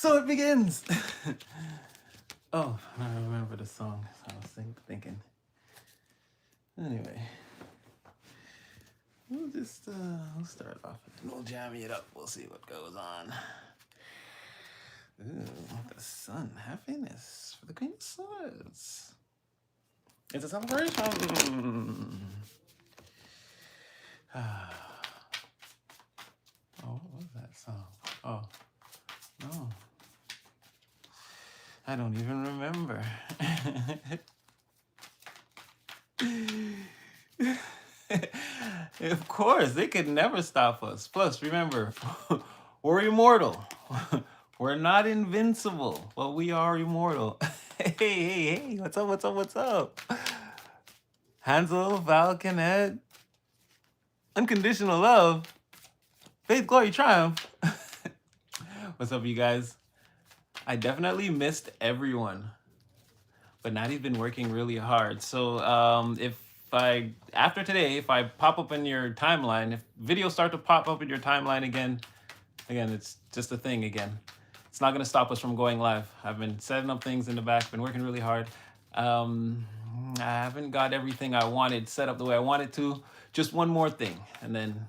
So it begins. Oh, I remember the song. So I was thinking. Anyway, we'll start off and we'll jam it up. We'll see what goes on. Ooh, the sun, happiness for the Queen of Swords. It's a celebration. Oh, what was that song? Oh, no. I don't even remember. Of course, they could never stop us. Plus, remember, we're immortal. We're not invincible, but we are immortal. Hey, what's up, what's up, what's up? Hansel, Falconet, Unconditional Love, Faith, Glory, Triumph. What's up, you guys? I definitely missed everyone, but Natty's been working really hard. So after today, if I pop up in your timeline, if videos start to pop up in your timeline again, it's just a thing again. It's not gonna stop us from going live. I've been setting up things in the back, been working really hard. I haven't got everything I wanted set up the way I wanted to. Just one more thing, and then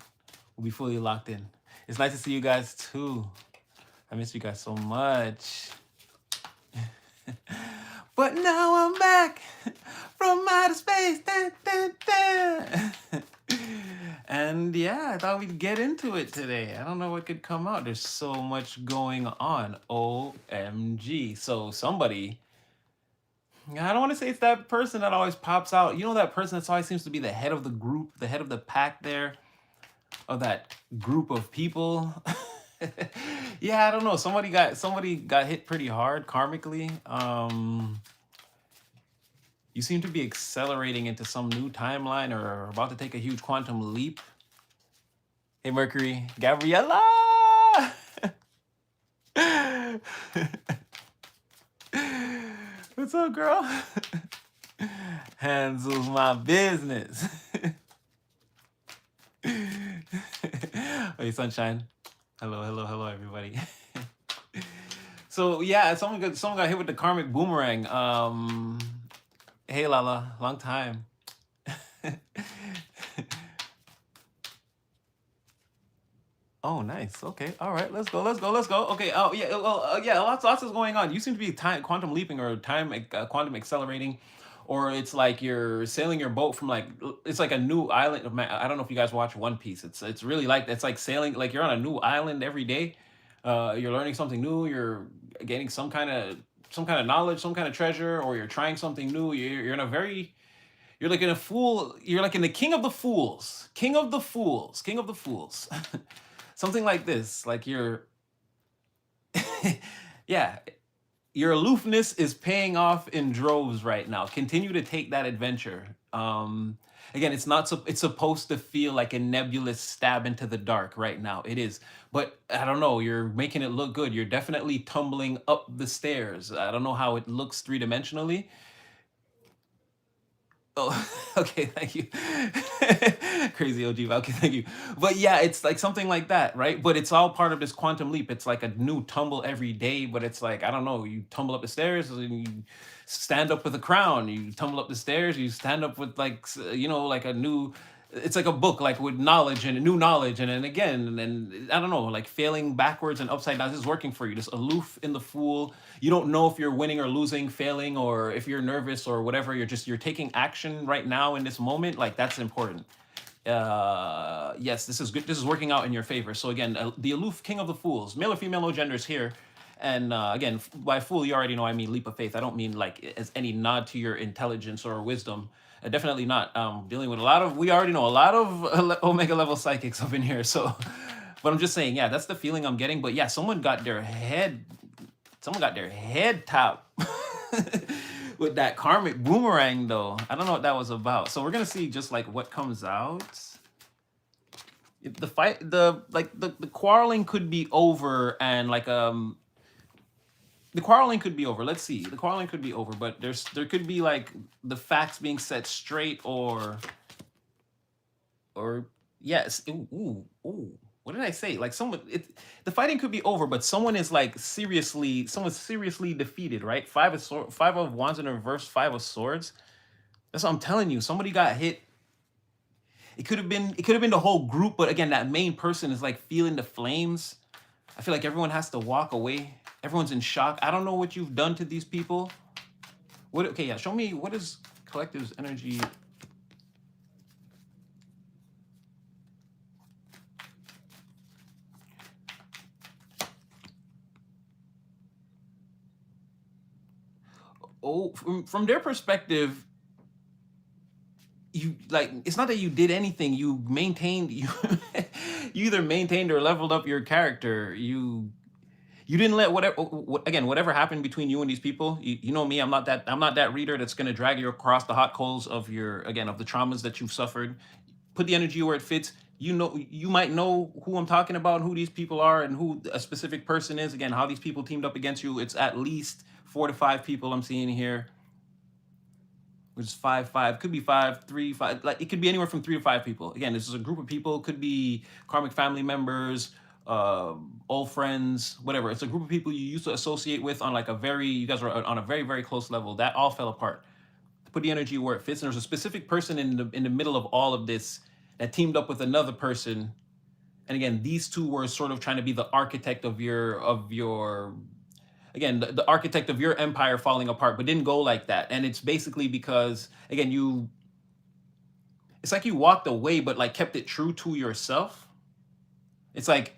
we'll be fully locked in. It's nice to see you guys too. I miss you guys so much. But now I'm back from outer space. Da, da, da. And yeah, I thought we'd get into it today. I don't know what could come out. There's so much going on. OMG. So somebody, I don't want to say it's that person that always pops out. You know that person that always seems to be the head of the group, the head of the pack there, of that group of people. Yeah, I don't know. Somebody got hit pretty hard karmically. You seem to be accelerating into some new timeline or about to take a huge quantum leap. Hey, Mercury, Gabriella. What's up, girl? Handles my business. Hey, sunshine. Hello, everybody. So yeah, someone got hit with the karmic boomerang. Hey, Lala, long time. Oh, nice. Okay, all right, let's go. Okay. Oh yeah. Well, yeah. Lots is going on. You seem to be quantum leaping or quantum accelerating, or it's like you're sailing your boat from it's like a new island. I don't know if you guys watch One Piece. It's really like it's like sailing, like you're on a new island every day. You're learning something new. You're getting some kind of knowledge, some kind of treasure, or you're trying something new. You're in a very you're like in a fool. You're like in the king of the fools. King of the fools. King of the fools. Something like this. Like yeah, your aloofness is paying off in droves right now. Continue to take that adventure. Again, it's not. It's supposed to feel like a nebulous stab into the dark right now. It is, but I don't know. You're making it look good. You're definitely tumbling up the stairs. I don't know how it looks three-dimensionally. Oh, okay, thank you. Crazy OG, okay, thank you. But yeah, it's like something like that, right? But it's all part of this quantum leap. It's like a new tumble every day, but it's like, I don't know, you tumble up the stairs and you stand up with a crown. You tumble up the stairs, you stand up with like a new, it's like a book, like with knowledge and new knowledge. And then again, and I don't know, like failing backwards and upside down. This is working for you. Just aloof in the fool. You don't know if you're winning or losing, failing, or if you're nervous or whatever. You're taking action right now in this moment. Like that's important. Yes, this is good. This is working out in your favor. So again, the aloof king of the fools, male or female, no genders here. And again, by fool, you already know I mean leap of faith. I don't mean like as any nod to your intelligence or wisdom. Definitely not. Dealing with we already know a lot of omega level psychics up in here. So, but I'm just saying, yeah, that's the feeling I'm getting. But yeah, someone got their head top with that karmic boomerang though. I don't know what that was about. So we're gonna see just like what comes out. The fight, the quarreling could be over, and the quarreling could be over. Let's see. The quarreling could be over, but there could be like the facts being set straight, or yes. Ooh. what did I say? Like someone, the fighting could be over, but someone is like seriously, someone's seriously defeated, right? Five of wands in reverse, five of swords. That's what I'm telling you. Somebody got hit. It could have been the whole group, but again, that main person is like feeling the flames. I feel like everyone has to walk away. Everyone's in shock. I don't know what you've done to these people. What? Okay, yeah. Show me what is collective's energy. Oh, from their perspective, you like it's not that you did anything. You maintained you you either maintained or leveled up your character. You didn't let whatever again whatever happened between you and these people. You know me. I'm not that reader that's going to drag you across the hot coals of your again of the traumas that you've suffered. Put the energy where it fits. You know, you might know who I'm talking about, who these people are, and who a specific person is. Again, how these people teamed up against you. It's at least 4 to 5 people I'm seeing here, which is five, five, could be five, three, five. Like it could be anywhere from 3 to 5 people. Again, this is a group of people. Could be karmic family members, old friends, whatever. It's a group of people you used to associate with on like a very, you guys are on a very, very close level. That all fell apart. Put the energy where it fits. And there's a specific person in the middle of all of this that teamed up with another person. And again, these two were sort of trying to be the architect of your again the architect of your empire falling apart, but didn't go like that. And it's basically because again you it's like you walked away but like kept it true to yourself. It's like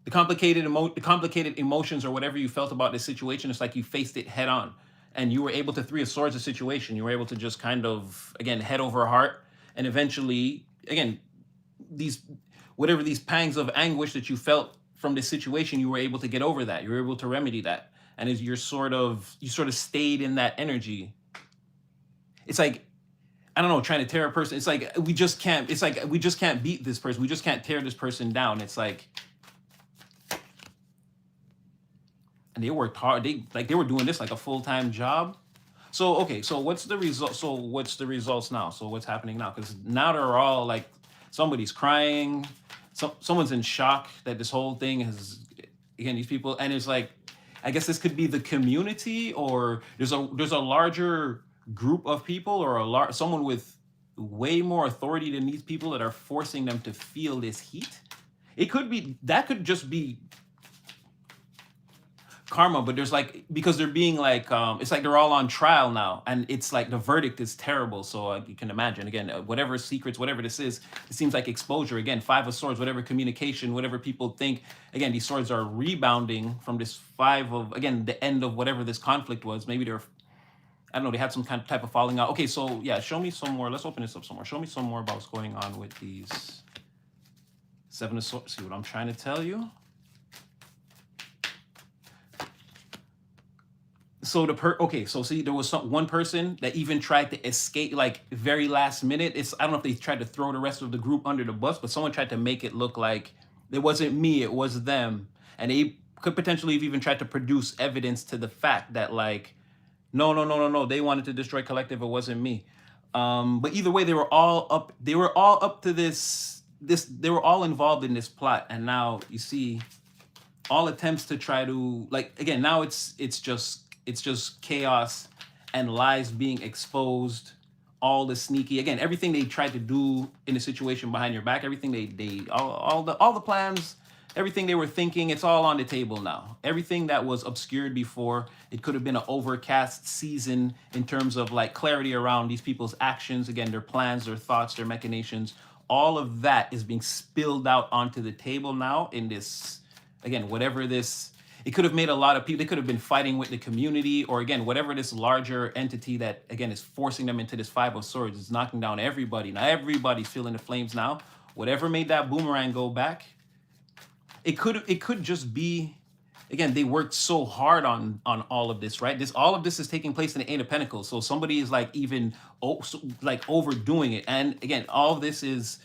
the complicated emotions or whatever you felt about this situation. It's like you faced it head on, and you were able to three of swords the situation. You were able to just kind of again head over heart, and eventually again these whatever these pangs of anguish that you felt from this situation, you were able to get over that. You were able to remedy that, and as you sort of stayed in that energy. It's like I don't know, trying to tear a person. It's like we just can't. It's like we just can't beat this person. We just can't tear this person down. It's like and they worked hard. They were doing this like a full-time job. So okay, so what's the result? So what's the results now? So what's happening now? Because now they're all like, somebody's crying, someone's in shock that this whole thing has again these people, and it's like, I guess this could be the community, or there's a larger group of people, or someone with way more authority than these people that are forcing them to feel this heat. It could be that could just be karma, but there's like because they're being like it's like they're all on trial now, and it's like the verdict is terrible. So you can imagine again whatever secrets, whatever this is, it seems like exposure again. Five of swords, whatever communication, whatever people think. Again, these swords are rebounding from this five of again the end of whatever this conflict was. Maybe they're I don't know, they had some kind of type of falling out. Okay, so yeah, show me some more. Let's open this up some more. Show me some more about what's going on with these seven of swords. See what I'm trying to tell you. So okay, so see, there was one person that even tried to escape like very last minute. It's I don't know if they tried to throw the rest of the group under the bus, but someone tried to make it look like it wasn't me, it was them. And they could potentially have even tried to produce evidence to the fact that like no, no, no, no, no, they wanted to destroy collective, it wasn't me. But either way, they were all up to this they were all involved in this plot. And now you see all attempts to try to like again now it's just chaos and lies being exposed, all the sneaky again everything they tried to do in the situation behind your back, everything they all the plans, everything they were thinking, it's all on the table now. Everything that was obscured before, it could have been an overcast season in terms of like clarity around these people's actions, again their plans, their thoughts, their machinations. All of that is being spilled out onto the table now in this again whatever this it could have made a lot of people, they could have been fighting with the community, or again whatever this larger entity that again is forcing them into this five of swords is knocking down everybody. Now everybody's feeling the flames now. Whatever made that boomerang go back, it could just be again they worked so hard on all of this, right? All of this is taking place in the Eight of Pentacles, so somebody is like even like overdoing it. And again all of this is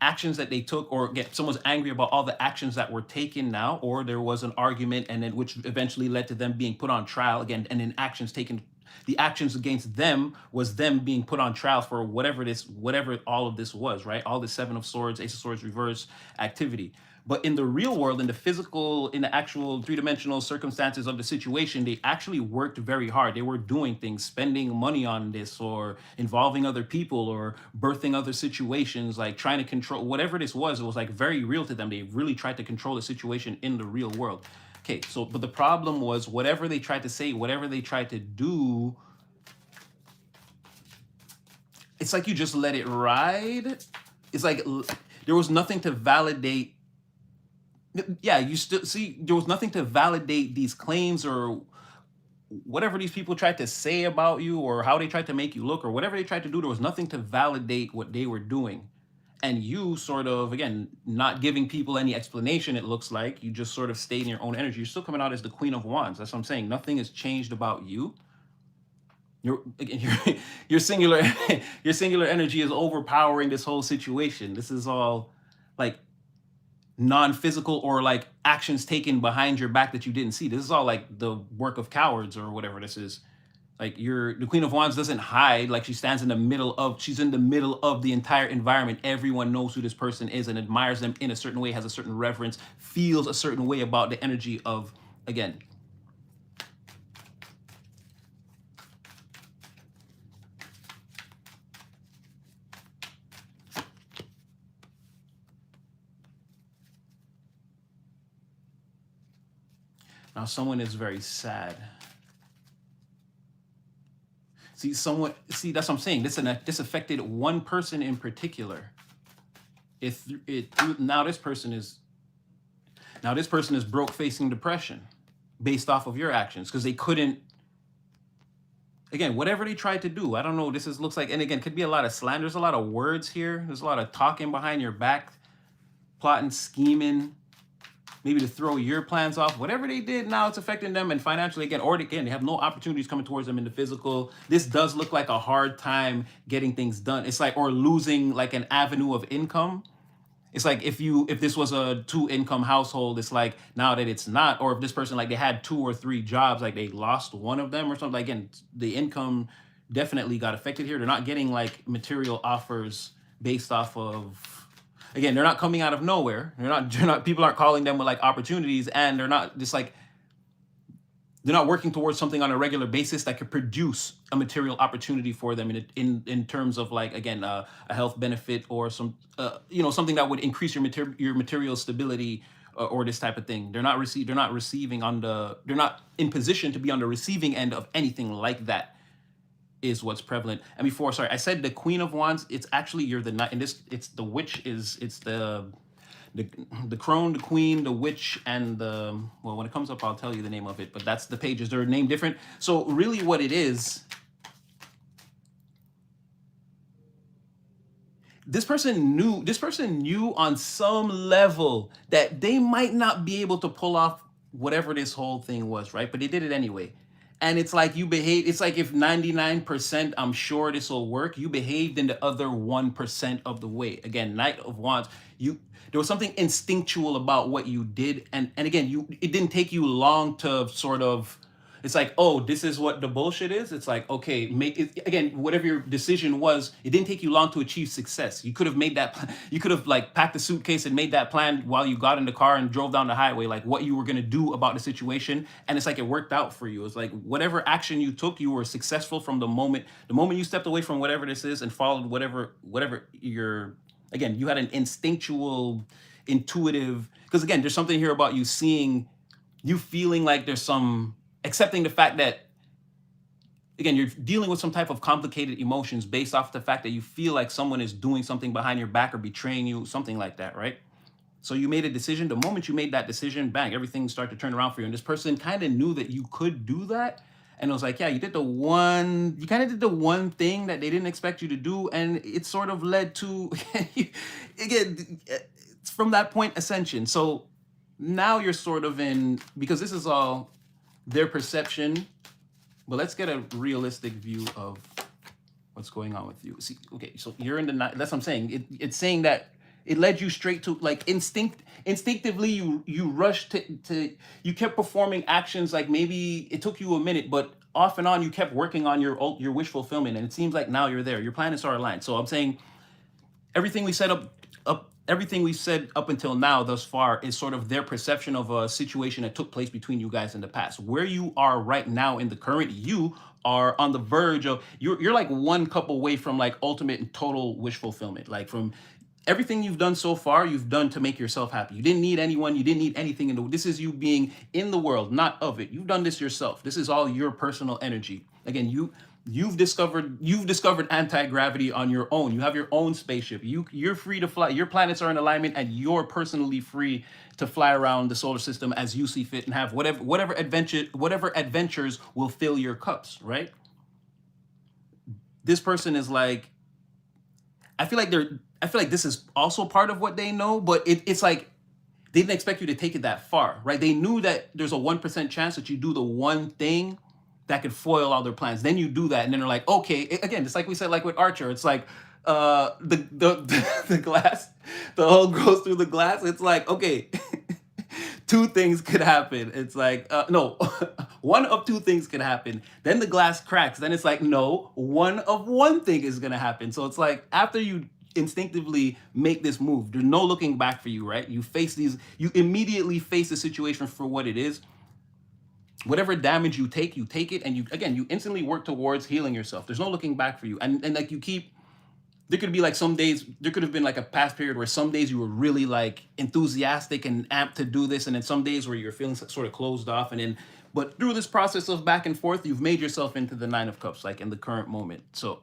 actions that they took, or again someone's angry about all the actions that were taken now, or there was an argument and then which eventually led to them being put on trial again, and then actions taken the actions against them was them being put on trial for whatever all of this was, right? All the Seven of Swords, Ace of Swords reverse activity. But in the real world, in the physical, in the actual three-dimensional circumstances of the situation, they actually worked very hard. They were doing things, spending money on this, or involving other people, or birthing other situations, like trying to control whatever this was. It was like very real to them. They really tried to control the situation in the real world. Okay, so but the problem was whatever they tried to say, whatever they tried to do, it's like you just let it ride. It's like there was nothing to validate. Yeah, you still see there was nothing to validate these claims or whatever these people tried to say about you or how they tried to make you look or whatever they tried to do. There was nothing to validate what they were doing. And you sort of, again, not giving people any explanation, it looks like you just sort of stayed in your own energy. You're still coming out as the Queen of Wands. That's what I'm saying. Nothing has changed about you. Your singular your singular energy is overpowering this whole situation. This is all like non-physical or like actions taken behind your back that you didn't see. This is all like the work of cowards or whatever this is. Like the Queen of Wands doesn't hide, like she stands in the middle of, she's in the middle of the entire environment. Everyone knows who this person is and admires them in a certain way, has a certain reverence, feels a certain way about the energy of, again. Now someone is very sad. See, that's what I'm saying. This affected one person in particular. If it now this person is broke facing depression based off of your actions because they couldn't, again, whatever they tried to do. I don't know. Looks like, and again, could be a lot of slander. There's a lot of words here. There's a lot of talking behind your back, plotting, scheming, maybe to throw your plans off. Whatever they did, now it's affecting them and financially again, or again, they have no opportunities coming towards them in the physical. This does look like a hard time getting things done. It's like, or losing like an avenue of income. It's like if this was a 2-income household, it's like now that it's not, or if this person, like they had 2 or 3 jobs, like they lost one of them or something. Like, again, the income definitely got affected here. They're not getting like material offers based off of, again, they're not coming out of nowhere. They're not, people aren't calling them with like opportunities, and they're not just like, they're not working towards something on a regular basis that could produce a material opportunity for them in terms of like, again, a health benefit or some, something that would increase your material stability or this type of thing. They're not in position to be on the receiving end of anything like that. Is what's prevalent. And before, sorry, I said the Queen of Wands. It's actually you're the knight, and it's the witch it's the crone, the queen, the witch, and the, well, when it comes up, I'll tell you the name of it. But that's the pages. They're named different. So really, what it is, this person knew on some level that they might not be able to pull off whatever this whole thing was, right? But they did it anyway. And it's like it's like if 99% I'm sure this will work, you behaved in the other 1% of the way. Again, Knight of Wands, there was something instinctual about what you did. And again, it didn't take you long to sort of, it's like, oh, this is what the bullshit is. It's like, okay, make it again, whatever your decision was, it didn't take you long to achieve success. You could have made that, you could have like packed a suitcase and made that plan while you got in the car and drove down the highway, like what you were going to do about the situation. And it's like, it worked out for you. It's like whatever action you took, you were successful from the moment you stepped away from whatever this is and followed whatever again, you had an intuitive, because again, there's something here about you feeling like there's some, accepting the fact that, again, you're dealing with some type of complicated emotions based off the fact that you feel like someone is doing something behind your back or betraying you, something like that, right? So you made a decision. The moment you made that decision, bang, everything started to turn around for you. And this person kind of knew that you could do that. And it was like, yeah, you kind of did the one thing that they didn't expect you to do. And it sort of led to, again, it's from that point, ascension. So now you're sort of in, because this is all their perception, but let's get a realistic view of what's going on with you. See, okay, so you're in the night. That's what I'm saying. It's saying that it led you straight to like instinctively you rushed to you kept performing actions like maybe it took you a minute, but off and on you kept working on your wish fulfillment, and it seems like now you're there. Your planets are aligned. So I'm saying everything we set up everything we said up until now thus far is sort of their perception of a situation that took place between you guys in the past. Where you are right now in the current, you are on the verge of, you're like one cup away from like ultimate and total wish fulfillment. Like from everything you've done so far, you've done to make yourself happy. You didn't need anyone, you didn't need anything in the, this is you being in the world, not of it. You've done this yourself. This is all your personal energy. Again, you've discovered anti-gravity on your own. You have your own spaceship. You're free to fly. Your planets are in alignment and you're personally free to fly around the solar system as you see fit and have whatever adventures will fill your cups, right? This person is like, I feel like this is also part of what they know, but it's like they didn't expect you to take it that far, right? They knew that there's a 1% chance that you do the one thing that could foil all their plans. Then you do that, and then they're like, okay, again, it's like we said, like with Archer, it's like the glass, the hole goes through the glass. It's like, okay, two things could happen. It's like, no, one of two things could happen. Then the glass cracks. Then it's like, no, one of one thing is gonna happen. So it's like after you instinctively make this move, there's no looking back for you, right? You immediately face the situation for what it is. Whatever damage you take it, and you instantly work towards healing yourself. There's no looking back for you. And like you keep, there could be like some days, there could have been like a past period where some days you were really like enthusiastic and amped to do this, and then some days where you're feeling sort of closed off, and then but through this process of back and forth, you've made yourself into the Nine of Cups, like in the current moment. So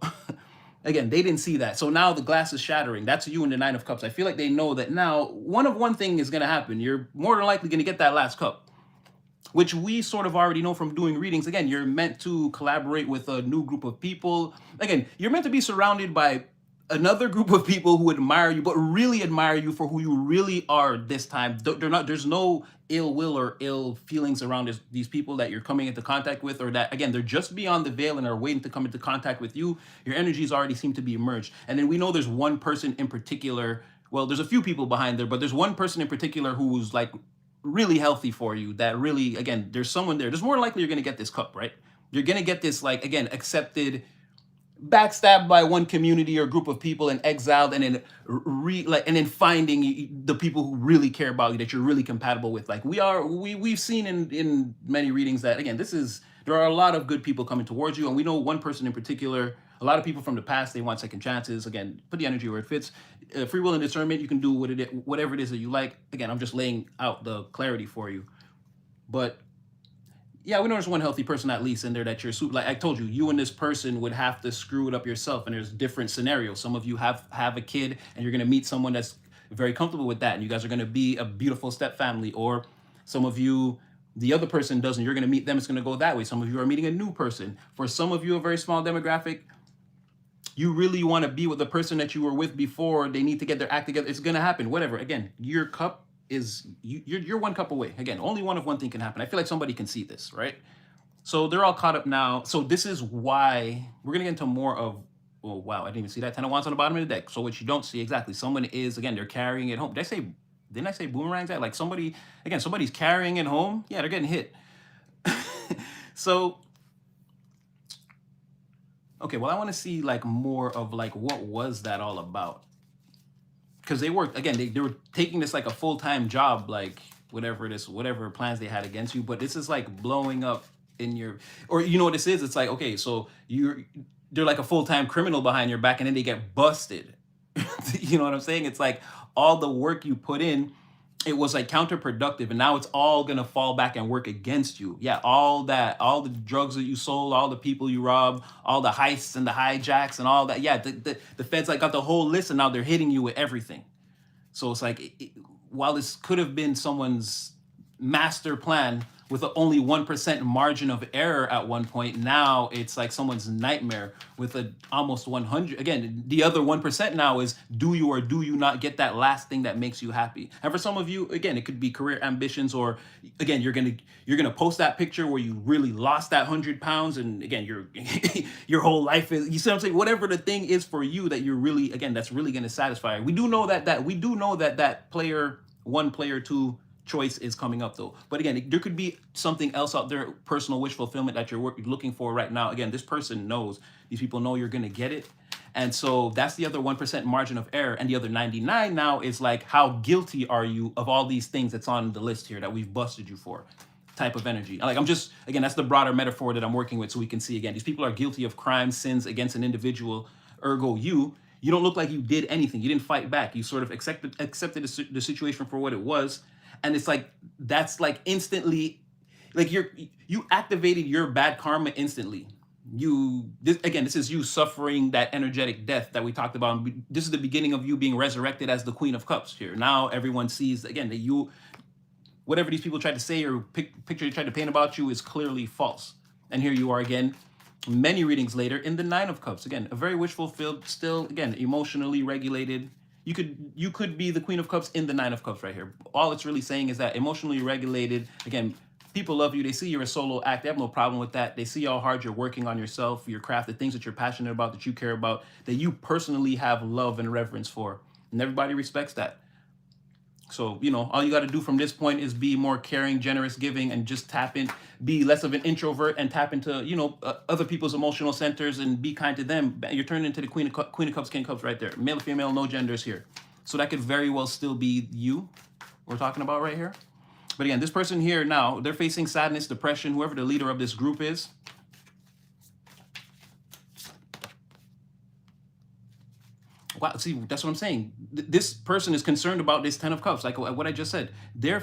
again, they didn't see that. So now the glass is shattering. That's you in the Nine of Cups. I feel like they know that now one of one thing is gonna happen. You're more than likely gonna get that last cup, which we sort of already know from doing readings. Again, you're meant to collaborate with a new group of people. Again, you're meant to be surrounded by another group of people who admire you, but really admire you for who you really are this time. They're not, there's no ill will or ill feelings around these people that you're coming into contact with, or that, again, they're just beyond the veil and are waiting to come into contact with you. Your energies already seem to be emerged. And then we know there's one person in particular, well, there's a few people behind there, but there's one person in particular who's like really healthy for you, that really, again, there's someone there. There's more likely you're going to get this cup, right? You're going to get this, like, again, accepted, backstabbed by one community or group of people and exiled, and then and then finding the people who really care about you, that you're really compatible with. Like we've seen in many readings that, again, there are a lot of good people coming towards you, and we know one person in particular. A lot of people from the past, they want second chances. Again, put the energy where it fits. Free will and discernment, you can do whatever it is that you like. Again, I'm just laying out the clarity for you. But yeah, we know there's one healthy person at least in there that you're super, like I told you, you and this person would have to screw it up yourself. And there's different scenarios. Some of you have a kid and you're going to meet someone that's very comfortable with that, and you guys are going to be a beautiful step family. Or some of you, the other person doesn't, you're going to meet them, it's going to go that way. Some of you are meeting a new person. For some of you, a very small demographic, you really want to be with the person that you were with before. They need to get their act together. It's going to happen, whatever. Again, your cup is, you're one cup away. Again, only one of one thing can happen. I feel like somebody can see this, right? So they're all caught up now. So this is why we're going to get into more of, oh, wow, I didn't even see that 10 of Wands on the bottom of the deck. So what you don't see, exactly, someone is, again, they're carrying it home. Didn't I say boomerangs? Like somebody, again, somebody's carrying it home. Yeah, they're getting hit. So, okay, well, I want to see like more of like, what was that all about? Because they worked, again, they were taking this like a full-time job, like whatever it is, whatever plans they had against you. But this is like blowing up in your, or you know what this is? It's like, okay, so they're like a full-time criminal behind your back, and then they get busted. You know what I'm saying? It's like all the work you put in, it was like counterproductive, and now it's all gonna fall back and work against you. Yeah, all the drugs that you sold, all the people you robbed, all the heists and the hijacks and all that. Yeah, the feds like got the whole list, and now they're hitting you with everything. So it's like, while this could have been someone's master plan with only 1% margin of error at one point, now it's like someone's nightmare with a almost 100. Again, the other 1% now is, do you or do you not get that last thing that makes you happy? And for some of you, again, it could be career ambitions, or again, you're gonna post that picture where you really lost that 100 pounds, and again, your whole life is, you see what I'm saying? Whatever the thing is for you that you're really, again, that's really gonna satisfy. We do know that player one, player two choice is coming up though. But again, there could be something else out there, personal wish fulfillment that you're looking for right now. Again, this person knows, these people know you're going to get it. And so that's the other 1% margin of error. And the other 99 now is like, how guilty are you of all these things that's on the list here that we've busted you for? Type of energy. Like, I'm just, again, that's the broader metaphor that I'm working with, so we can see, again, these people are guilty of crimes, sins against an individual. Ergo, you don't look like you did anything. You didn't fight back. You sort of accepted the situation for what it was. And it's like, that's like instantly, like you activated your bad karma instantly. This is you suffering that energetic death that we talked about. This is the beginning of you being resurrected as the Queen of Cups here. Now everyone sees, again, that you, whatever these people tried to say or picture they tried to paint about you is clearly false. And here you are again, many readings later, in the Nine of Cups. Again, a very wish fulfilled, still, again, emotionally regulated. You could be the Queen of Cups in the Nine of Cups right here. All it's really saying is that emotionally regulated, again, people love you. They see you're a solo act. They have no problem with that. They see how hard you're working on yourself, your craft, the things that you're passionate about, that you care about, that you personally have love and reverence for. And everybody respects that. So, all you got to do from this point is be more caring, generous, giving, and just tap in, be less of an introvert and tap into, other people's emotional centers and be kind to them. You're turning into the Queen of Cups, King of Cups right there. Male or female, no genders here. So that could very well still be you we're talking about right here. But again, this person here now, they're facing sadness, depression, whoever the leader of this group is. Wow, see, that's what I'm saying. This person is concerned about this Ten of Cups, like what I just said. They're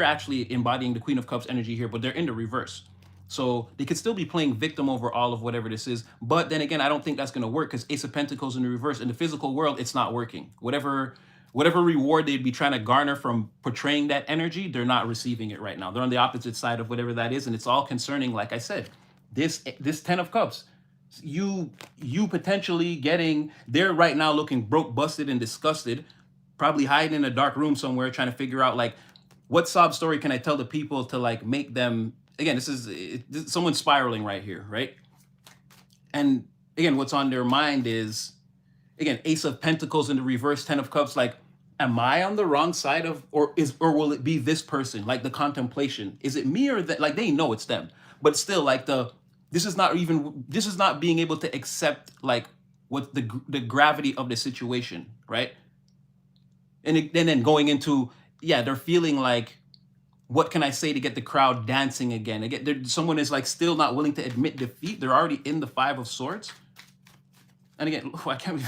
actually embodying the Queen of Cups energy here, but they're in the reverse. So they could still be playing victim over all of whatever this is. But then again, I don't think that's going to work, because Ace of Pentacles in the reverse, in the physical world, it's not working. Whatever reward they'd be trying to garner from portraying that energy, they're not receiving it right now. They're on the opposite side of whatever that is. And it's all concerning, like I said, this Ten of Cups. You potentially getting, they're right now looking broke, busted, and disgusted, probably hiding in a dark room somewhere trying to figure out, like, what sob story can I tell the people to, like, make them, again, this is someone spiraling right here, right? And again, what's on their mind is, again, Ace of Pentacles in the reverse, Ten of Cups, like, am I on the wrong side of, or will it be this person? Like, the contemplation, is it me or that? Like, they know it's them, but still, like, this is not being able to accept, like, what the gravity of the situation, right? And then going into, they're feeling like, what can I say to get the crowd dancing again? Again, someone is, like, still not willing to admit defeat. They're already in the Five of Swords. And again, I can't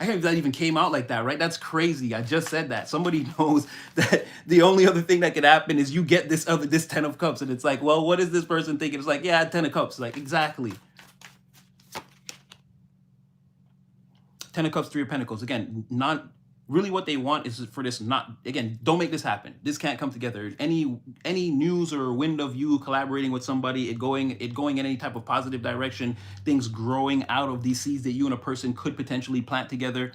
believe that even came out like that, right? That's crazy. I just said that. Somebody knows that the only other thing that could happen is you get this Ten of Cups. And it's like, well, what is this person thinking? It's like, yeah, Ten of Cups. Like, exactly. Ten of Cups, Three of Pentacles. Again, not really what they want is for this, again, don't make this happen. This can't come together. Any news or wind of you collaborating with somebody, it going in any type of positive direction, things growing out of these seeds that you and a person could potentially plant together.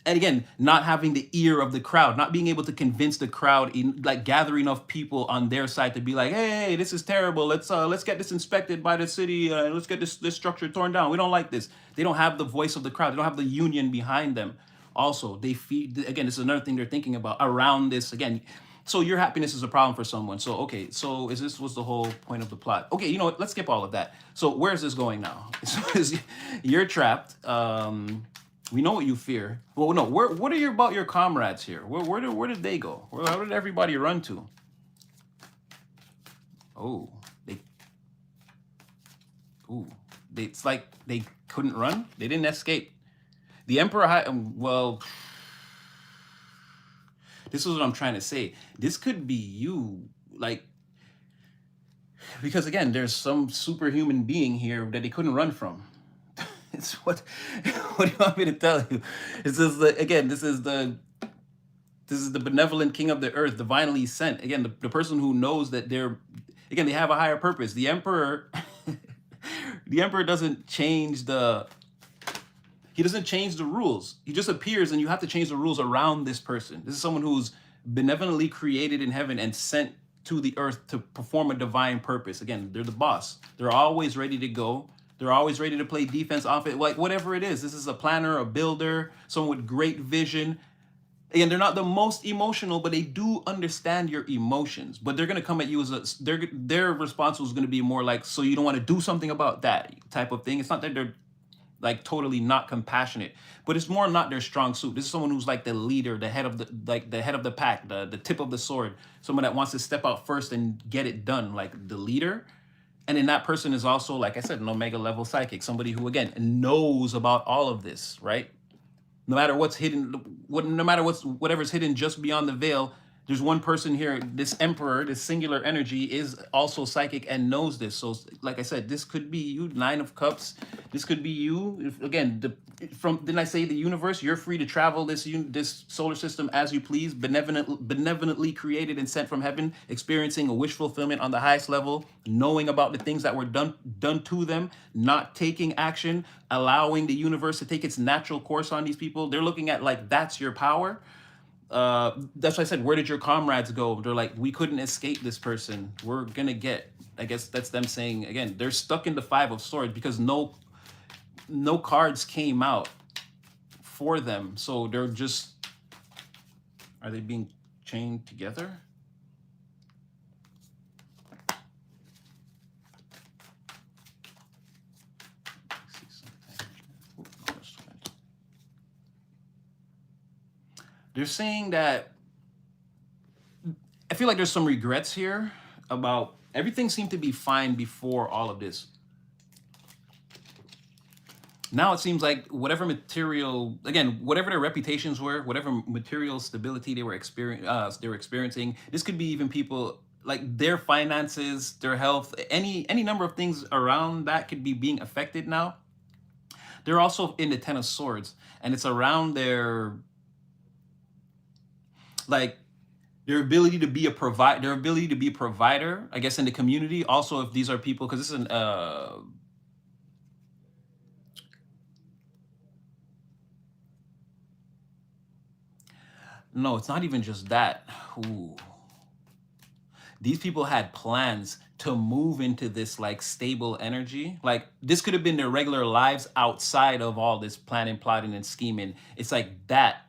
And again, not having the ear of the crowd, not being able to convince the crowd, like, gather enough people on their side to be like, hey, this is terrible. Let's get this inspected by the city. Let's get this structure torn down. We don't like this. They don't have the voice of the crowd. They don't have the union behind them. Also, they feed, again, this is another thing they're thinking about around this. Again, so your happiness is a problem for someone. So, okay, so this was the whole point of the plot. Okay, you know what? Let's skip all of that. So where's this going now? So you're trapped. We know what you fear. Well, no, what are you about your comrades here? Where did they go? How did everybody run to? Oh, it's like they couldn't run. They didn't escape. The Emperor, well, this is what I'm trying to say. This could be you, like, because again, there's some superhuman being here that they couldn't run from. It's what do you want me to tell you? This is the benevolent king of the earth, divinely sent. Again, the person who knows that they have a higher purpose. The Emperor, the Emperor doesn't change the rules. He just appears, and you have to change the rules around this person. This is someone who's benevolently created in heaven and sent to the earth to perform a divine purpose. Again, they're the boss. They're always ready to go. They're always ready to play defense, offense, like whatever it is. This is a planner, a builder, someone with great vision. Again, they're not the most emotional, but they do understand your emotions. But they're gonna come at you as their response was gonna be more like, so you don't want to do something about that type of thing. It's not that they're like totally not compassionate, but it's more not their strong suit. This is someone who's like the leader, the head of the head of the pack, the tip of the sword, someone that wants to step out first and get it done, like the leader. And then that person is also, like I said, an omega level psychic, somebody who again knows about all of this, right? No matter what's hidden, no matter whatever's hidden just beyond the veil, there's one person here. This emperor, this singular energy, is also psychic and knows this. So like I said, this could be you, Nine of Cups. This could be you. Again, from didn't I say the universe? You're free to travel this solar system as you please, benevolently created and sent from heaven, experiencing a wish fulfillment on the highest level, knowing about the things that were done to them, not taking action, allowing the universe to take its natural course on these people. They're looking at like that's your power. That's why I said, where did your comrades go? They're like, we couldn't escape this person. We're gonna get. I guess that's them saying again. They're stuck in the Five of Swords because no cards came out for them. So they're just, are they being chained together? They're saying that I feel like there's some regrets here about everything seemed to be fine before all of this. Now it seems like whatever material, again, whatever their reputations were, whatever material stability they were experiencing, this could be even people like their finances, their health, any number of things around that could be being affected now. They're also in the Ten of Swords, and it's around their like their ability to be a provider, I guess, in the community. Also, if these are people, because this is an no, it's not even just that. Ooh. These people had plans to move into this like stable energy. Like this could have been their regular lives outside of all this planning, plotting, and scheming. It's like that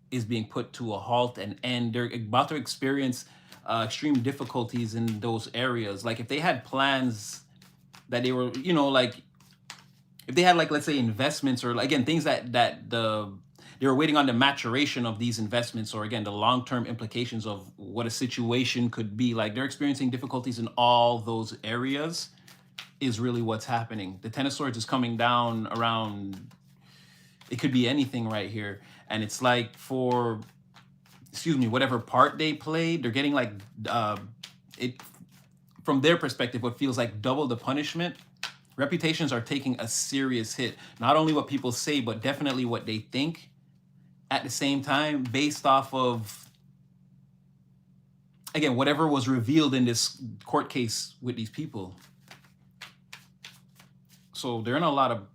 is being put to a halt and end. They're about to experience extreme difficulties in those areas. Like if they had plans that they were, like if they had like, let's say, investments or like, again, things that they were waiting on the maturation of these investments, or again the long-term implications of what a situation could be. Like they're experiencing difficulties in all those areas is really what's happening. The Ten of Swords is coming down around, it could be anything right here, and it's like for, excuse me, whatever part they played, they're getting like it from their perspective what feels like double the punishment. Reputations are taking a serious hit, not only what people say but definitely what they think at the same time, based off of, again, whatever was revealed in this court case with these people. So they're in a lot of,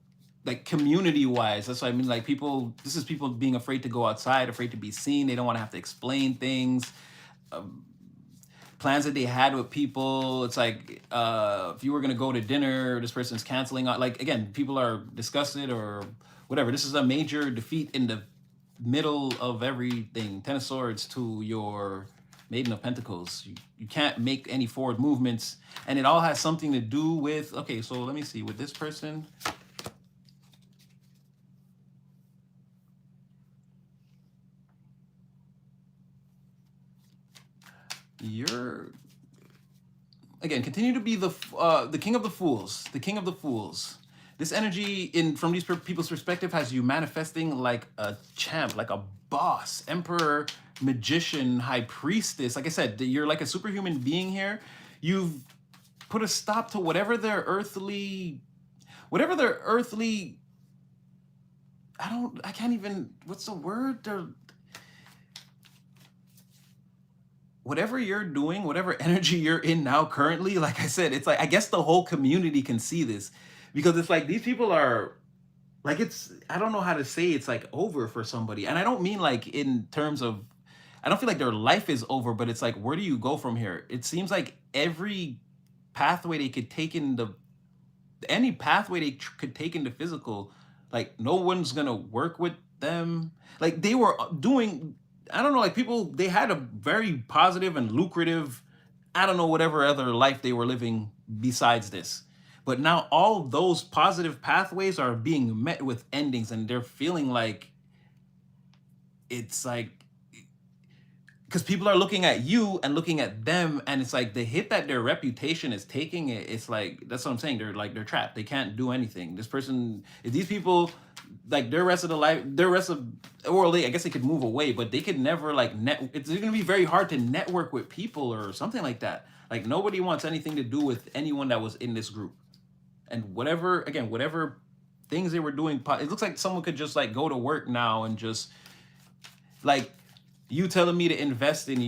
like, community wise, that's what I mean. Like people, this is people being afraid to go outside, afraid to be seen. They don't want to have to explain things. Plans that they had with people. It's like if you were gonna go to dinner, this person's canceling. Like again, people are disgusted or whatever. This is a major defeat in the middle of everything. Ten of Swords to your Maiden of Pentacles. You can't make any forward movements, and it all has something to do with, okay, so let me see, with this person, you're, again, continue to be the king of the fools, the king of the fools. This energy in from these people's perspective has you manifesting like a champ, like a boss, emperor, magician, high priestess. Like I said, you're like a superhuman being here. You've put a stop to whatever their earthly, I can't even, what's the word? Whatever you're doing, whatever energy you're in now currently, like I said, it's like, I guess the whole community can see this, because it's like these people are like, it's, I don't know how to say, it's like over for somebody. And I don't mean like in terms of, I don't feel like their life is over, but it's like, where do you go from here? It seems like every pathway they could take in the, any pathway they could take into physical, like no one's gonna work with them. Like they were doing, I don't know, like people, they had a very positive and lucrative, I don't know, whatever other life they were living besides this. But now all those positive pathways are being met with endings, and they're feeling like it's like, because people are looking at you and looking at them, and it's like the hit that their reputation is taking, it's like, that's what I'm saying, they're like, they're trapped, they can't do anything. This person, if these people, like their rest of the life, their rest of, or they, I guess they could move away, but they could never like it's going to be very hard to network with people or something like that. Like nobody wants anything to do with anyone that was in this group. And whatever, again, whatever things they were doing, it looks like someone could just like go to work now and just like, you telling me to invest in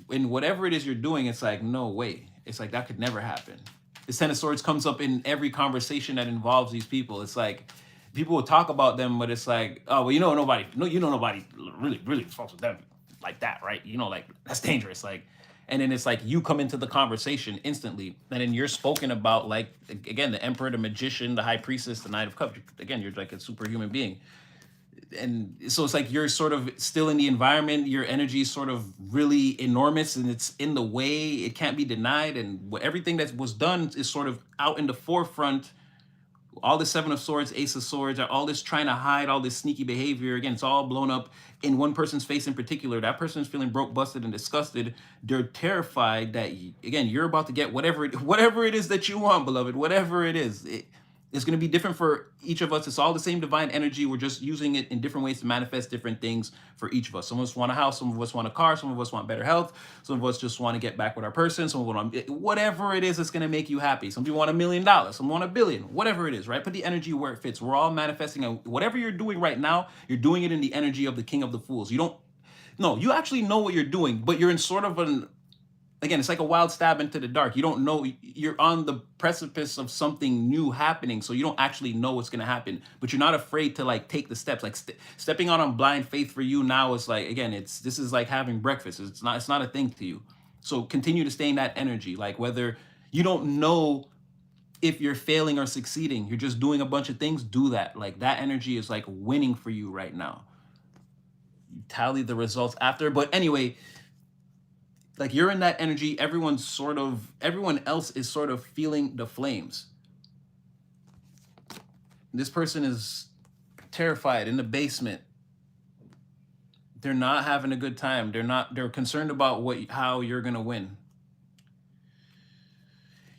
in whatever it is you're doing, it's like, no way. It's like that could never happen. This Ten of Swords comes up in every conversation that involves these people. It's like people will talk about them, but it's like, oh well, nobody, no, nobody really fucks with them like that, right? Like that's dangerous. Like, and then it's like you come into the conversation instantly, and then you're spoken about like, again, the Emperor, the Magician, the High Priestess, the Knight of Cups. Again, you're like a superhuman being. And so it's like you're sort of still in the environment, your energy is sort of really enormous, and it's in the way, it can't be denied, and everything that was done is sort of out in the forefront. All the Seven of Swords, Ace of Swords, all this trying to hide, all this sneaky behavior, again, it's all blown up in one person's face in particular. That person is feeling broke, busted, and disgusted. They're terrified that, again, you're about to get whatever it is that you want, beloved, whatever it is. It's going to be different for each of us. It's all the same divine energy. We're just using it in different ways to manifest different things for each of us. Some of us want a house. Some of us want a car. Some of us want better health. Some of us just want to get back with our person. Some of us want, whatever it is that's going to make you happy. Some people want $1 million. Some want $1 billion. Whatever it is, right? Put the energy where it fits. We're all manifesting. And whatever you're doing right now, you're doing it in the energy of the King of the Fools. You actually know what you're doing, but you're in sort of again, it's like a wild stab into the dark. You don't know, you're on the precipice of something new happening, so you don't actually know what's going to happen, but you're not afraid to like take the steps. Like stepping out on blind faith for you now is like, again, this is like having breakfast. It's not a thing to you. So continue to stay in that energy. Like whether you don't know if you're failing or succeeding, you're just doing a bunch of things, do that. Like that energy is like winning for you right now. You tally the results after, but anyway, like you're in that energy, everyone else is sort of feeling the flames. This person is terrified in the basement. They're not having a good time. They're concerned about how you're going to win.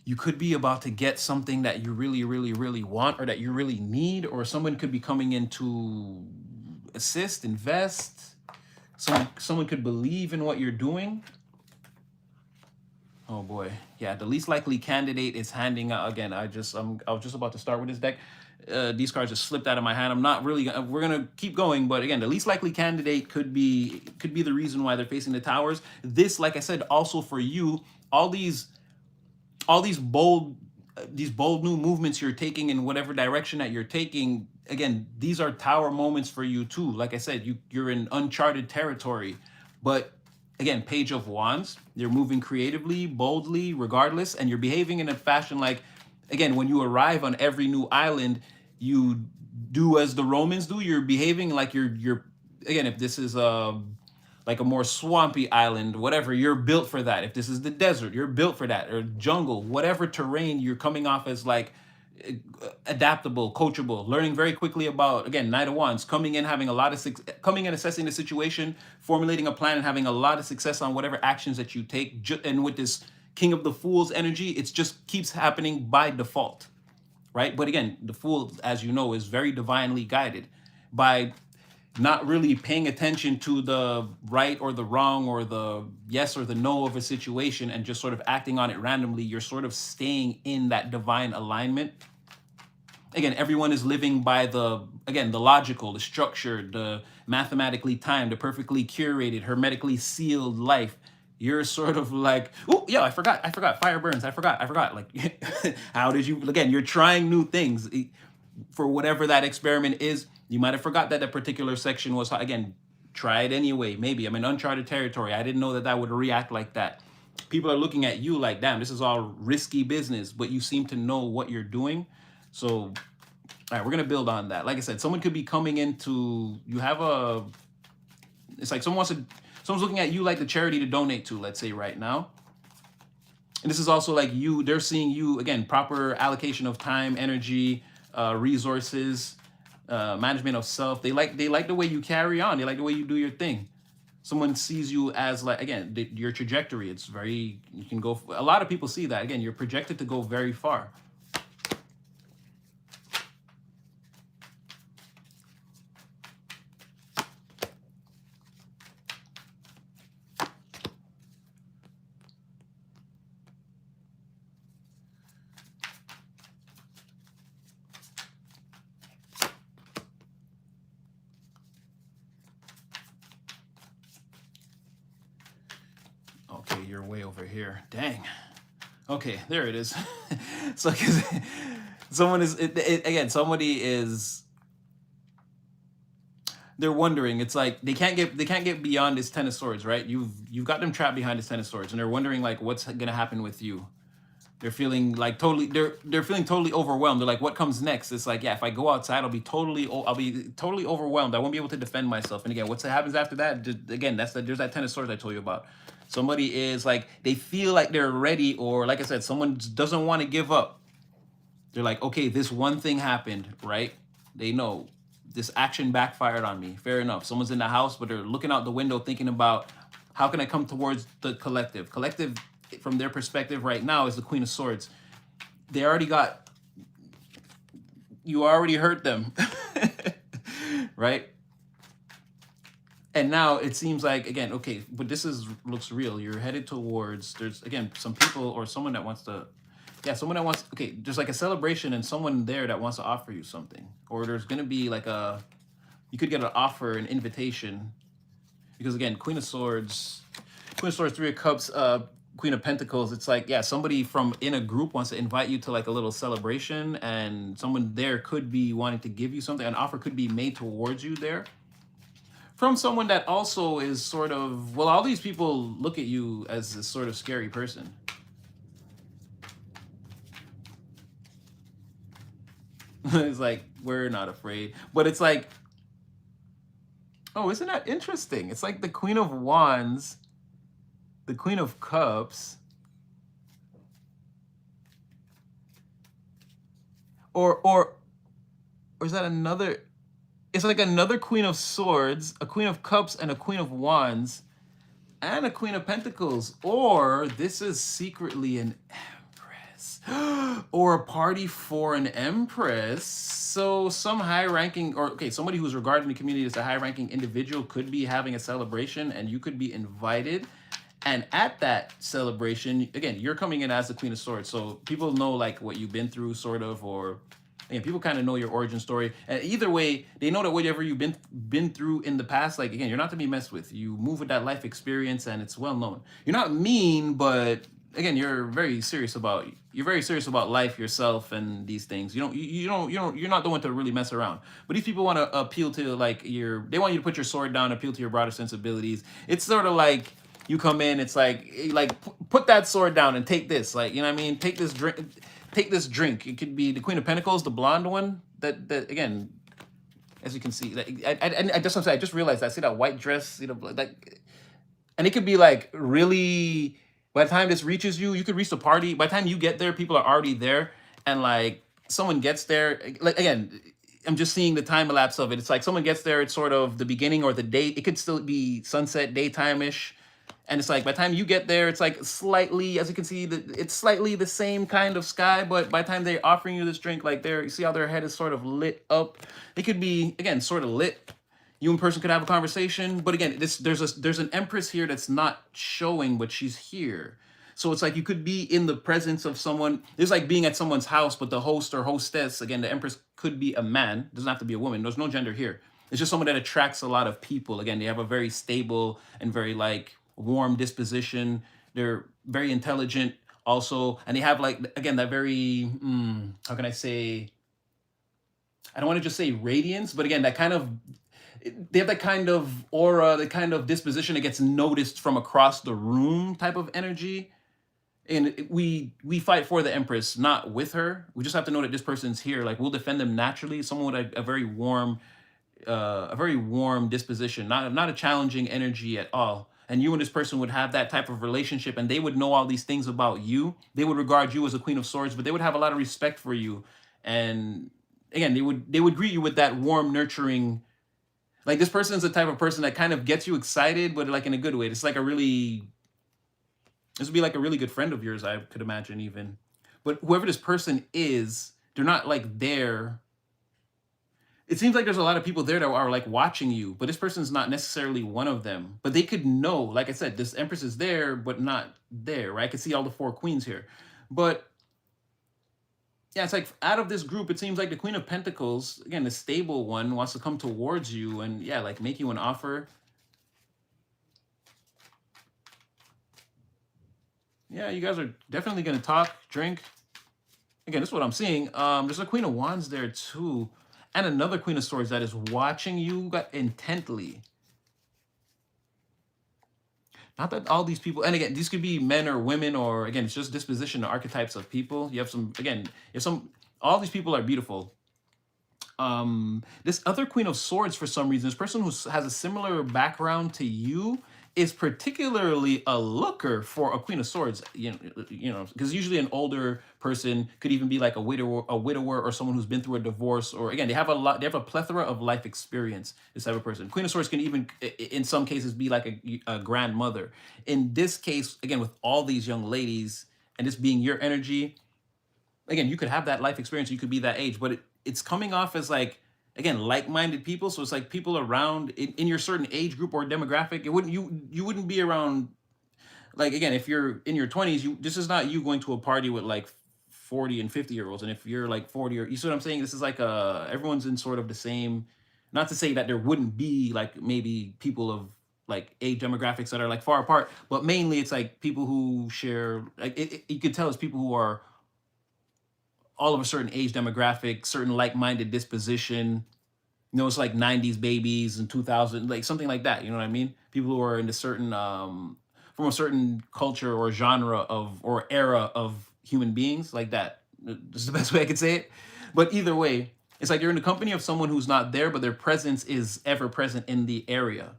You could be about to get something that you really, really, really want, or that you really need, or someone could be coming in to assist, invest. Someone could believe in what you're doing. Oh boy, yeah. The least likely candidate is handing out again. I was just about to start with this deck. These cards just slipped out of my hand. I'm not really. We're gonna keep going, but again, the least likely candidate could be the reason why they're facing the towers. This, like I said, also for you, all these bold new movements you're taking in whatever direction that you're taking. Again, these are tower moments for you too. Like I said, you're in uncharted territory, but again, Page of Wands, you're moving creatively, boldly, regardless, and you're behaving in a fashion like, again, when you arrive on every new island, you do as the Romans do. You're behaving like you're again, if this is like a more swampy island, whatever, you're built for that. If this is the desert, you're built for that, or jungle, whatever terrain, you're coming off as like adaptable, coachable, learning very quickly about, again, Knight of Wands, coming in, having a lot of coming in, assessing the situation, formulating a plan, and having a lot of success on whatever actions that you take. And with this King of the Fools energy, it just keeps happening by default, right? But again, the Fool, as you know, is very divinely guided. By not really paying attention to the right or the wrong or the yes or the no of a situation and just sort of acting on it randomly, you're sort of staying in that divine alignment. Again, everyone is living by the logical, the structured, the mathematically timed, the perfectly curated, hermetically sealed life. You're sort of like, oh, yeah, I forgot, fire burns, I forgot. Like, how did you, again, you're trying new things for whatever that experiment is. You might have forgot that particular section was, again, try it anyway. Maybe I'm in uncharted territory. I didn't know that would react like that. People are looking at you like, damn, this is all risky business, but you seem to know what you're doing. So, all right, we're going to build on that. Like I said, someone could be coming into, you have It's like someone's looking at you like the charity to donate to, let's say right now. And this is also like you, they're seeing you, again, proper allocation of time, energy, resources, management of self. They like the way you carry on. They like the way you do your thing. Someone sees you as, like, again, your trajectory. It's very, you can go, a lot of people see that. Again, you're projected to go very far. Okay, you're way over here. Dang. Okay, there it is. So, 'cause someone is, again, somebody is, they're wondering. It's like they can't get beyond this ten of swords, right? You've got them trapped behind this ten of swords, and they're wondering like what's gonna happen with you. They're feeling like totally, they're feeling totally overwhelmed. They're like, what comes next? It's like, yeah, if I go outside, I'll be totally overwhelmed. I won't be able to defend myself. And again, what happens after that? Just, again, there's that ten of swords I told you about. Somebody is like, they feel like they're ready, or like I said, someone doesn't want to give up. They're like, okay, this one thing happened, right? They know this action backfired on me. Fair enough. Someone's in the house, but they're looking out the window thinking about how can I come towards the collective. Collective, from their perspective right now, is the Queen of Swords. They already got, you already hurt them, right? And now it seems like, again, okay, but this is looks real. You're headed towards, there's, again, some people or someone that wants to, yeah, someone that wants, okay, there's like a celebration and someone there that wants to offer you something. Or there's going to be like you could get an offer, an invitation. Because again, Queen of Swords, Three of Cups, Queen of Pentacles, it's like, yeah, somebody from in a group wants to invite you to like a little celebration, and someone there could be wanting to give you something. An offer could be made towards you there from someone that also is sort of, well, all these people look at you as this sort of scary person. It's like, we're not afraid. But it's like, oh, isn't that interesting? It's like the Queen of Wands, the Queen of Cups, or is that another? It's like another Queen of Swords, a Queen of Cups, and a Queen of Wands, and a Queen of Pentacles. Or this is secretly an Empress, or a party for an Empress. So some high-ranking, or okay, somebody who's regarded in the community as a high-ranking individual could be having a celebration, and you could be invited. And at that celebration, again, you're coming in as the Queen of Swords. So people know like what you've been through, sort of, or again, people kind of know your origin story. And either way, they know that whatever you've been through in the past, like again, you're not to be messed with. You move with that life experience, and it's well known. You're not mean, but again, you're very serious about life, yourself, and these things. You're not the one to really mess around. But these people want to appeal to like they want you to put your sword down, appeal to your broader sensibilities. It's sort of like, you come in, it's like put that sword down and take this, like, you know what I mean? Take this drink. It could be the Queen of Pentacles, the blonde one. That again, as you can see, like, I just realized that. See that white dress, you know, like, and it could be like really. By the time this reaches you, you could reach the party. By the time you get there, people are already there, and like someone gets there. Like again, I'm just seeing the time elapse of it. It's like someone gets there. It's sort of the beginning or the day. It could still be sunset, daytime ish. And it's like by the time you get there, it's like slightly, as you can see, it's slightly the same kind of sky. But by the time they're offering you this drink, like you see how their head is sort of lit up. It could be, again, sort of lit. You and person could have a conversation. But again, there's an Empress here that's not showing, but she's here. So it's like you could be in the presence of someone. It's like being at someone's house, but the host or hostess, again, the Empress could be a man. It doesn't have to be a woman. There's no gender here. It's just someone that attracts a lot of people. Again, they have a very stable and very like warm disposition. They're very intelligent also, and they have like, again, that very how can I say, I don't want to just say radiance, but again, that kind of, they have that kind of aura, the kind of disposition that gets noticed from across the room type of energy. And we fight for the Empress, not with her. We just have to know that this person's here. Like, we'll defend them naturally. Someone with a very warm, a very warm disposition, not a challenging energy at all. And you and this person would have that type of relationship, and they would know all these things about you. They would regard you as a Queen of Swords, but they would have a lot of respect for you. And again, they would greet you with that warm, nurturing. Like this person is the type of person that kind of gets you excited, but like in a good way. It's like a really this would be like a really good friend of yours, I could imagine even. But whoever this person is, they're not like there. It seems like there's a lot of people there that are like watching you, but this person's not necessarily one of them. But they could know, like I said, this Empress is there, but not there, right? I can see all the four queens here. But yeah, it's like out of this group, it seems like the Queen of Pentacles, again, the stable one, wants to come towards you and yeah, like make you an offer. Yeah, you guys are definitely gonna talk, drink. Again, this is what I'm seeing. There's a Queen of Wands there too, and another Queen of Swords that is watching you intently. Not that all these people, and again, these could be men or women, or again, it's just disposition, archetypes of people. You have some, again, if some, all these people are beautiful. This other Queen of Swords, for some reason, this person who has a similar background to you is particularly a looker for a Queen of Swords. Because usually an older person could even be like a widower, or someone who's been through a divorce, or again, they have a plethora of life experience. This type of person, Queen of Swords, can even, in some cases, be like a grandmother. In this case, again, with all these young ladies, and this being your energy, again, you could have that life experience, you could be that age, but it's coming off as like, again, like-minded people. So it's like people around in your certain age group or demographic. It wouldn't you wouldn't be around, like, again, if you're in your 20s, this is not you going to a party with like 40 and 50-year-olds. And if you're like 40, or you see what I'm saying, this is like everyone's in sort of the same, not to say that there wouldn't be like maybe people of like age demographics that are like far apart, but mainly it's like people who share, like you could tell it's people who are all of a certain age demographic, certain like-minded disposition. It's like 90s babies and 2000, like something like that. You know what I mean? People who are in a certain, from a certain culture or genre of, or era of human beings, like that. This is the best way I could say it. But either way, it's like you're in the company of someone who's not there, but their presence is ever present in the area.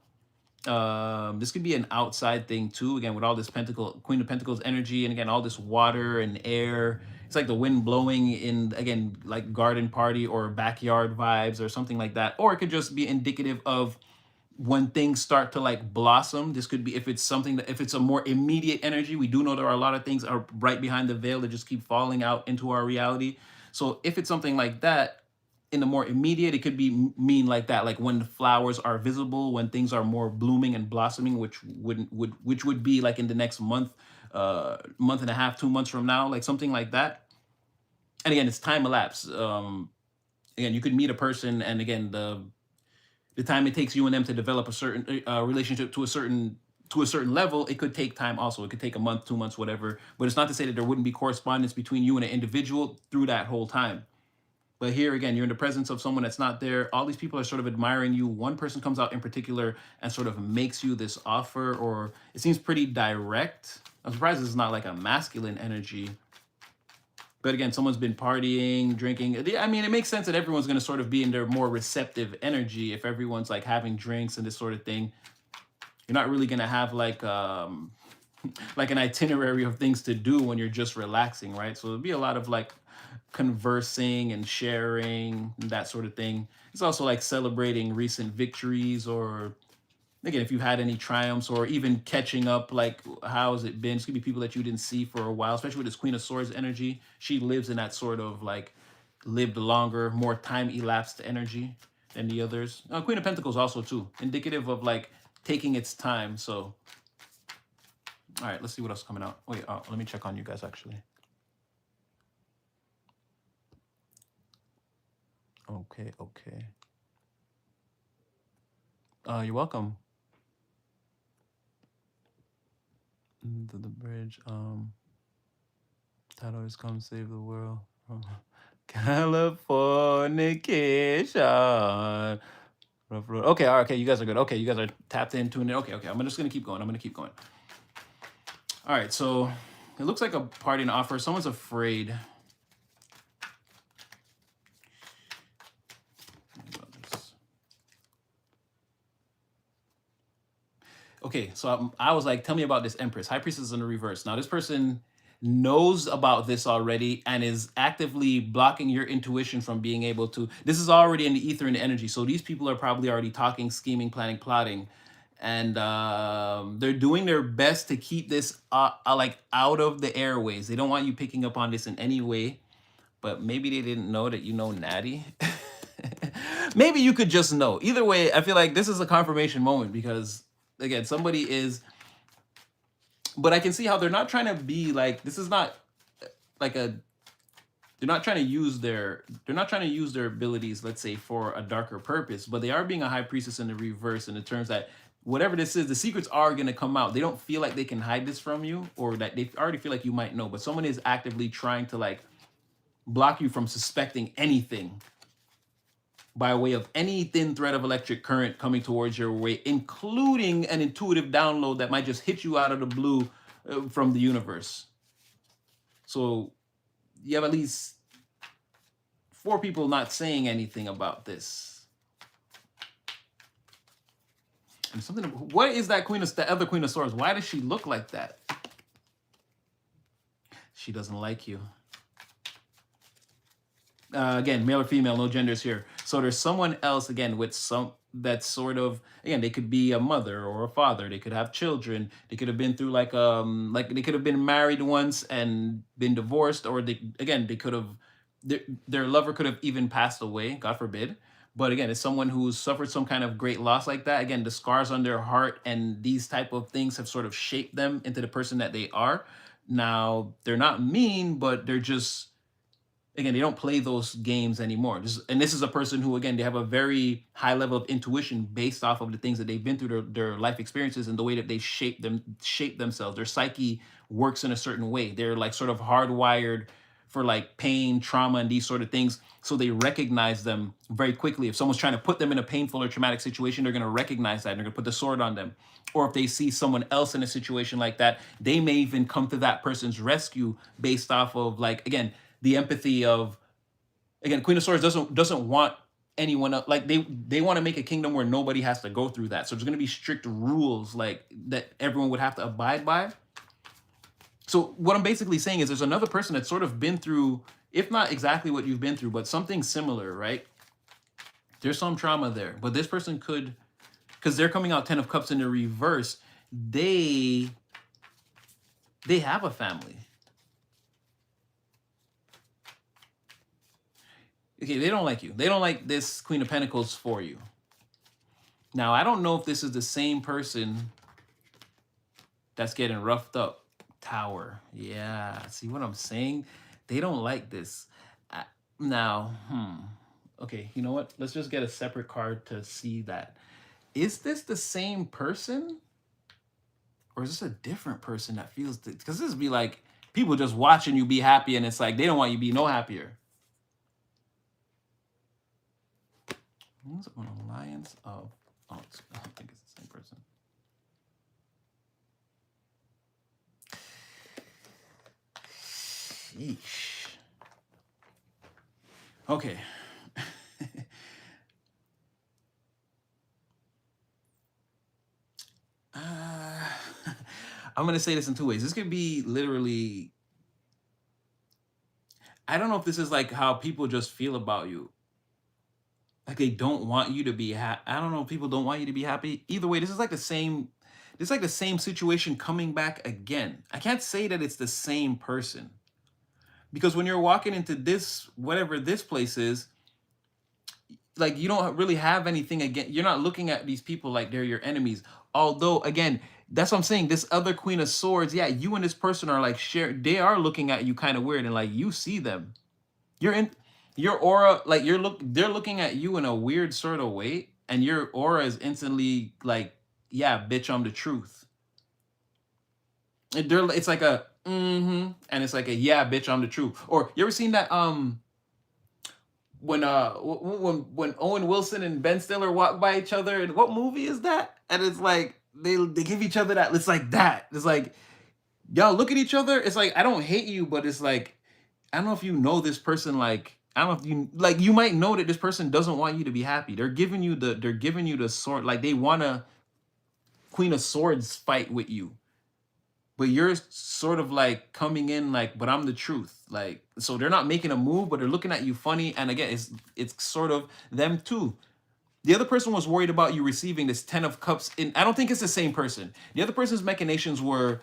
This could be an outside thing too, again, with all this Queen of Pentacles energy, and again, all this water and air. It's like the wind blowing in, again, like garden party or backyard vibes or something like that. Or it could just be indicative of when things start to like blossom. This could be, if it's something that, if it's a more immediate energy, we do know there are a lot of things are right behind the veil that just keep falling out into our reality. So if it's something like that, in the more immediate, it could be mean like that, like when the flowers are visible, when things are more blooming and blossoming, which would be like in the next month, month and a half, 2 months from now, like something like that. And again, it's time elapse. Again, you could meet a person, and again, the time it takes you and them to develop a certain relationship to a certain level, it could take time also. It could take a month, 2 months, whatever. But it's not to say that there wouldn't be correspondence between you and an individual through that whole time. But here again, you're in the presence of someone that's not there. All these people are sort of admiring you. One person comes out in particular and sort of makes you this offer, or it seems pretty direct. I'm surprised it's not like a masculine energy. But again, someone's been partying, drinking. I mean, it makes sense that everyone's going to sort of be in their more receptive energy if everyone's like having drinks and this sort of thing. You're not really going to have like like an itinerary of things to do when you're just relaxing, right? So there'll be a lot of like conversing and sharing, that sort of thing. It's also like celebrating recent victories, or again, if you've had any triumphs, or even catching up, like how has it been. It's gonna be people that you didn't see for a while, especially with this Queen of Swords energy. She lives in that sort of like lived longer, more time elapsed energy than the others. Queen of Pentacles also too, indicative of like taking its time. So all right, let's see what else is coming out. Wait, let me check on you guys actually. Okay. You're welcome. To the bridge. Title is Come Save the World from Californication. Rough road. Okay, all right, okay, you guys are good. Okay, you guys are tapped in, tuned in. Okay, I'm just gonna keep going. All right, so it looks like a party and offer. Someone's afraid. okay, so I was like, tell me about this Empress. High Priestess in the reverse. Now, this person knows about this already and is actively blocking your intuition from being able to. This is already in the ether and the energy. So these people are probably already talking, scheming, planning, plotting. And they're doing their best to keep this like out of the airways. They don't want you picking up on this in any way, but maybe they didn't know that you know Natty. Maybe you could just know. Either way, I feel like this is a confirmation moment because again, somebody is, but I can see how they're not trying to be like, this is not like a, they're not trying to use their, they're not trying to use their abilities, let's say, for a darker purpose, but they are being a high priestess in the reverse in the terms that whatever this is, the secrets are going to come out. They don't feel like they can hide this from you, or that they already feel like you might know, but someone is actively trying to like block you from suspecting anything by way of any thin thread of electric current coming towards your way, including an intuitive download that might just hit you out of the blue from the universe. So you have at least 4 people not saying anything about this. And something. What is that Queen of the other Queen of Swords? Why does she look like that? She doesn't like you. Again, male or female, no genders here. So there's someone else again with some that sort of, again, they could be a mother or a father. They could have children. They could have been through like they could have been married once and been divorced, or they could have their lover could have even passed away, God forbid. But again, it's someone who's suffered some kind of great loss like that. Again, the scars on their heart and these type of things have sort of shaped them into the person that they are. Now, they're not mean, but they're just, again, they don't play those games anymore. And this is a person who, again, they have a very high level of intuition based off of the things that they've been through, their life experiences, and the way that they shape themselves. Their psyche works in a certain way. They're like sort of hardwired for like pain, trauma, and these sort of things. So they recognize them very quickly. If someone's trying to put them in a painful or traumatic situation, they're going to recognize that and they're going to put the sword on them. Or if they see someone else in a situation like that, they may even come to that person's rescue based off of, like, again, the empathy of, again, Queen of Swords doesn't want anyone else, like they want to make a kingdom where nobody has to go through that. So there's going to be strict rules like that everyone would have to abide by. So what I'm basically saying is there's another person that's sort of been through, if not exactly what you've been through, but something similar, right? There's some trauma there, but this person could, because they're coming out 10 of Cups in the reverse, they have a family. Okay, they don't like you. They don't like this Queen of Pentacles for you. Now, I don't know if this is the same person that's getting roughed up. Tower. Yeah. See what I'm saying? They don't like this. Now, okay, you know what? Let's just get a separate card to see that. Is this the same person? Or is this a different person that feels... Because this would be like people just watching you be happy, and it's like they don't want you to be no happier. Who's an alliance of... Oh, I don't think it's the same person. Sheesh. Okay. I'm going to say this in 2 ways. This could be literally... I don't know if this is like how people just feel about you. Like they don't want you to be happy. I don't know if people don't want you to be happy. Either way, this is like the same... This is like the same situation coming back again. I can't say that it's the same person. Because when you're walking into this, whatever this place is, like you don't really have anything again. You're not looking at these people like they're your enemies. Although, again, that's what I'm saying. This other Queen of Swords, yeah, you and this person are like they are looking at you kind of weird, and like you see them. You're in your aura, like they're looking at you in a weird sort of way, and your aura is instantly like, yeah, bitch, I'm the truth. It's like a and it's like a, yeah, bitch, I'm the truth. Or you ever seen that when Owen Wilson and Ben Stiller walk by each other, and what movie is that? And it's like they give each other that, it's like that. It's like y'all look at each other, it's like I don't hate you, but it's like I don't know if you know this person, like I don't know if you like, you might know that this person doesn't want you to be happy. They're giving you the sort, like they wanna, Queen of Swords fight with you, but you're sort of like coming in like, but I'm the truth. Like, so they're not making a move, but they're looking at you funny. And again, it's sort of them too. The other person was worried about you receiving this 10 of cups in. I don't think it's the same person. The other person's machinations were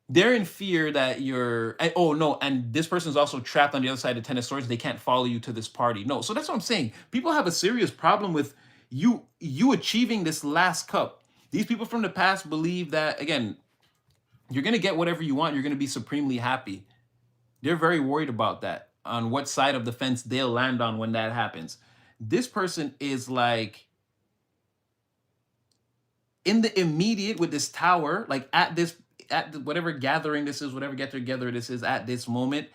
they're in fear that you're oh no, and this person's also trapped on the other side of 10 of swords. They can't follow you to this party. No, so that's what I'm saying. People have a serious problem with you achieving this last cup. These people from the past believe that, again, you're going to get whatever you want. You're going to be supremely happy. They're very worried about that, on what side of the fence they'll land on when that happens. This person is like in the immediate with this tower, like at this, whatever gathering this is, whatever get together this is at this moment,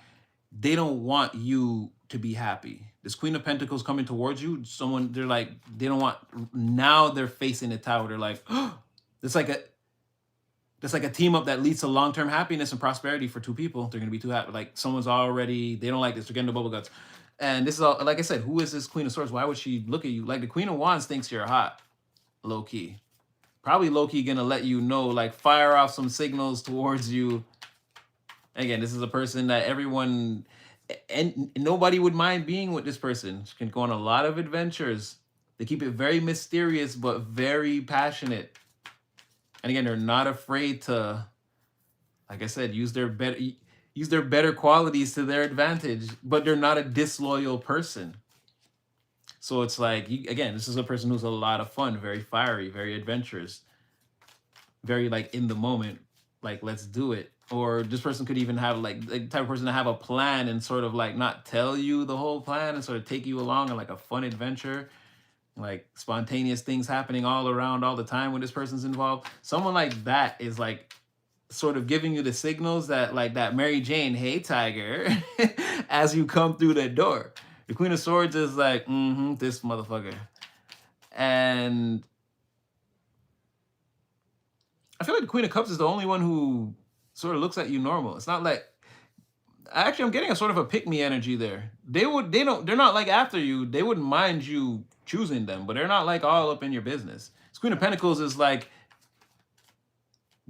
they don't want you to be happy. This Queen of Pentacles coming towards you, someone, they're like, they don't want, now they're facing the tower. They're like, oh, it's like a, that's like a team up that leads to long-term happiness and prosperity for two people. They're gonna be too happy. Like someone's already, they don't like this. They're getting the bubble guts. And this is all, like I said, who is this Queen of Swords? Why would she look at you? Like the Queen of Wands thinks you're hot, low key. Probably low key gonna let you know, like fire off some signals towards you. Again, this is a person that everyone and nobody would mind being with this person. She can go on a lot of adventures. They keep it very mysterious, but very passionate. And again, they're not afraid to, like I said, use their better qualities to their advantage, but they're not a disloyal person. So it's like, again, this is a person who's a lot of fun, very fiery, very adventurous, very like in the moment, like let's do it. Or this person could even have like the type of person to have a plan and sort of like not tell you the whole plan and sort of take you along on like a fun adventure, like spontaneous things happening all around all the time when this person's involved. Someone like that is like sort of giving you the signals that, like that Mary Jane, hey tiger, as you come through the door. The Queen of Swords is like, this motherfucker. And I feel like the Queen of Cups is the only one who sort of looks at you normal. It's not like, actually I'm getting a sort of a pick me energy there. They're not like after you. They wouldn't mind you choosing them, but they're not like all up in your business. This Queen of Pentacles is like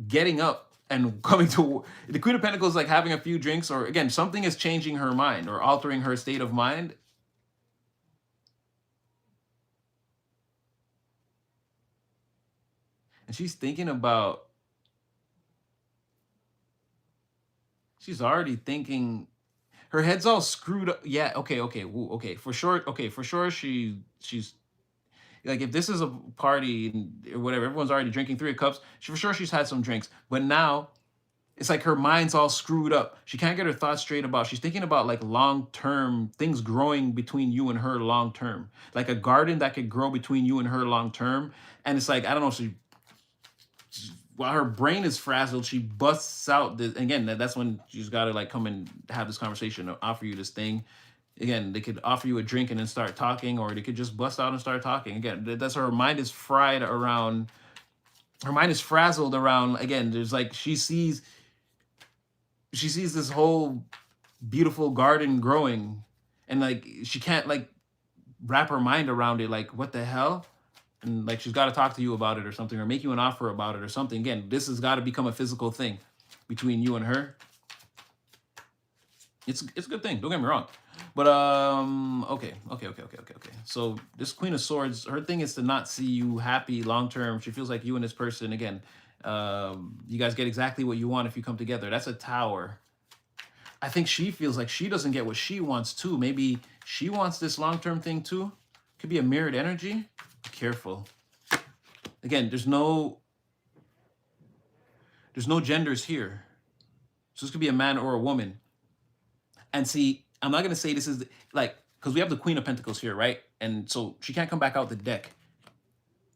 getting up and coming to the Queen of Pentacles, like having a few drinks, or again, something is changing her mind or altering her state of mind. And she's thinking about, she's already thinking, her head's all screwed up. Yeah, okay, okay, for sure, she's like, if this is a party or whatever, everyone's already drinking 3 of Cups. For sure, she's had some drinks, but now it's like her mind's all screwed up. She can't get her thoughts straight about. She's thinking about like long term things growing between you and her long term, like a garden that could grow between you and her long term. And it's like, I don't know, while her brain is frazzled, she busts out this. Again, that's when she's got to like come and have this conversation or offer you this thing. Again, they could offer you a drink and then start talking, or they could just bust out and start talking. Again, that's her mind is fried around. Her mind is frazzled around. Again, there's like she sees this whole beautiful garden growing, and like she can't like wrap her mind around it. Like, what the hell? And like she's got to talk to you about it or something, or make you an offer about it or something. Again, this has got to become a physical thing between you and her. It's a good thing. Don't get me wrong. But okay. So this Queen of Swords, her thing is to not see you happy long term. She feels like you and this person, again, you guys get exactly what you want if you come together. That's a Tower. I think she feels like she doesn't get what she wants too. Maybe she wants this long term thing too. Could be a mirrored energy. Be careful. Again, there's no genders here. So this could be a man or a woman. And see, I'm not gonna say this is like, because we have the Queen of Pentacles here, right? And so she can't come back out the deck.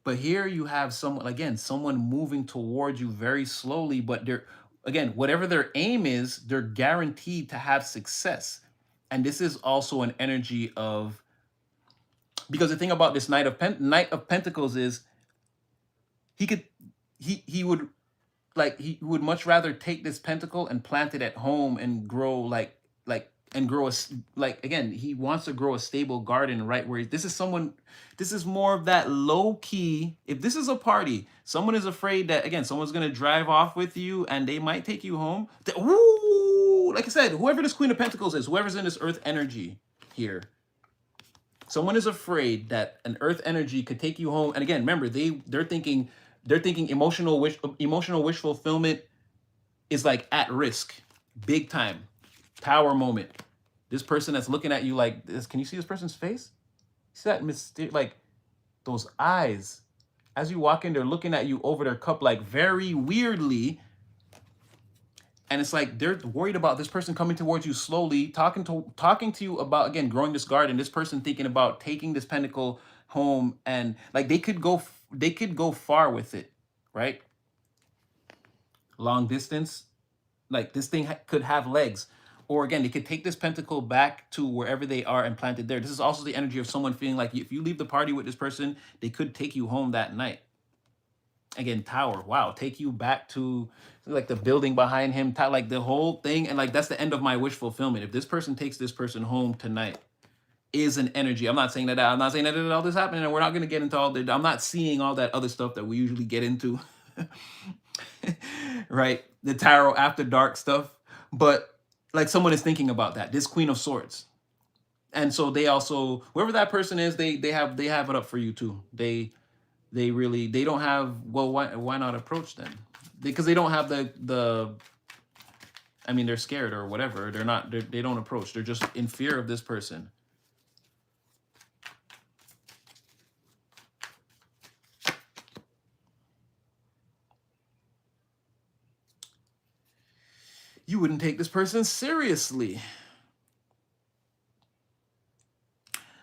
But here you have someone, again, someone moving towards you very slowly, but they're, again, whatever their aim is, they're guaranteed to have success. And this is also an energy of, because the thing about this Knight of Pentacles is he would like, he would much rather take this pentacle and plant it at home and grow like and grow like, again, he wants to grow a stable garden right where this is someone, this is more of that low key. If this is a party, someone is afraid that, again, someone's going to drive off with you and they might take you home. Ooh, like I said, whoever this Queen of Pentacles is, whoever's in this earth energy here, someone is afraid that an earth energy could take you home. And again, remember, they're thinking emotional wish fulfillment is like at risk, big time. Tower moment. This person that's looking at you like this. Can you see this person's face? See that like those eyes. As you walk in, they're looking at you over their cup like very weirdly. And it's like they're worried about this person coming towards you slowly, talking to you about, again, growing this garden. This person thinking about taking this pentacle home, and like they could go far with it, right? Long distance, like this thing could have legs. Or again, they could take this pentacle back to wherever they are and plant it there. This is also the energy of someone feeling like if you leave the party with this person, they could take you home that night. Again, tower, wow, take you back to like the building behind him, like the whole thing. And like that's the end of my wish fulfillment. If this person takes this person home tonight, is an energy. I'm not saying that all this happening, and we're not going to get into all the, I'm not seeing all that other stuff that we usually get into. Right, the tarot after dark stuff. But like someone is thinking about that, this Queen of Swords. And so they also, whoever that person is, they have it up for you too. They don't have, well, why not approach them? Because they don't have the I mean, they're scared or whatever. They don't approach. They're just in fear of this person. You wouldn't take this person seriously.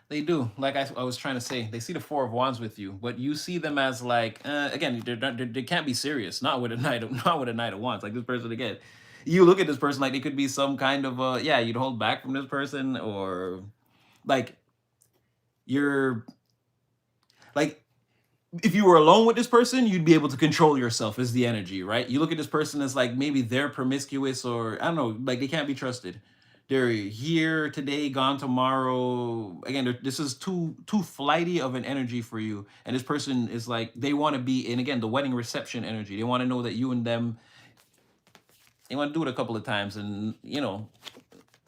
They do. Like I was trying to say, they see the Four of Wands with you, but you see them as like, again, they can't be serious. Not with a not with a Knight of Wands. Like this person again, you look at this person like they could be some kind of yeah, you'd hold back from this person, or like you're like, if you were alone with this person, you'd be able to control yourself, is the energy, right? You look at this person as like maybe they're promiscuous, or I don't know, like they can't be trusted. They're here today, gone tomorrow. Again, this is too flighty of an energy for you. And this person is like, they want to be in, again, the wedding reception energy. They want to know that you and them, they want to do it a couple of times and,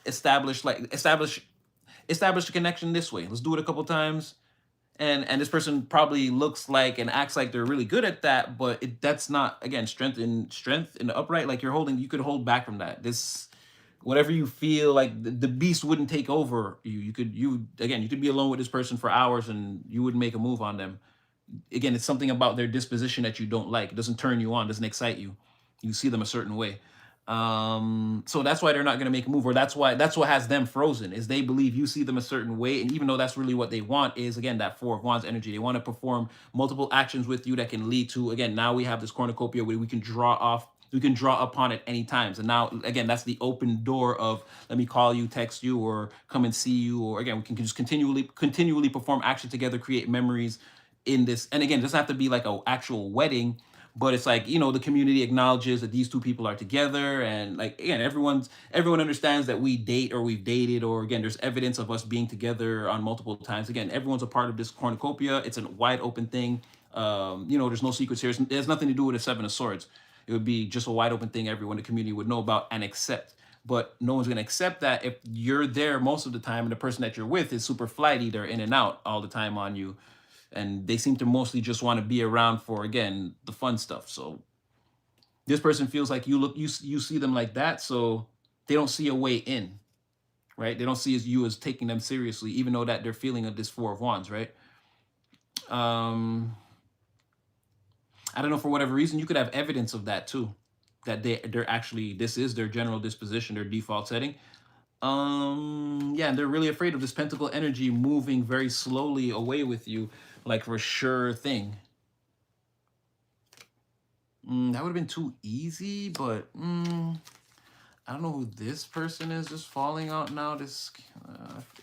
establish a connection this way. Let's do it a couple of times. And this person probably looks like and acts like they're really good at that, but that's not, again, strength in the upright. Like you could hold back from that. This, whatever you feel like the beast wouldn't take over you. You could be alone with this person for hours and you wouldn't make a move on them. Again, it's something about their disposition that you don't like. It doesn't turn you on, doesn't excite you. You see them a certain way. So that's why they're not going to make a move, or that's what has them frozen, is they believe you see them a certain way. And even though that's really what they want, is again that Four of Wands energy. They want to perform multiple actions with you that can lead to, again, now we have this cornucopia where we can draw upon it any times. And now again, that's the open door of, let me call you, text you, or come and see you, or again, we can just continually perform action together, create memories in this. And again, it doesn't have to be like an actual wedding, but it's like, the community acknowledges that these two people are together. And like, again, everyone understands that we date, or we've dated, or again, there's evidence of us being together on multiple times. Again, everyone's a part of this cornucopia. It's a wide open thing. There's no secrets here. It has nothing to do with a Seven of Swords. It would be just a wide open thing everyone in the community would know about and accept. But no one's going to accept that if you're there most of the time and the person that you're with is super flighty. They're in and out all the time on you, and they seem to mostly just want to be around for, again, the fun stuff. So this person feels like you see them like that, so they don't see a way in, right? They don't see you as taking them seriously, even though that they're feeling of this Four of Wands, right? I don't know, for whatever reason, you could have evidence of that too, that they're actually, this is their general disposition, their default setting. Yeah, and they're really afraid of this pentacle energy moving very slowly away with you, like for sure thing. That would have been too easy, but I don't know who this person is just falling out now. This,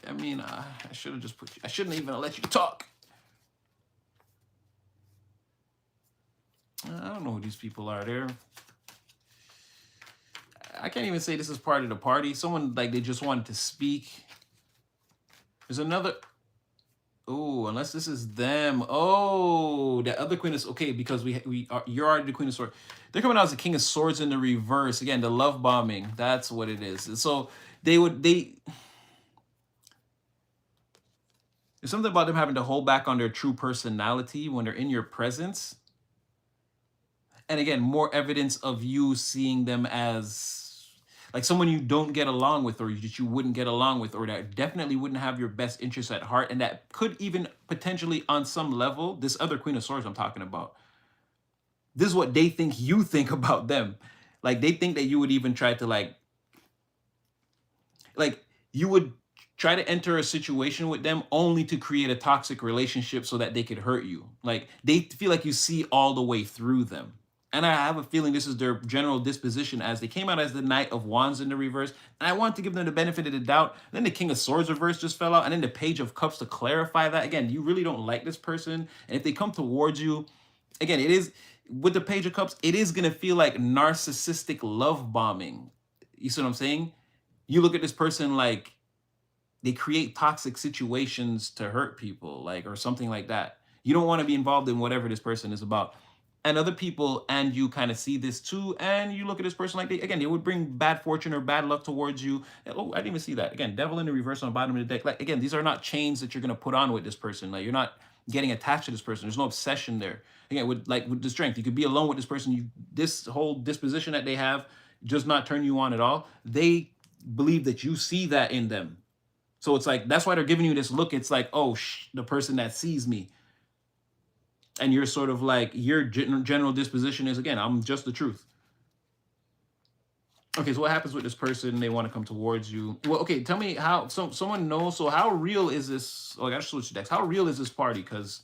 I should have just I shouldn't even let you talk. I don't know who these people are. I can't even say this is part of the party. Someone like they just wanted to speak. There's another. Oh, unless this is them. Oh, the other Queen is okay because we are you're already the Queen of Swords. They're coming out as the King of Swords in the reverse. Again, the love bombing. That's what it is. And so they there's something about them having to hold back on their true personality when they're in your presence. And again, more evidence of you seeing them as like someone you don't get along with or that you wouldn't get along with or that definitely wouldn't have your best interests at heart and that could even potentially on some level this other Queen of Swords I'm talking about, this is what they think you think about them. Like they think that you would even try to like you would try to enter a situation with them only to create a toxic relationship so that they could hurt you. Like they feel like you see all the way through them. And I have a feeling this is their general disposition as they came out as the Knight of Wands in the reverse. And I want to give them the benefit of the doubt. And then the King of Swords reverse just fell out. And then the Page of Cups to clarify that. Again, you really don't like this person. And if they come towards you, again, it is with the Page of Cups, it is going to feel like narcissistic love bombing. You see what I'm saying? You look at this person like they create toxic situations to hurt people, like or something like that. You don't want to be involved in whatever this person is about. And other people and you kind of see this too, and you look at this person like they again they would bring bad fortune or bad luck towards you. Oh, I didn't even see that. Again, devil in the reverse on the bottom of the deck. Like again, these are not chains that you're gonna put on with this person. Like you're not getting attached to this person. There's no obsession there. Again, with the strength, you could be alone with this person. You this whole disposition that they have does not turn you on at all. They believe that you see that in them. So it's like that's why they're giving you this look. It's like, oh, the person that sees me, and you're sort of like your general disposition is again, I'm just the truth. Okay, so what happens with this person? They want to come towards you. Well, okay, tell me how. Someone knows. So how real is this? Oh, I gotta switch decks. How real is this party? Because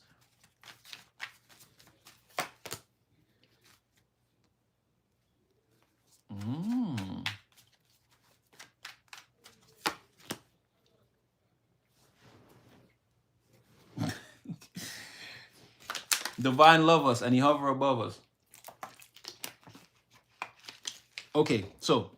divine love us and he hover above us. Okay, so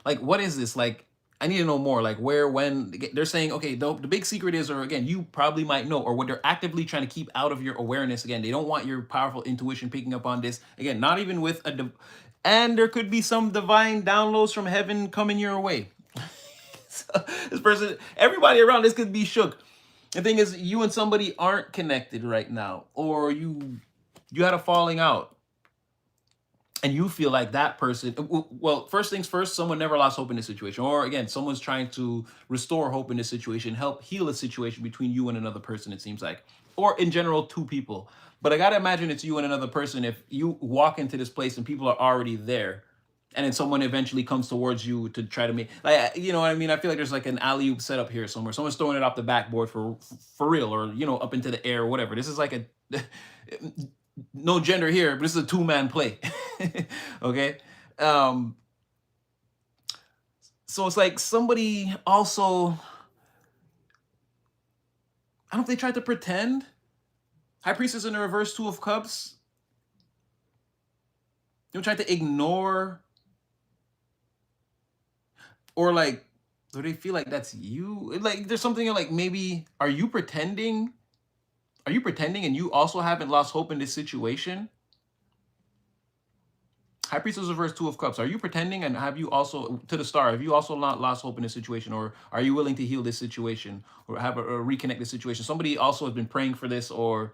like what is this like? I need to know more, like where, when. They're saying okay, the big secret is, or again you probably might know, or what they're actively trying to keep out of your awareness. Again, they don't want your powerful intuition picking up on this. Again, not even with and there could be some divine downloads from heaven coming your way. So, this person, everybody around this could be shook. The thing is, you and somebody aren't connected right now, or you had a falling out, and you feel like that person. Well, first things first, someone never lost hope in this situation, or again, someone's trying to restore hope in this situation, help heal a situation between you and another person. It seems like, or in general, two people. But I gotta imagine it's you and another person. If you walk into this place and people are already there, and then someone eventually comes towards you to try to make like you know what I mean. I feel like there's like an alley oop setup here somewhere. Someone's throwing it off the backboard for real, or up into the air or whatever. This is like a no gender here, but this is a two-man play. Okay. Um, so it's like somebody also, I don't know if they tried to pretend. High Priestess in the reverse, Two of Cups. They tried to ignore, or like, do they feel like that's you? Like there's something like maybe, are you pretending? Are you pretending and you also haven't lost hope in this situation? High Priestess reverse, Two of Cups. Are you pretending and have you also, to the star, have you also not lost hope in this situation? Or are you willing to heal this situation or have a reconnect this situation? Somebody also has been praying for this, or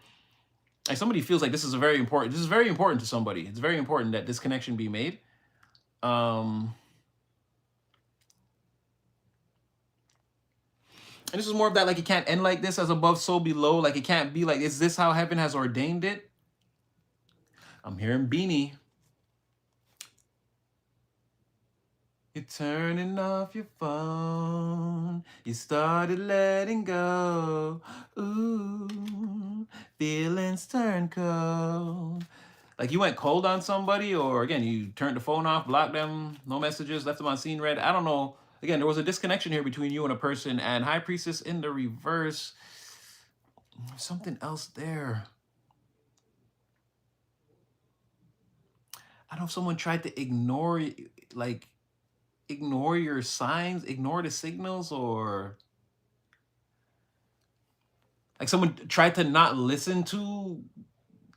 like somebody feels like this is very important to somebody. It's very important that this connection be made. And this is more of that, like it can't end like this, as above, so below. Like it can't be like, is this how heaven has ordained it? I'm hearing Beanie. You're turning off your phone. You started letting go. Ooh, feelings turn cold. Like you went cold on somebody, or again, you turned the phone off, blocked them, no messages, left them on scene red. I don't know. Again, there was a disconnection here between you and a person, and High Priestess in the reverse. There's something else there. I don't know if someone tried to like ignore your signs, ignore the signals, or like someone tried to not listen to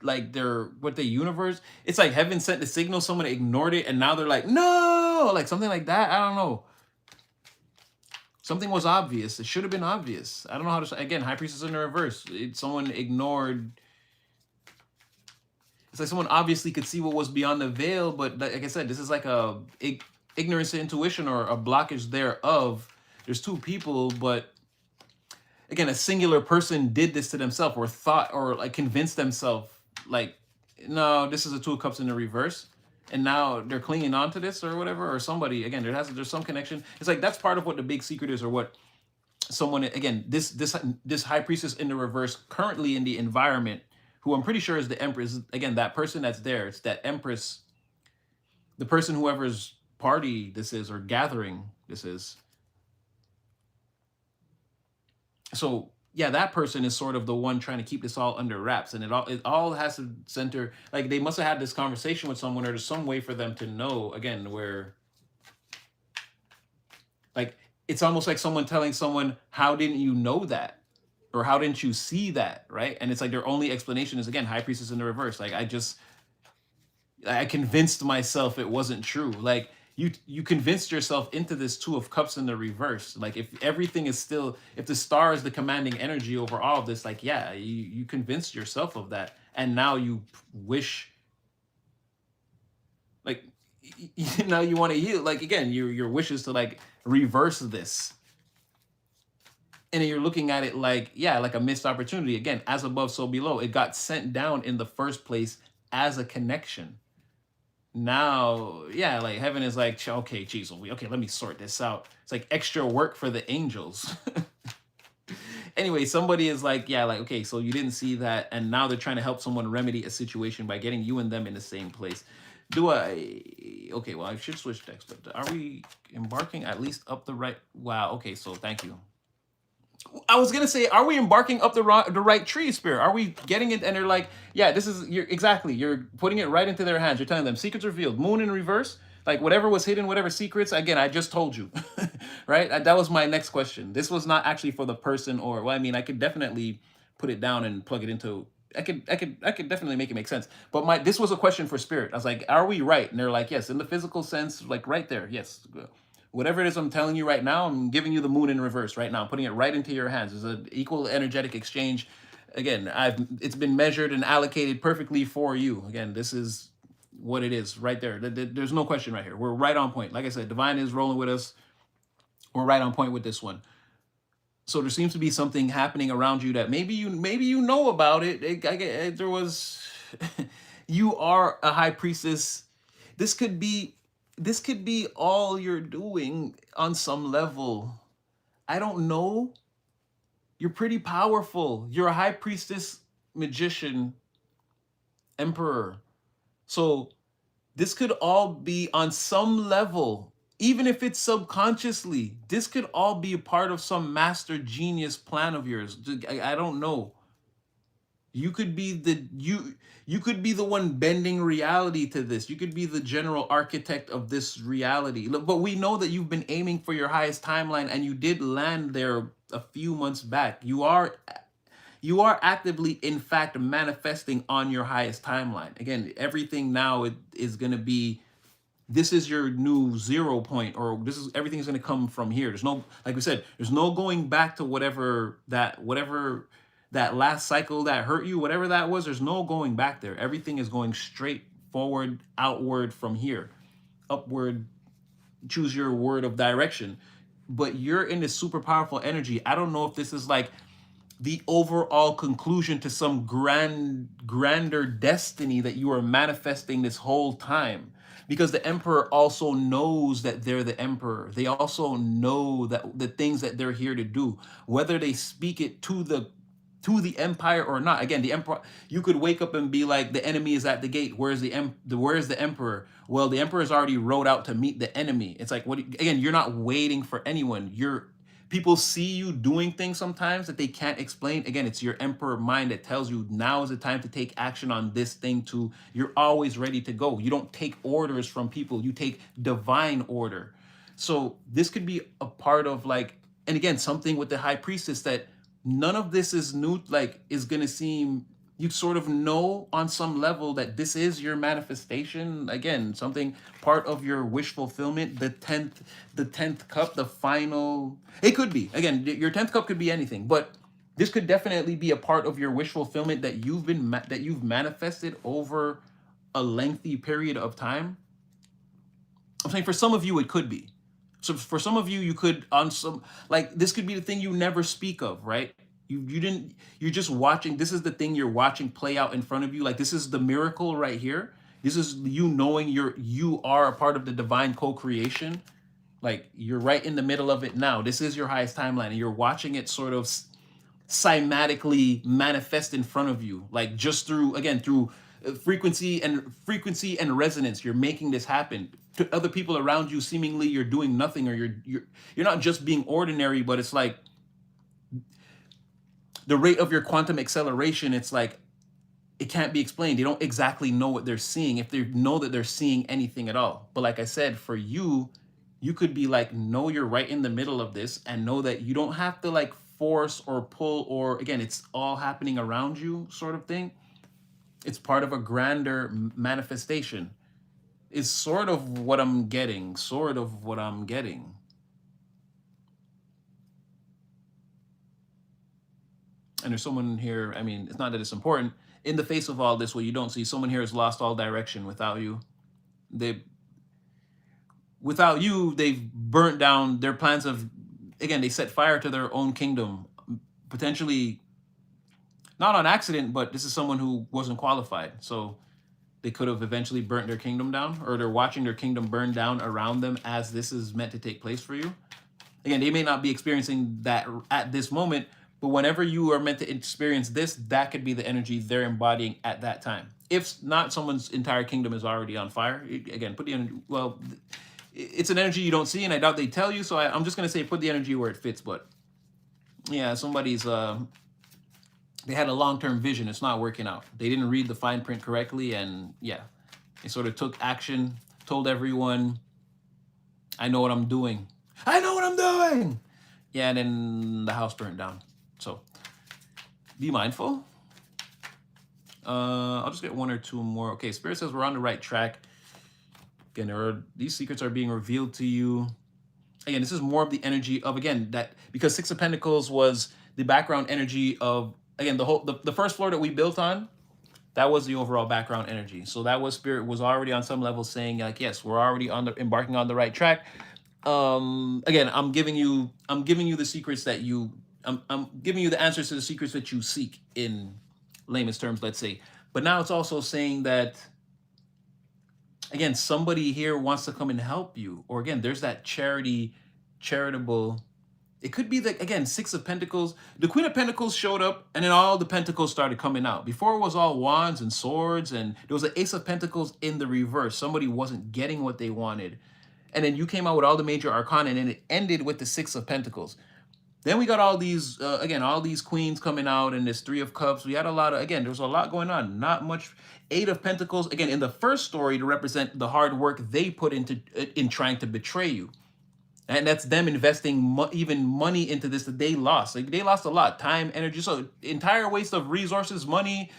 like their what the universe. It's like heaven sent the signal, someone ignored it, and now they're like, no, like something like that. I don't know. Something was obvious. It should have been obvious. I don't know how to. Again, high priestess in the reverse. Someone ignored. It's like someone obviously could see what was beyond the veil, but like I said, this is like a ignorance to intuition or a blockage thereof. There's two people, but again, a singular person did this to themselves or thought or like convinced themselves like, no, this is a two of cups in the reverse. And now they're clinging on to this or whatever, or somebody, again, there's some connection. It's like that's part of what the big secret is, or what someone, again, this high priestess in the reverse currently in the environment, who I'm pretty sure is the empress. Again, that person that's there, it's that empress, the person whoever's party this is or gathering this is. So yeah, that person is sort of the one trying to keep this all under wraps, and it all has to center, like they must have had this conversation with someone, or there's some way for them to know, again, where like it's almost like someone telling someone, how didn't you know that, or how didn't you see that, right? And it's like their only explanation is, again, high priestess in the reverse, like I convinced myself it wasn't true. Like you convinced yourself into this two of cups in the reverse. Like if everything is still, if the star is the commanding energy over all of this, like yeah, you convinced yourself of that, and now you wish, like now you want to heal. Like again, your wish is to like reverse this, and then you're looking at it like, yeah, like a missed opportunity. Again, as above, so below. It got sent down in the first place as a connection. Now, yeah, like heaven is like, okay, geez, okay, let me sort this out. It's like extra work for the angels. Anyway, somebody is like, yeah, like, okay, so you didn't see that, and now they're trying to help someone remedy a situation by getting you and them in the same place. Do I? Okay, well, I should switch decks, but are we embarking at least up the right? Wow, okay, so thank you. I was gonna say, are we embarking up the right tree, Spirit? Are we getting it? And they're like, yeah, this is, you're exactly, you're putting it right into their hands. You're telling them secrets revealed, moon in reverse, like whatever was hidden, whatever secrets. Again, I just told you, right? That was my next question. This was not actually for the person, or well, I mean, I could definitely put it down and plug it into. I could definitely make it make sense. But this was a question for Spirit. I was like, are we right? And they're like, yes, in the physical sense, like right there, yes. Whatever it is I'm telling you right now, I'm giving you the moon in reverse right now. I'm putting it right into your hands. It's an equal energetic exchange. Again, it's been measured and allocated perfectly for you. Again, this is what it is right there. There's no question right here. We're right on point. Like I said, divine is rolling with us. We're right on point with this one. So there seems to be something happening around you that maybe you know about it. There was you are a high priestess. This could be this could be all you're doing on some level. I don't know. You're pretty powerful. You're a high priestess, magician, emperor. So this could all be on some level, even if it's subconsciously. This could all be a part of some master genius plan of yours. I don't know. You could be you could be the one bending reality to this. You could be the general architect of this reality. Look, but we know that you've been aiming for your highest timeline, and you did land there a few months back. You are actively, in fact, manifesting on your highest timeline. Again, everything now is going to be, this is your new 0 point, or this is, everything's going to come from here. There's no, like we said, there's no going back to whatever that last cycle that hurt you, whatever that was. There's no going back there. Everything is going straight forward, outward from here, upward. Choose your word of direction. But you're in this super powerful energy. I don't know if this is like the overall conclusion to some grander destiny that you are manifesting this whole time, because the emperor also knows that they're the emperor. They also know that the things that they're here to do, whether they speak it to the empire or not. Again, the emperor, you could wake up and be like, the enemy is at the gate. Where's the emperor? Well, the emperor's already rode out to meet the enemy. It's like, what again, you're not waiting for anyone. People see you doing things sometimes that they can't explain. Again, it's your emperor mind that tells you now is the time to take action on this thing. To You're always ready to go. You don't take orders from people, you take divine order. So this could be a part of like, and again, something with the high priestess that none of this is new, like is gonna seem, you sort of know on some level that this is your manifestation. Again, something part of your wish fulfillment. The 10th cup, the final, it could be, again, your 10th cup could be anything, but this could definitely be a part of your wish fulfillment that that you've manifested over a lengthy period of time. I'm saying for some of you it could be. So for some of you, you could on some, like this could be the thing you never speak of, right? You didn't, you're just watching. This is the thing you're watching play out in front of you. Like this is the miracle right here. This is you knowing you are a part of the divine co-creation. Like you're right in the middle of it now. This is your highest timeline, and you're watching it sort of cymatically manifest in front of you, like just through, again, through frequency and resonance. You're making this happen to other people around you. Seemingly you're doing nothing, or you're not just being ordinary, but it's like the rate of your quantum acceleration, it's like it can't be explained. They don't exactly know what they're seeing, if they know that they're seeing anything at all. But like I said, for you, you could be like, no, you're right in the middle of this, and know that you don't have to like force or pull, or again, it's all happening around you, sort of thing. It's part of a grander manifestation, is sort of what I'm getting. Sort of what I'm getting. And there's someone here, I mean, it's not that it's important. In the face of all this, what you don't see, someone here has lost all direction without you. They Without you, they've burnt down their plans of, again, they set fire to their own kingdom, potentially not on accident, but this is someone who wasn't qualified. So they could have eventually burnt their kingdom down, or they're watching their kingdom burn down around them as this is meant to take place for you. Again, they may not be experiencing that at this moment, but whenever you are meant to experience this, that could be the energy they're embodying at that time. If not, someone's entire kingdom is already on fire. Again, put the energy, well, it's an energy you don't see, and I doubt they tell you, so I'm just going to say put the energy where it fits. But yeah, somebody's they had a long-term vision. It's not working out. They didn't read the fine print correctly, and yeah, they sort of took action, told everyone, I know what I'm doing. I know what I'm doing. Yeah, and then the house burned down. So be mindful. I'll just get one or two more. Okay, Spirit says we're on the right track. Again, these secrets are being revealed to you. Again, this is more of the energy of, again, that because Six of Pentacles was the background energy of, again, the first floor that we built on, that was the overall background energy. So that was Spirit was already on some level saying like, yes, we're already embarking on the right track. Again, I'm giving you the secrets that I'm giving you the answers to the secrets that you seek, in layman's terms, let's say. But now it's also saying that, again, somebody here wants to come and help you, or again, there's that charitable. It could be that, again, Six of Pentacles, the Queen of Pentacles showed up, and then all the pentacles started coming out. Before it was all wands and swords, and there was an Ace of Pentacles in the reverse. Somebody wasn't getting what they wanted. And then you came out with all the major arcana, and then it ended with the Six of Pentacles. Then we got all these, again, all these queens coming out, and this Three of Cups. We had a lot of, again, there was a lot going on. Not much. Eight of Pentacles, again, in the first story, to represent the hard work they put into in trying to betray you. And that's them investing even money into this that they lost. Like they lost a lot, time, energy. So entire waste of resources, money.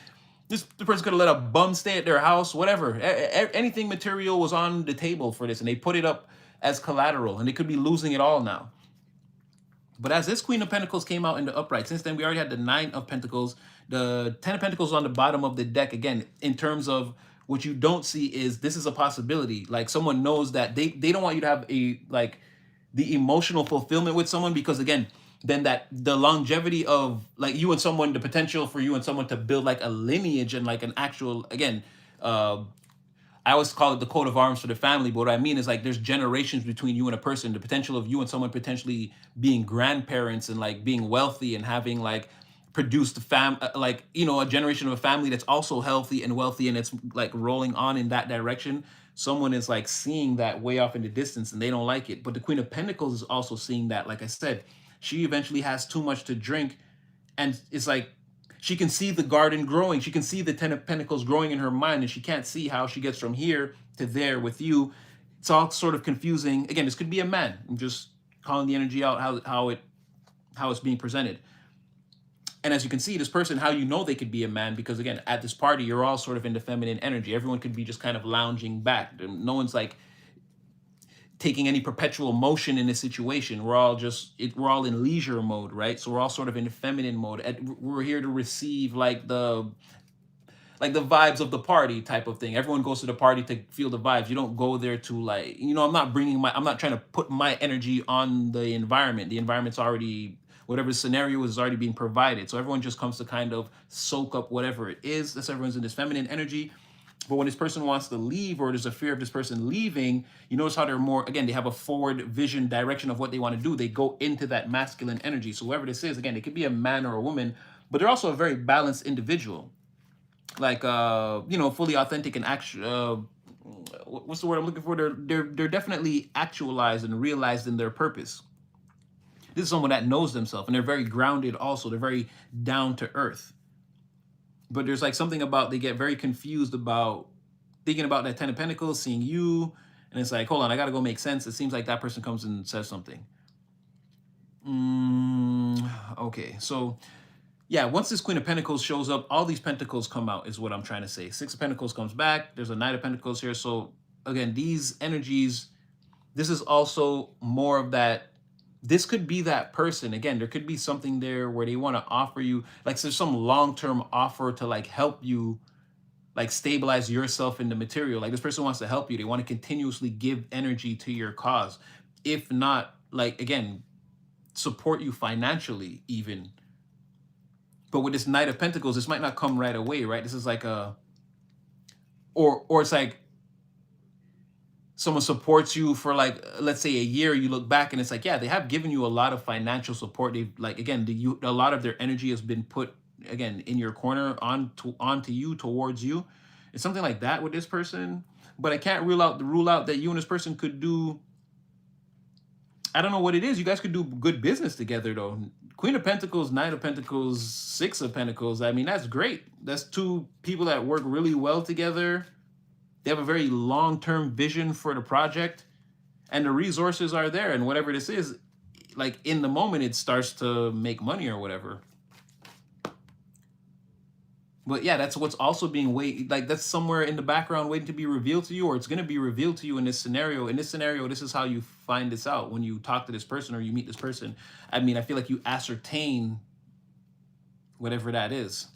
The person could have let a bum stay at their house, whatever. Anything material was on the table for this, and they put it up as collateral, and they could be losing it all now. But as this Queen of Pentacles came out in the upright, since then we already had the Nine of Pentacles, the Ten of Pentacles on the bottom of the deck. Again, in terms of what you don't see is this is a possibility. Like someone knows that they don't want you to have a like the emotional fulfillment with someone, because again, then that the longevity of like you and someone, the potential for you and someone to build like a lineage and like an actual, again, I always call it the coat of arms for the family, but what I mean is like there's generations between you and a person, the potential of you and someone potentially being grandparents and like being wealthy and having like produced like, you know, a generation of a family that's also healthy and wealthy, and it's like rolling on in that direction. Someone is like seeing that way off in the distance and they don't like it. But the Queen of Pentacles is also seeing that, like I said, she eventually has too much to drink, and it's like she can see the garden growing, she can see the Ten of Pentacles growing in her mind, and she can't see how she gets from here to there with you. It's all sort of confusing. Again, this could be a man. I'm just calling the energy out, how it's being presented. And as you can see, this person, how you know they could be a man, because again, at this party, you're all sort of in the feminine energy. Everyone could be just kind of lounging back. No one's like taking any perpetual motion in this situation. We're all we're all in leisure mode, right? So we're all sort of in feminine mode. We're here to receive like the vibes of the party type of thing. Everyone goes to the party to feel the vibes. You don't go there to like, I'm not trying to put my energy on the environment. The environment's already, whatever scenario is already being provided. So everyone just comes to kind of soak up whatever it is. That's everyone's in this feminine energy. But when this person wants to leave, or there's a fear of this person leaving, you notice how they're more, again, they have a forward vision direction of what they want to do. They go into that masculine energy. So whoever this is, again, it could be a man or a woman, but they're also a very balanced individual. Like, fully authentic and actual, what's the word I'm looking for? They're definitely actualized and realized in their purpose. This is someone that knows themselves, and they're very grounded also. They're very down to earth. But there's like something about, they get very confused about thinking about that Ten of Pentacles, seeing you, and it's like, hold on, I gotta go make sense. It seems like that person comes and says something. Okay, so yeah, once this Queen of Pentacles shows up, all these pentacles come out, is what I'm trying to say. Six of Pentacles comes back. There's a Knight of Pentacles here. So again, these energies, this is also more of that. This could be that person. Again, there could be something there where they want to offer you, like there's some long-term offer to like help you, like stabilize yourself in the material. Like this person wants to help you. They want to continuously give energy to your cause. If not, like, again, support you financially even. But with this Knight of Pentacles, this might not come right away, right? This is like or it's like someone supports you for like, let's say a year, you look back and it's like, yeah, they have given you a lot of financial support. They've like, again, a lot of their energy has been put, again, in your corner, onto you, towards you. It's something like that with this person. But I can't rule out that you and this person could do, I don't know what it is. You guys could do good business together though. Queen of Pentacles, Knight of Pentacles, Six of Pentacles. I mean, that's great. That's two people that work really well together. They have a very long-term vision for the project, and the resources are there. And whatever this is, like in the moment, it starts to make money or whatever. But yeah, that's what's also being like that's somewhere in the background waiting to be revealed to you, or it's going to be revealed to you in this scenario. In this scenario, this is how you find this out when you talk to this person or you meet this person. I mean, I feel like you ascertain whatever that is.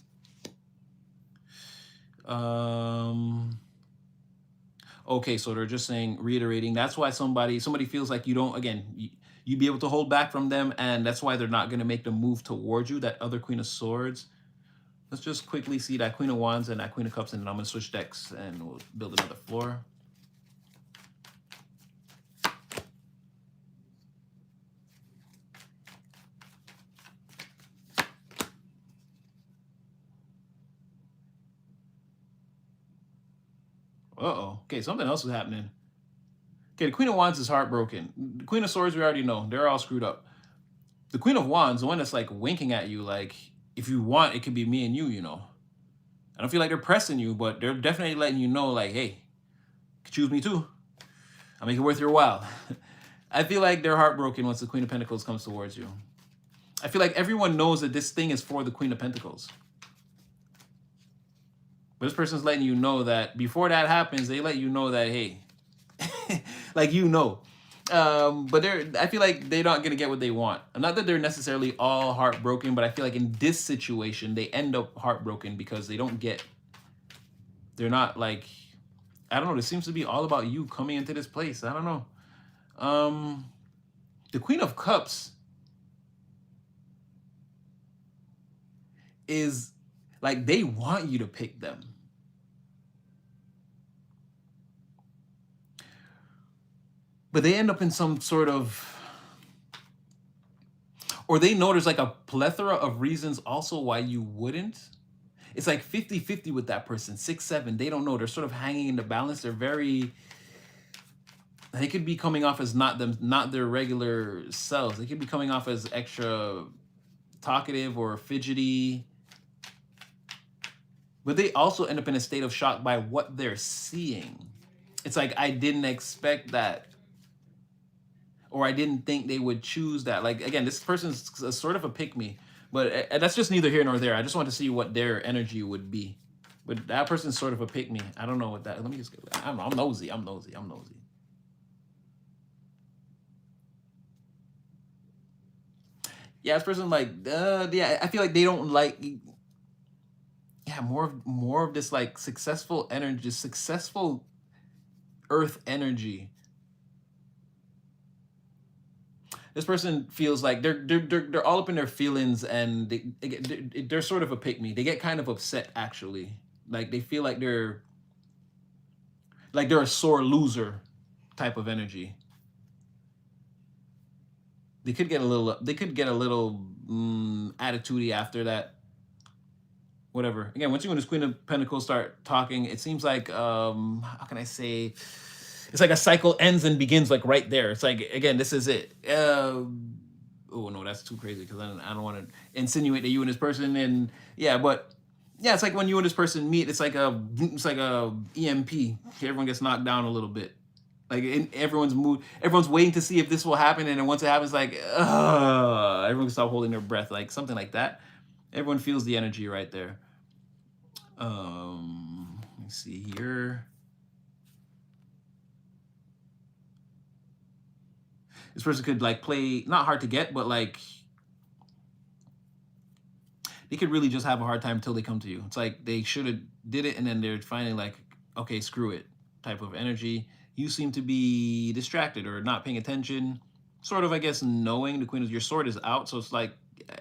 Okay, so they're just saying, reiterating, that's why somebody feels like you don't, again, you'd be able to hold back from them, and that's why they're not going to make the move towards you, that other Queen of Swords. Let's just quickly see that Queen of Wands and that Queen of Cups, and then I'm going to switch decks and we'll build another floor. Uh-oh. Okay, something else is happening. Okay, the Queen of Wands is heartbroken. The Queen of Swords, we already know. They're all screwed up. The Queen of Wands, the one that's like winking at you, like, if you want, it could be me and you, I don't feel like they're pressing you, but they're definitely letting you know, like, hey, you could choose me too. I'll make it worth your while. I feel like they're heartbroken once the Queen of Pentacles comes towards you. I feel like everyone knows that this thing is for the Queen of Pentacles. But this person's letting you know that before that happens, they let you know that, hey, like, but I feel like they're not going to get what they want. Not that they're necessarily all heartbroken, but I feel like in this situation, they end up heartbroken because they're not like, I don't know, this seems to be all about you coming into this place. I don't know. The Queen of Cups is like, they want you to pick them. But they end up in some sort of, or they know there's like a plethora of reasons also why you wouldn't. It's like 50-50 with that person, 6-7. They don't know. They're sort of hanging in the balance. They're very, They could be coming off as not them, not their regular selves. They could be coming off as extra talkative or fidgety, but they also end up in a state of shock by what they're seeing. It's like, I didn't expect that, or I didn't think they would choose that. Like, again, this person's sort of a pick me, but that's just neither here nor there. I just want to see what their energy would be. But that person's sort of a pick me. I don't know what that. Let me just. I'm nosy. I'm nosy. I'm nosy. Yeah, this person like. Yeah, I feel like they don't like. Yeah, more of this like successful energy, successful earth energy. This person feels like they're all up in their feelings, and they're sort of a pick me. They get kind of upset actually. Like, they feel like they're a sore loser type of energy. They could get a little attitudey after that. Whatever. Again, once you and this Queen of Pentacles start talking, it seems like how can I say? It's like a cycle ends and begins like right there. It's like, again, this is it. Oh no, that's too crazy, because I don't want to insinuate that you and this person, and yeah, but yeah, it's like when you and this person meet, it's like a EMP. Everyone gets knocked down a little bit. Like, in everyone's mood, everyone's waiting to see if this will happen, and then once it happens, like, everyone can stop holding their breath, like something like that. Everyone feels the energy right there. Let me see here. This person could like play not hard to get, but like they could really just have a hard time until they come to you. It's like they should have did it, and then they're finally like, okay, screw it, type of energy. You seem to be distracted or not paying attention, sort of, I guess, knowing the Queen of your sword is out. So it's like,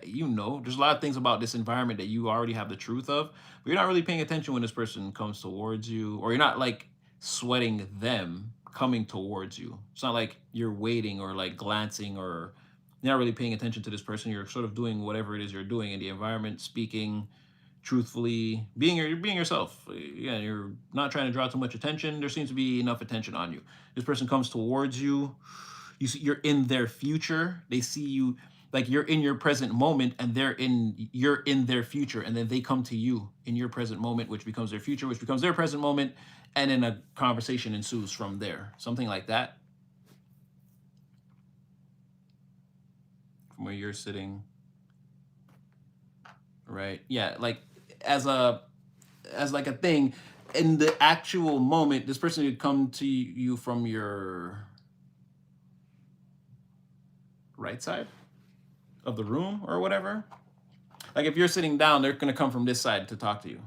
there's a lot of things about this environment that you already have the truth of, but you're not really paying attention when this person comes towards you, or you're not like sweating them coming towards you. It's not like you're waiting or like glancing, or you're not really paying attention to this person. You're sort of doing whatever it is you're doing in the environment, speaking truthfully, being yourself. Yeah, you're not trying to draw too much attention. There seems to be enough attention on you. This person comes towards you. You see, you're in their future. They see you like you're in your present moment, and you're in their future, and then they come to you in your present moment, which becomes their future, which becomes their present moment, and then a conversation ensues from there. Something like that. From where you're sitting. Right. Yeah, like as like a thing, in the actual moment, this person could come to you from your right side of the room or whatever. Like, if you're sitting down, they're going to come from this side to talk to you.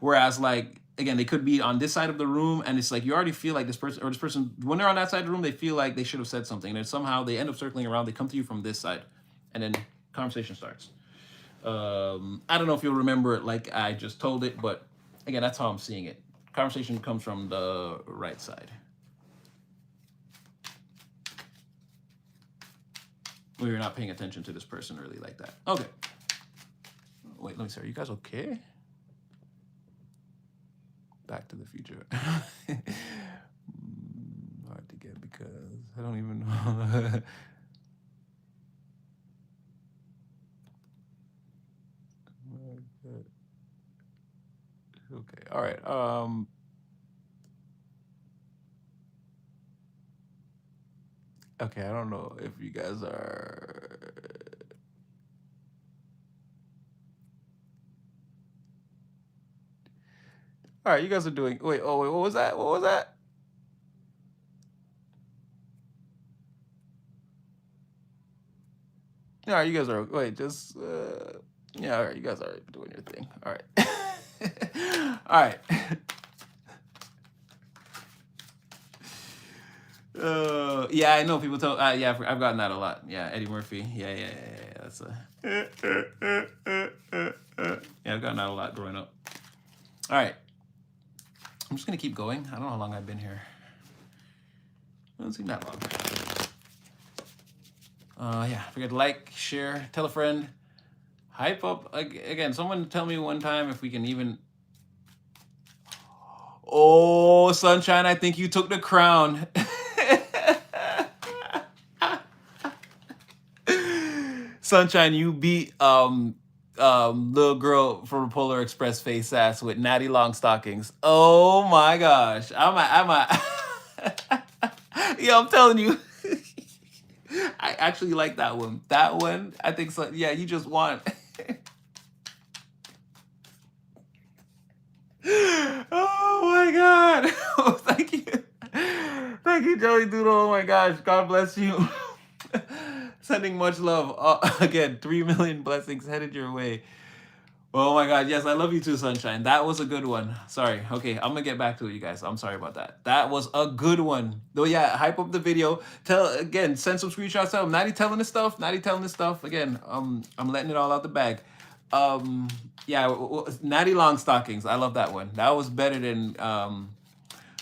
Whereas, like, again, they could be on this side of the room, and it's like you already feel like this person, when they're on that side of the room, they feel like they should have said something, and then somehow they end up circling around. They come to you from this side, and then conversation starts. I don't know if you'll remember it like I just told it, but again, that's how I'm seeing it. Conversation comes from the right side. Where you're not paying attention to this person really like that. Okay. Wait, let me see. Are you guys okay? Back to the Future. Hard to get because I don't even know. Okay. All right. Okay, I don't know if you guys are. All right, you guys are doing. Wait, oh wait, what was that? What was that? All right, you guys are. Wait, just. Yeah, all right, you guys are doing your thing. All right. All right. Yeah, I know people tell. Yeah, I've gotten that a lot. Yeah, Eddie Murphy. Yeah. That's a. Yeah, I've gotten that a lot growing up. All right. I'm just gonna keep going. I don't know how long I've been here. It doesn't seem that long. Yeah, forget to like, share, tell a friend, hype up. Again, someone tell me one time if we can even. Oh, Sunshine, I think you took the crown. Sunshine, you beat little girl from the Polar Express face ass with natty long stockings. Oh my gosh. Yeah, I'm telling you. I actually like that one. That one, I think so. Yeah, you just want. Oh my God. Oh, thank you. Thank you, Joey Doodle. Oh my gosh. God bless you. Sending much love. Again, 3 million blessings headed your way. Oh my God. Yes, I love you too, Sunshine. That was a good one. Sorry. Okay, I'm gonna get back to it, you guys. I'm sorry about that. That was a good one. Though, yeah, hype up the video. Tell again, send some screenshots out. Natty telling this stuff. Natty telling this stuff. Again, I'm letting it all out the bag. Um, yeah, Natty Long Stockings. I love that one. That was better than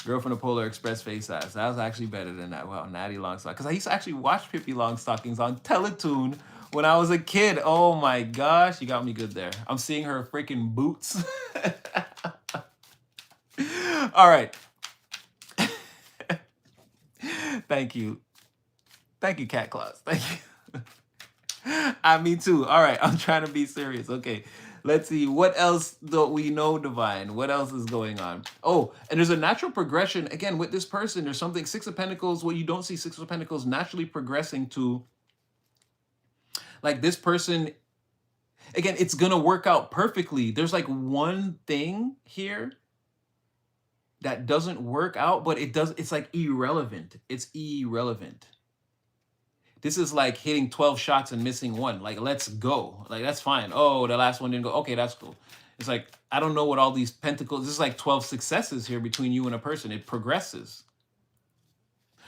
Girl from the Polar Express face ass. That was actually better than that. Wow, Natty Longstockings. Because I used to actually watch Pippi Longstockings on Teletoon when I was a kid. Oh my gosh, you got me good there. I'm seeing her freaking boots. All right. Thank you. Thank you, Cat Claus. Thank you. Me too. All right, I'm trying to be serious. Okay, let's see. What else do we know, Divine? What else is going on? Oh, and there's a natural progression again with this person. There's something Six of Pentacles. What you don't see Six of Pentacles naturally progressing to, like this person. Again, it's gonna work out perfectly. There's like one thing here that doesn't work out, but it does. It's like irrelevant. It's irrelevant. This is like hitting 12 shots and missing one. Like, let's go. Like, that's fine. Oh, the last one didn't go. Okay, that's cool. It's like, I don't know what all these pentacles, this is like 12 successes here between you and a person. It progresses.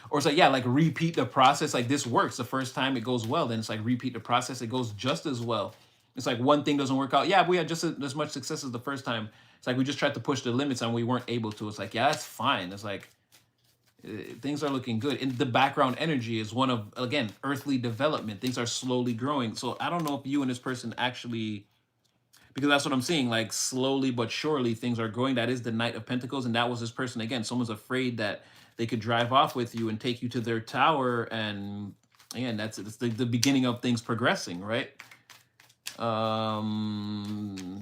Or it's like, yeah, like repeat the process. Like this works. The first time it goes well. Then it's like repeat the process. It goes just as well. It's like one thing doesn't work out. Yeah, we had just as much success as the first time. It's like we just tried to push the limits and we weren't able to. It's like, yeah, that's fine. It's like, things are looking good. In the background energy is one of, again, earthly development. Things are slowly growing. So I don't know if you and this person actually, because that's what I'm seeing, like slowly but surely things are growing. That is the Knight of Pentacles, and that was this person. Again, someone's afraid that they could drive off with you and take you to their tower, and again, it's the beginning of things progressing, right?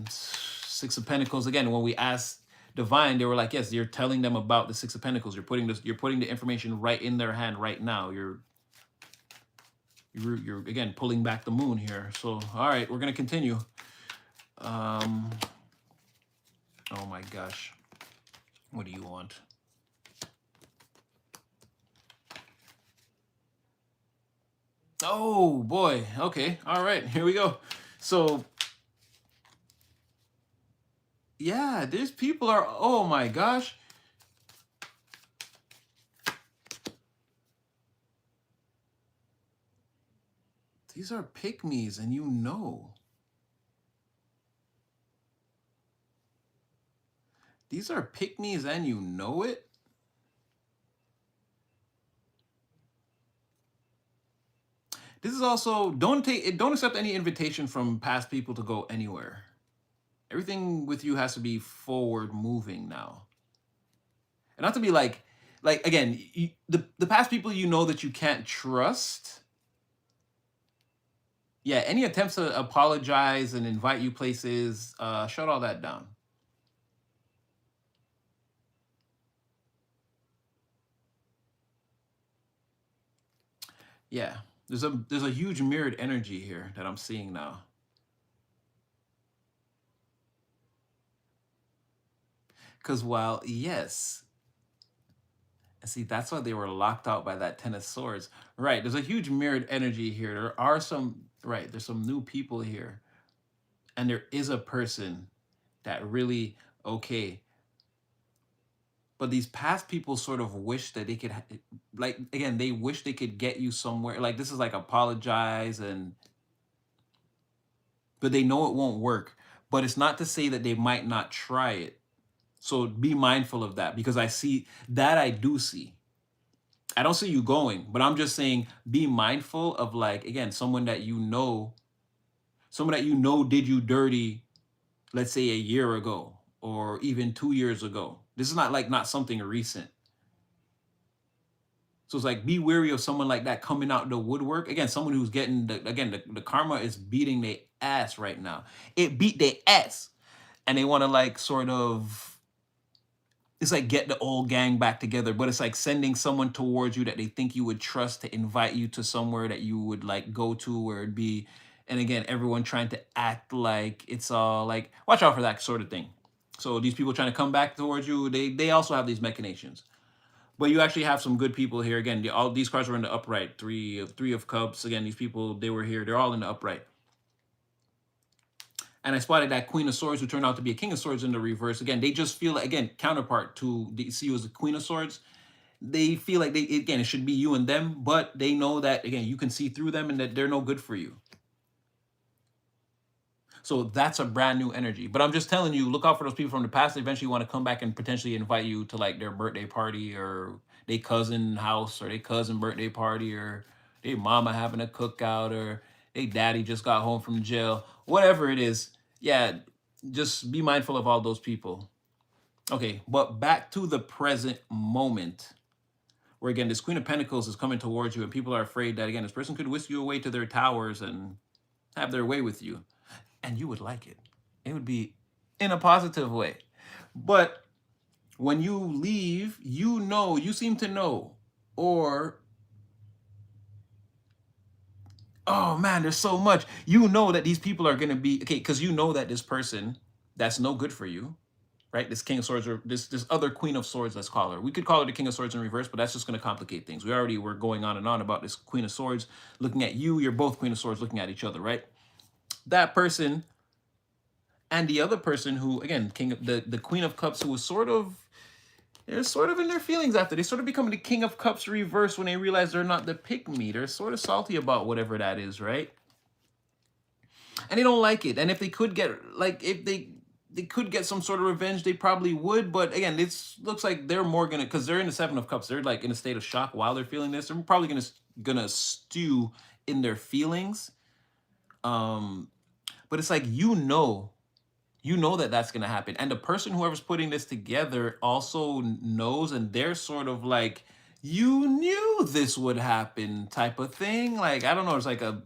Six of Pentacles, again, when we asked Divine, they were like, yes, you're telling them about the Six of Pentacles. You're putting the information right in their hand right now. You're again pulling back the moon here. So all right, we're gonna continue. Oh my gosh, what do you want? Oh boy, okay, all right, here we go. So yeah, these people are, oh my gosh. These are pygmies, and you know. These are pygmies, and you know it. This is also, don't accept any invitation from past people to go anywhere. Everything with you has to be forward moving now. And not to be like again, the past people you know that you can't trust. Yeah, any attempts to apologize and invite you places, shut all that down. Yeah, there's a huge mirrored energy here that I'm seeing now. Because while, yes, see, that's why they were locked out by that Ten of Swords. Right, there's a huge mirrored energy here. There are some, right, there's some new people here. And there is a person that really, okay. But these past people sort of wish that they could, like, again, they wish they could get you somewhere. Like, this is like apologize and, but they know it won't work. But it's not to say that they might not try it. So be mindful of that, because I see that, I do see. I don't see you going, but I'm just saying be mindful of, like, again, someone that you know did you dirty, let's say a year ago or even 2 years ago. This is not like not something recent. So it's like, be wary of someone like that coming out the woodwork. Again, someone who's getting the karma is beating their ass right now. It beat their ass. And they want to like sort of, it's like get the old gang back together, but it's like sending someone towards you that they think you would trust to invite you to somewhere that you would like go to where it'd be. And again, everyone trying to act like it's all like, watch out for that sort of thing. So these people trying to come back towards you, they also have these machinations. But you actually have some good people here. Again, all these cards were in the upright. Three of cups. Again, these people, they were here. They're all in the upright. And I spotted that Queen of Swords, who turned out to be a King of Swords in the reverse. Again, they just feel like, again, counterpart to see you as the Queen of Swords. They feel like again, it should be you and them, but they know that, again, you can see through them and that they're no good for you. So that's a brand new energy. But I'm just telling you, look out for those people from the past. They eventually want to come back and potentially invite you to like their birthday party or their cousin house or their cousin birthday party or their mama having a cookout or their daddy just got home from jail. Whatever it is. Yeah, just be mindful of all those people. Okay, but back to the present moment where again this Queen of Pentacles is coming towards you and people are afraid that again this person could whisk you away to their towers and have their way with you. And you would like it. It would be in a positive way. But when you leave, you know, you seem to know, or, oh man, there's so much. You know that these people are going to be, okay, because you know that this person that's no good for you, right? This King of Swords or this other Queen of Swords, let's call her. We could call her the King of Swords in reverse, but that's just going to complicate things. We already were going on and on about this Queen of Swords looking at you. You're both Queen of Swords looking at each other, right? That person and the other person who, again, the Queen of Cups, who was sort of, they're sort of in their feelings after. They sort of become the King of Cups reverse when they realize they're not the pick-me. They're sort of salty about whatever that is, right? And they don't like it. And if they could get, like, if they could get some sort of revenge, they probably would. But again, it looks like they're more gonna, because they're in the Seven of Cups. They're like in a state of shock while they're feeling this. They're probably gonna stew in their feelings. But it's like, you know that that's going to happen. And the person, whoever's putting this together, also knows, and they're sort of like, you knew this would happen type of thing. Like, I don't know. It's like a,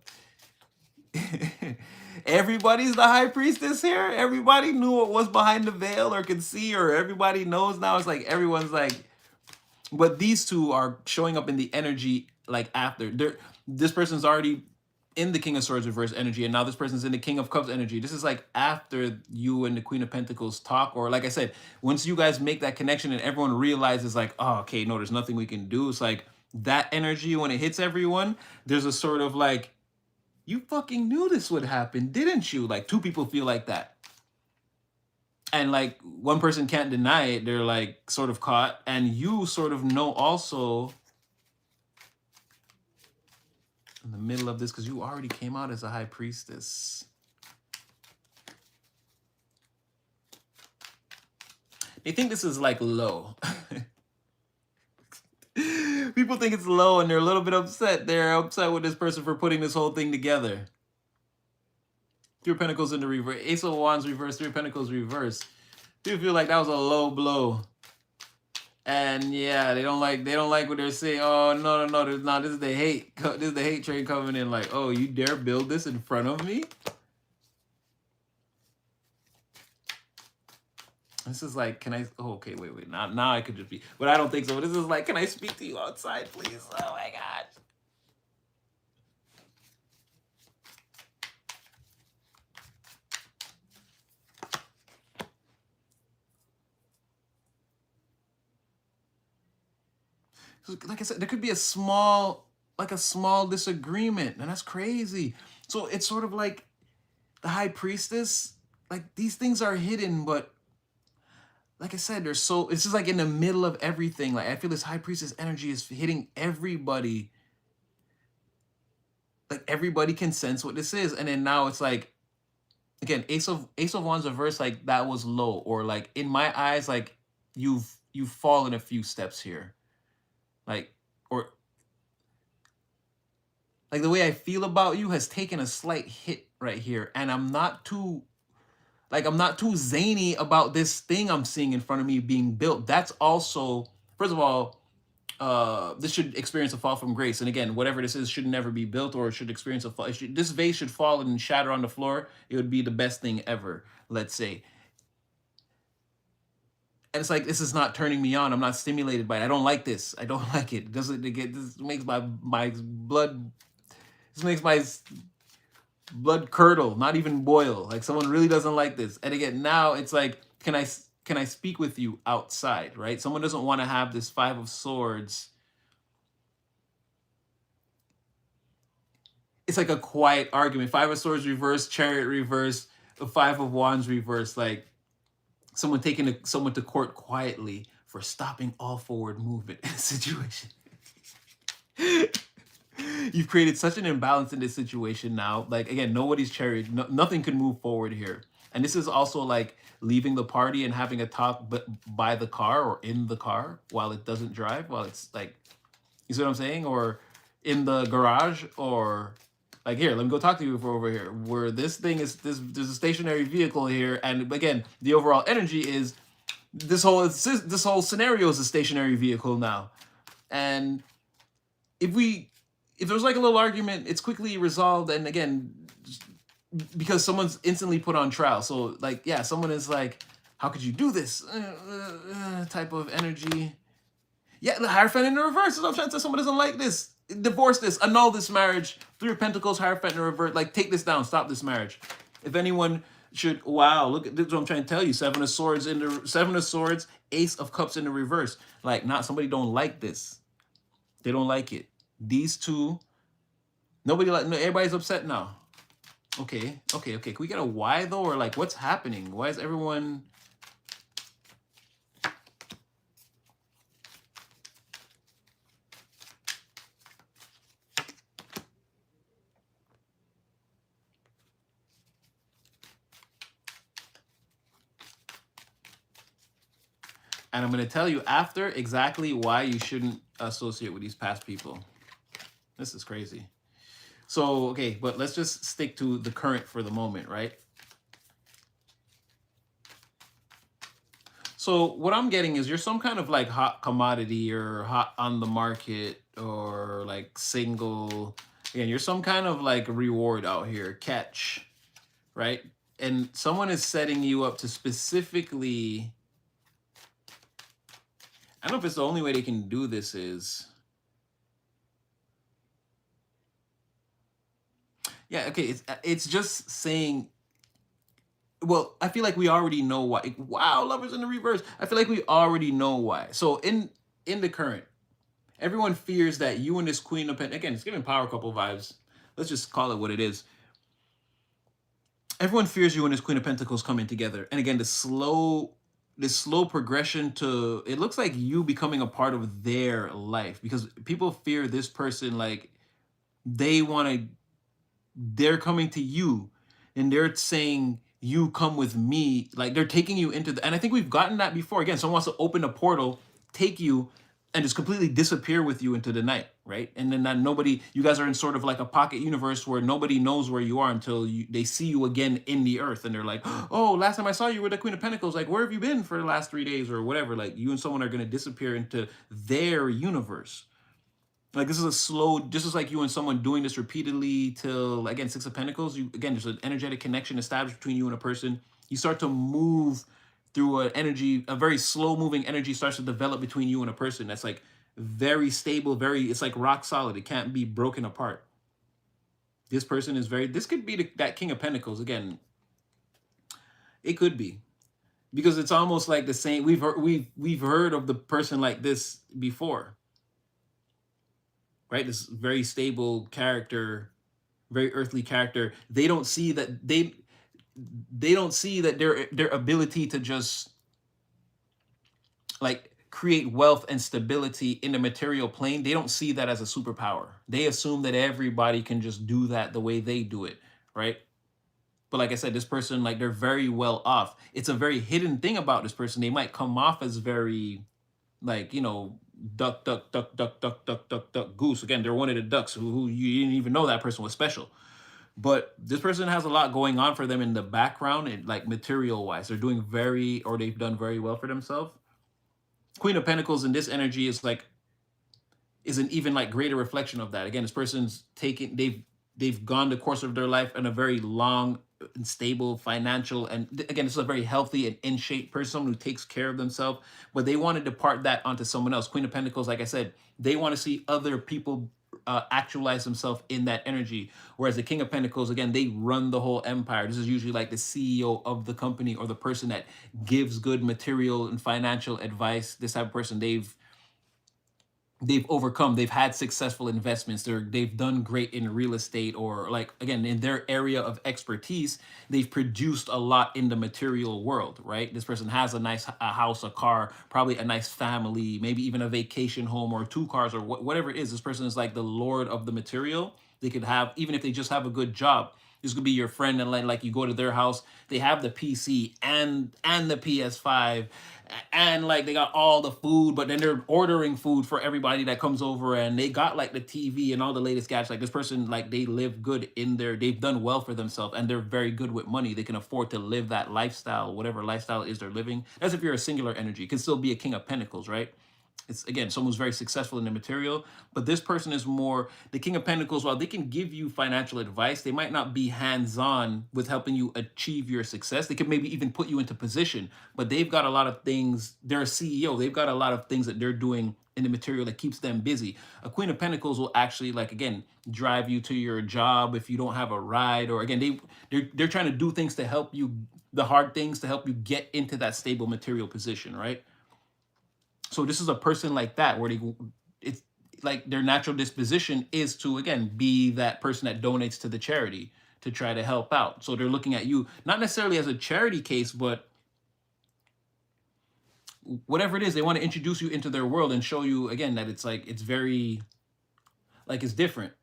everybody's the high priestess here. Everybody knew what was behind the veil or could see, or everybody knows now. It's like, everyone's like, but these two are showing up in the energy like after. This person's already in the King of Swords reverse energy, and now this person's in the King of Cups energy. This is like after you and the Queen of Pentacles talk, or like I said, once you guys make that connection and everyone realizes like, oh, okay, no, there's nothing we can do. It's like that energy when it hits everyone, there's a sort of like, you fucking knew this would happen, didn't you? Like two people feel like that. And like one person can't deny it. They're like sort of caught, and you sort of know also in the middle of this, because you already came out as a high priestess. They think this is like low. People think it's low and they're a little bit upset. They're upset with this person for putting this whole thing together. Three of Pentacles in the reverse. Ace of Wands reverse. Three of Pentacles reverse. People feel like that was a low blow. And yeah, they don't like what they're saying. Oh no, this is the hate. This is the hate train coming in. Like, oh, you dare build this in front of me? This is like, can I? Oh, okay, wait. Now I could just be, but I don't think so. This is like, can I speak to you outside, please? Oh my gosh. Like I said, there could be a small disagreement, and that's crazy. So it's sort of like the high priestess, like these things are hidden, but like I said, they're so, it's just like in the middle of everything. Like I feel this high priestess energy is hitting everybody. Like everybody can sense what this is. And then now it's like, again, Ace of Wands reverse, like that was low, or like in my eyes, like you've fallen a few steps here. Like, or like the way I feel about you has taken a slight hit right here. And I'm not too zany about this thing I'm seeing in front of me being built. That's also, first of all, this should experience a fall from grace. And again, whatever this is should never be built, or it should experience a fall. This vase should fall and shatter on the floor. It would be the best thing ever, let's say. And it's like, this is not turning me on. I'm not stimulated by it. I don't like this. I don't like it. Doesn't it get this makes my blood, this makes my blood curdle, not even boil. Like someone really doesn't like this. And again, now it's like, can I speak with you outside, right? Someone doesn't want to have this 5 of Swords. It's like a quiet argument. 5 of Swords reverse, Chariot reverse, a 5 of Wands reverse. Like someone taking someone to court quietly for stopping all forward movement in a situation. You've created such an imbalance in this situation now. Like again, nobody's chariot. No, nothing can move forward here. And this is also like leaving the party and having a talk, but by the car or in the car while it doesn't drive. While it's like, you see what I'm saying? Or in the garage, or like, here, let me go talk to you for over here. Where this thing is, there's a stationary vehicle here, and again, the overall energy is this whole scenario is a stationary vehicle now. And if there's like a little argument, it's quickly resolved. And again, because someone's instantly put on trial. So like, yeah, someone is like, how could you do this? Type of energy. Yeah, the Hierophant in the reverse. I'm trying to say, someone doesn't like this. Divorce this, annul this marriage. 3 of Pentacles, Hierophant in the reverse. Like, take this down, stop this marriage. If anyone should, wow, look at this, what I'm trying to tell you. 7 of Swords in the 7 of Swords, Ace of Cups in the reverse. Like, not somebody don't like this. They don't like it. These two, nobody like, no, everybody's upset now. Okay. Can we get a why though, or like what's happening? Why is everyone? And I'm going to tell you after exactly why you shouldn't associate with these past people. This is crazy. So, okay, but let's just stick to the current for the moment, right? So what I'm getting is you're some kind of like hot commodity or hot on the market or like single. Again, you're some kind of like reward out here, catch, right? And someone is setting you up to specifically, I don't know if it's the only way they can do this is, yeah, okay, it's just saying, well, I feel like we already know why. Wow, Lovers in the reverse. I feel like we already know why. So in the current, everyone fears that you and this Queen of Pentacles, again, it's giving power couple vibes. Let's just call it what it is. Everyone fears you and this Queen of Pentacles coming together. And again, this slow progression to, it looks like you becoming a part of their life, because people fear this person, like they're coming to you and they're saying, you come with me. Like they're taking you into the, and I think we've gotten that before. Again, someone wants to open a portal, take you, and just completely disappear with you into the night, right? And then that nobody, you guys are in sort of like a pocket universe where nobody knows where you are until they see you again in the earth, and they're like, oh, last time I saw you were the Queen of Pentacles. Like, where have you been for the last 3 days or whatever? Like, you and someone are going to disappear into their universe. Like, this is a slow, this is like you and someone doing this repeatedly till, again, 6 of Pentacles. Again, there's an energetic connection established between you and a person. You start to move through an energy, a very slow moving energy starts to develop between you and a person that's like very stable, it's like rock solid. It can't be broken apart. This person is this could be that King of Pentacles. Again, it could be. Because it's almost like the same, we've heard of the person like this before. Right? This very stable character, very earthly character. They don't see that their ability to just like create wealth and stability in the material plane, they don't see that as a superpower. They assume that everybody can just do that the way they do it, right? But like I said, this person, like, they're very well off. It's a very hidden thing about this person. They might come off as very, like, you know, duck, duck, duck, duck, duck, duck, duck, duck, goose. Again, they're one of the ducks who you didn't even know that person was special. But this person has a lot going on for them in the background, and like material wise, they're doing they've done very well for themselves. Queen of Pentacles in this energy is like is an even like greater reflection of that. Again, this person's taken they've gone the course of their life in a very long and stable financial, and again, this is a very healthy and in shape person, someone who takes care of themselves, but they want to depart that onto someone else. Queen of Pentacles, like I said, they want to see other people actualize themselves in that energy. Whereas the King of Pentacles, again, they run the whole empire. This is usually like the CEO of the company or the person that gives good material and financial advice. This type of person, they've overcome, they've had successful investments, they've done great in real estate, or like again in their area of expertise, they've produced a lot in the material world, right? This person has a nice a house, a car, probably a nice family, maybe even a vacation home or two cars or whatever it is. This person is like the lord of the material. They could have, even if they just have a good job, this could be your friend, and like you go to their house, they have the PC and the PS5, and like they got all the food, but then they're ordering food for everybody that comes over, and they got like the TV and all the latest gadgets. Like this person, like they live good in their, they've done well for themselves, and they're very good with money. They can afford to live that lifestyle, whatever lifestyle it is they're living. As if you're a singular energy, it can still be a King of Pentacles, right? It's again someone who's very successful in the material, but this person is more the King of Pentacles. While they can give you financial advice, they might not be hands-on with helping you achieve your success. They could maybe even put you into position, but they've got a lot of things. They're a CEO, they've got a lot of things that they're doing in the material that keeps them busy. A Queen of Pentacles will actually, like again, drive you to your job if you don't have a ride, or again they're trying to do things to help you, the hard things to help you get into that stable material position, right? So this is a person like that, where it's like their natural disposition is to again be that person that donates to the charity to try to help out. So they're looking at you not necessarily as a charity case, but whatever it is, they want to introduce you into their world and show you again that it's like it's very, like it's different.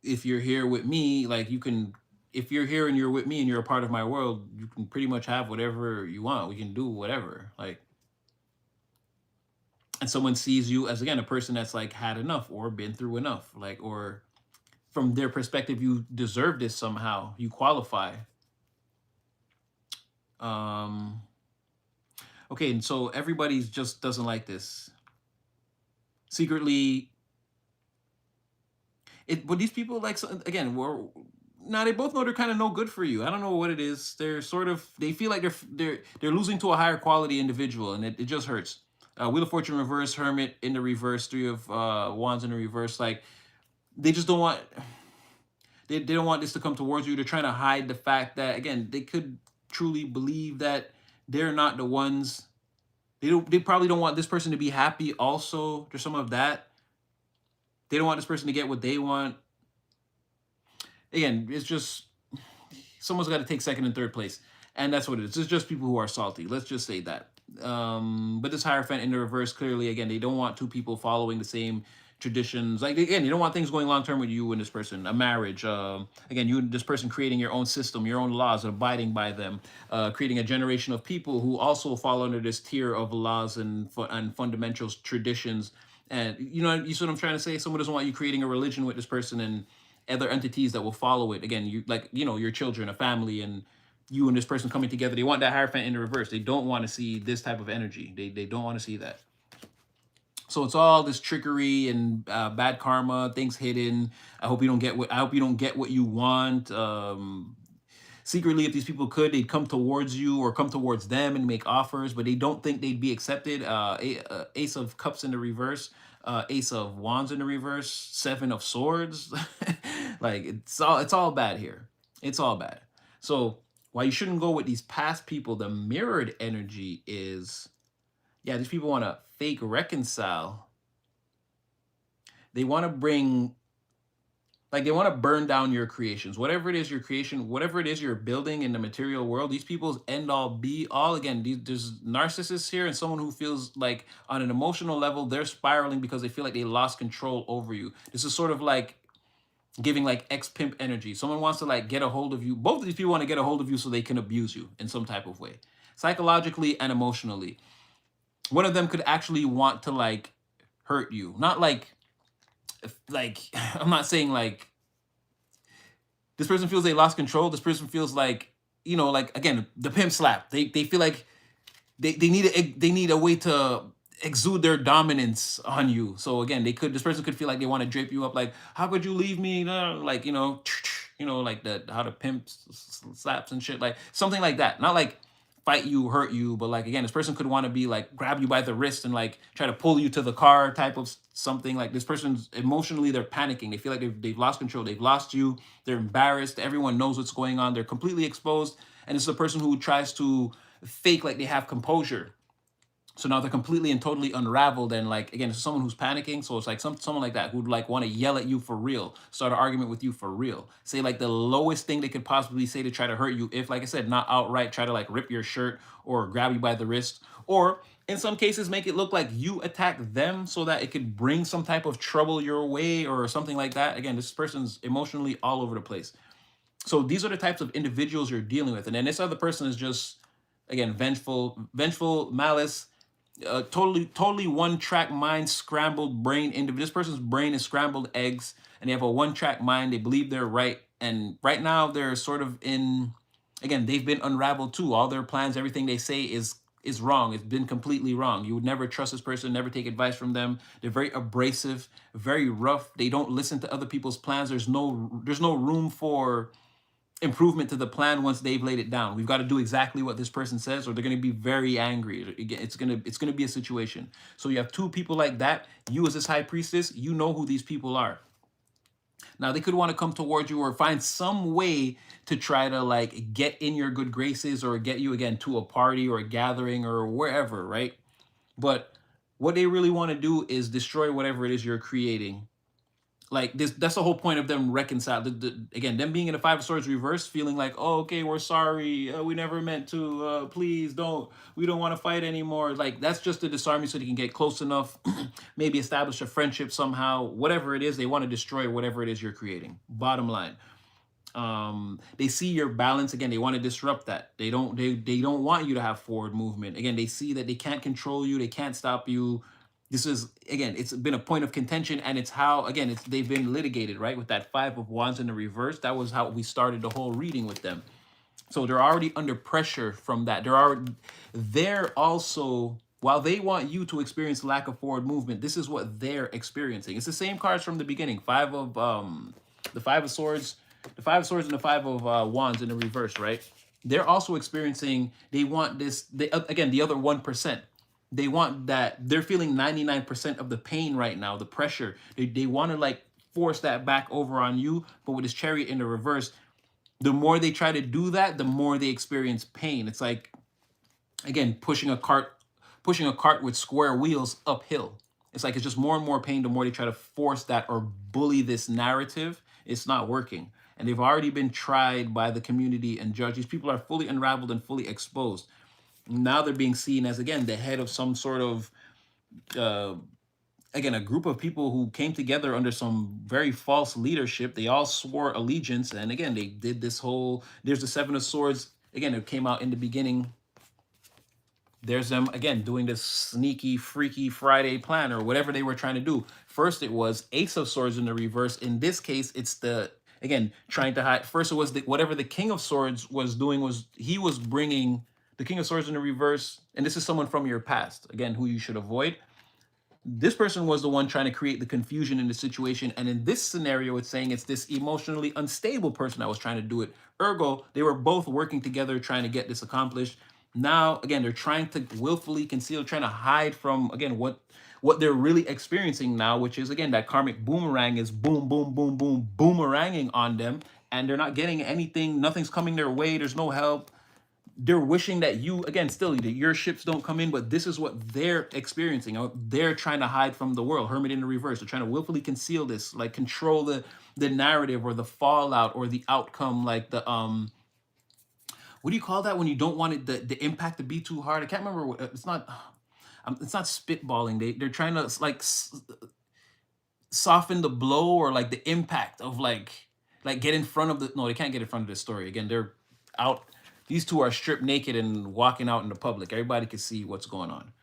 If you're here with me, like you can, if you're here and you're with me and you're a part of my world, you can pretty much have whatever you want. We can do whatever. Like, and someone sees you as again a person that's like had enough or been through enough, like, or from their perspective you deserve this somehow, you qualify. um okay, and so everybody's just doesn't like this secretly. It, but these people like again we're now, they both know they're kind of no good for you. I don't know what it is. They're sort of, they feel like they're losing to a higher quality individual, and it just hurts. Wheel of Fortune reverse, Hermit in the reverse, Three of Wands in the reverse. Like they just don't want, they don't want this to come towards you. They're trying to hide the fact that again they could truly believe that they're not the ones. They probably don't want this person to be happy. Also, there's some of that. They don't want this person to get what they want. Again, it's just someone's got to take second and third place, and that's what it is. It's just people who are salty. Let's just say that. But this Hierophant in the reverse, clearly, again, they don't want two people following the same traditions. Like again, you don't want things going long term with you and this person. A marriage, again, you and this person creating your own system, your own laws, abiding by them, creating a generation of people who also fall under this tier of laws and fundamentals, traditions. And you see what I'm trying to say? Someone doesn't want you creating a religion with this person and other entities that will follow it. Again, you like, your children, a family, and you and this person coming together. They want that Hierophant in the reverse. They don't want to see this type of energy. They don't want to see that. So it's all this trickery and bad karma, things hidden. I hope you don't get what you want. Secretly, if these people could, they'd come towards you or come towards them and make offers, but they don't think they'd be accepted. Ace of Cups in the reverse, Ace of Wands in the reverse, Seven of Swords. Like it's all bad here. It's all bad. So why you shouldn't go with these past people, the mirrored energy is, yeah, these people want to fake reconcile. They want to bring, like, they want to burn down your creations, whatever it is your creation, whatever it is you're building in the material world. These people's end all be all. Again, there's narcissists here, and someone who feels like on an emotional level they're spiraling because they feel like they lost control over you. This is sort of like giving like ex-pimp energy. Someone wants to like get a hold of you. Both of these people want to get a hold of you so they can abuse you in some type of way, psychologically and emotionally. One of them could actually want to like hurt you. Not like I'm not saying like this person feels they lost control. This person feels like, like again, the pimp slap. They feel like they need a way to exude their dominance on you. So again, this person could feel like they want to drape you up, like, how could you leave me? Like, like the how the pimp slaps and shit, like something like that. Not like fight you, hurt you, but like again, this person could want to be like grab you by the wrist and like try to pull you to the car type of something. Like this person's emotionally, they're panicking. They feel like they've lost control. They've lost you. They're embarrassed. Everyone knows what's going on. They're completely exposed. And it's a person who tries to fake like they have composure, so now they're completely and totally unraveled. And like again, it's someone who's panicking. So it's like someone like that who'd like want to yell at you for real, start an argument with you for real, say like the lowest thing they could possibly say to try to hurt you. If like I said, not outright try to like rip your shirt or grab you by the wrist, or in some cases make it look like you attack them so that it could bring some type of trouble your way or something like that. Again, this person's emotionally all over the place. So these are the types of individuals you're dealing with. And then this other person is just again vengeful malice, totally one track mind, scrambled brain individual. This person's brain is scrambled eggs, and they have a one track mind. They believe they're right, and right now they're sort of in. Again, they've been unraveled too. All their plans, everything they say is wrong. It's been completely wrong. You would never trust this person, never take advice from them. They're very abrasive, very rough. They don't listen to other people's plans. There's no room for improvement to the plan once they've laid it down. We've got to do exactly what this person says, or they're going to be very angry. It's going to be a situation. So you have two people like that. You as this high priestess, you know who these people are. Now they could want to come towards you or find some way to try to like get in your good graces or get you again to a party or a gathering or wherever, right? But what they really want to do is destroy whatever it is you're creating. Like this, that's the whole point of them reconcile. Again, them being in the Five of Swords reverse, feeling like, oh, okay, we're sorry, we never meant to, please don't, we don't want to fight anymore. Like that's just to disarm you so they can get close enough, maybe establish a friendship somehow. Whatever it is, they want to destroy whatever it is you're creating. Bottom line, they see your balance. Again, they want to disrupt that. They don't want you to have forward movement. Again, they see that they can't control you, they can't stop you. This is again, it's been a point of contention, and it's how again it's they've been litigated, right? With that Five of Wands in the reverse, that was how we started the whole reading with them. So they're already under pressure from that. They're also, while they want you to experience lack of forward movement, this is what they're experiencing. It's the same cards from the beginning. The Five of Swords, the Five of Swords and the Five of Wands in the reverse, right? They're also experiencing, they want this, again, the other 1%. They want that, they're feeling 99% of the pain right now, the pressure. They want to like force that back over on you, but with this Chariot in the reverse, the more they try to do that, the more they experience pain. It's like, again, pushing a cart with square wheels uphill. It's like it's just more and more pain the more they try to force that or bully this narrative. It's not working. And they've already been tried by the community and judged. These people are fully unraveled and fully exposed. Now they're being seen as, again, the head of some sort of, uh, again, a group of people who came together under some very false leadership. They all swore allegiance. And again, they did this whole, there's the Seven of Swords. Again, it came out in the beginning. There's them again doing this sneaky, freaky Friday plan or whatever they were trying to do. First, it was Ace of Swords in the reverse. In this case, it's the, again, trying to hide. First, it was whatever the King of Swords was doing, was he was bringing the King of Swords in the reverse. And this is someone from your past, again, who you should avoid. This person was the one trying to create the confusion in the situation. And in this scenario, it's saying it's this emotionally unstable person that was trying to do it. Ergo, they were both working together trying to get this accomplished. Now, again, they're trying to willfully conceal, trying to hide from, again, what they're really experiencing now, which is, again, that karmic boomerang is boom, boom, boom, boom, boomeranging on them. And they're not getting anything. Nothing's coming their way. There's no help. They're wishing that you, again, still your ships don't come in, but this is what they're experiencing. They're trying to hide from the world. Hermit in the reverse. They're trying to willfully conceal this, like control the narrative or the fallout or the outcome, like the what do you call that when you don't want it the impact to be too hard? I can't remember what it's not spitballing. They're trying to like soften the blow or like the impact of like get in front of the, no, they can't get in front of this story. Again, they're out, these two are stripped naked and walking out in the public. Everybody can see what's going on.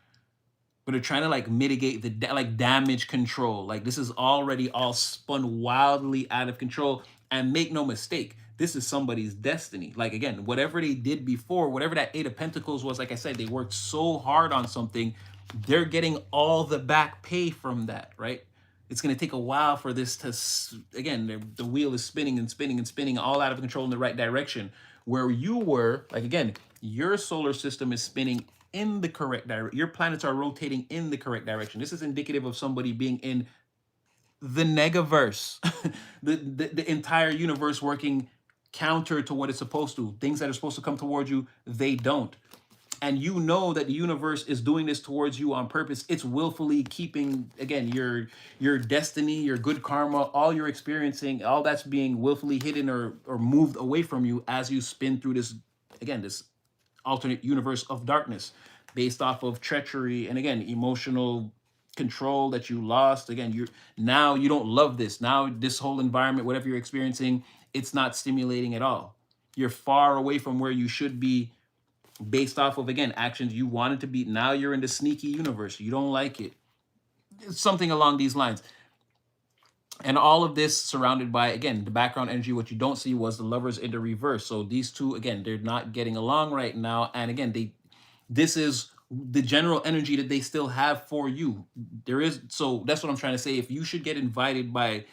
But they're trying to like mitigate the like damage control. Like this is already all spun wildly out of control. And make no mistake, this is somebody's destiny. Like again, whatever they did before, whatever that Eight of Pentacles was, like I said, they worked so hard on something. they're getting all the back pay from that, right? It's going to take a while for this to, again, the wheel is spinning and spinning and spinning all out of control in the right direction. Where you were, like, again, your solar system is spinning in the correct direction. Your planets are rotating in the correct direction. This is indicative of somebody being in the negaverse, the entire universe working counter to what it's supposed to. Things that are supposed to come towards you, they don't. And you know that the universe is doing this towards you on purpose. It's willfully keeping, again, your destiny, your good karma, all you're experiencing, all that's being willfully hidden or moved away from you as you spin through this, again, this alternate universe of darkness based off of treachery and, again, emotional control that you lost. Again, you're now, you don't love this. Now this whole environment, whatever you're experiencing, it's not stimulating at all. You're far away from where you should be based off of, again, actions you wanted to be. Now you're in the sneaky universe. You don't like it. It's something along these lines. And all of this surrounded by, again, the background energy. What you don't see was the lovers in the reverse. So these two, again, they're not getting along right now. And again, this is the general energy that they still have for you. There is, so that's what I'm trying to say. If you should get invited by,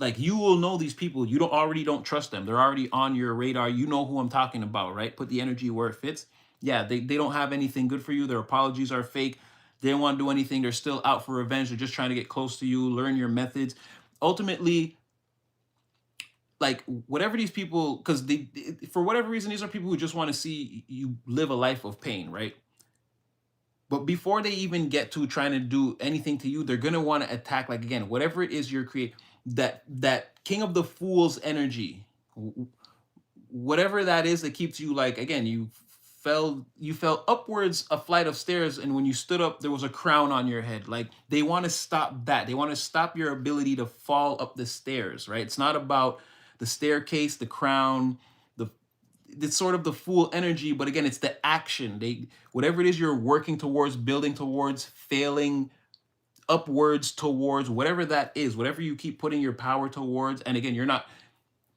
like, you will know these people. You don't trust them. They're already on your radar. You know who I'm talking about, right? Put the energy where it fits. Yeah, they don't have anything good for you. Their apologies are fake. They don't want to do anything. They're still out for revenge. They're just trying to get close to you, learn your methods. Ultimately, like, whatever these people, because for whatever reason, these are people who just want to see you live a life of pain, right? But before they even get to trying to do anything to you, they're gonna want to attack. Like, again, whatever it is you're creating, that king of the fools energy, whatever that is that keeps you, like, again, you fell upwards a flight of stairs, and when you stood up there was a crown on your head. Like, they want to stop that. They want to stop your ability to fall up the stairs, right? It's not about the staircase, the crown, the it's sort of the fool energy, but again, it's the action. They, whatever it is you're working towards, building towards, failing upwards towards, whatever that is, whatever you keep putting your power towards. And again, you're not,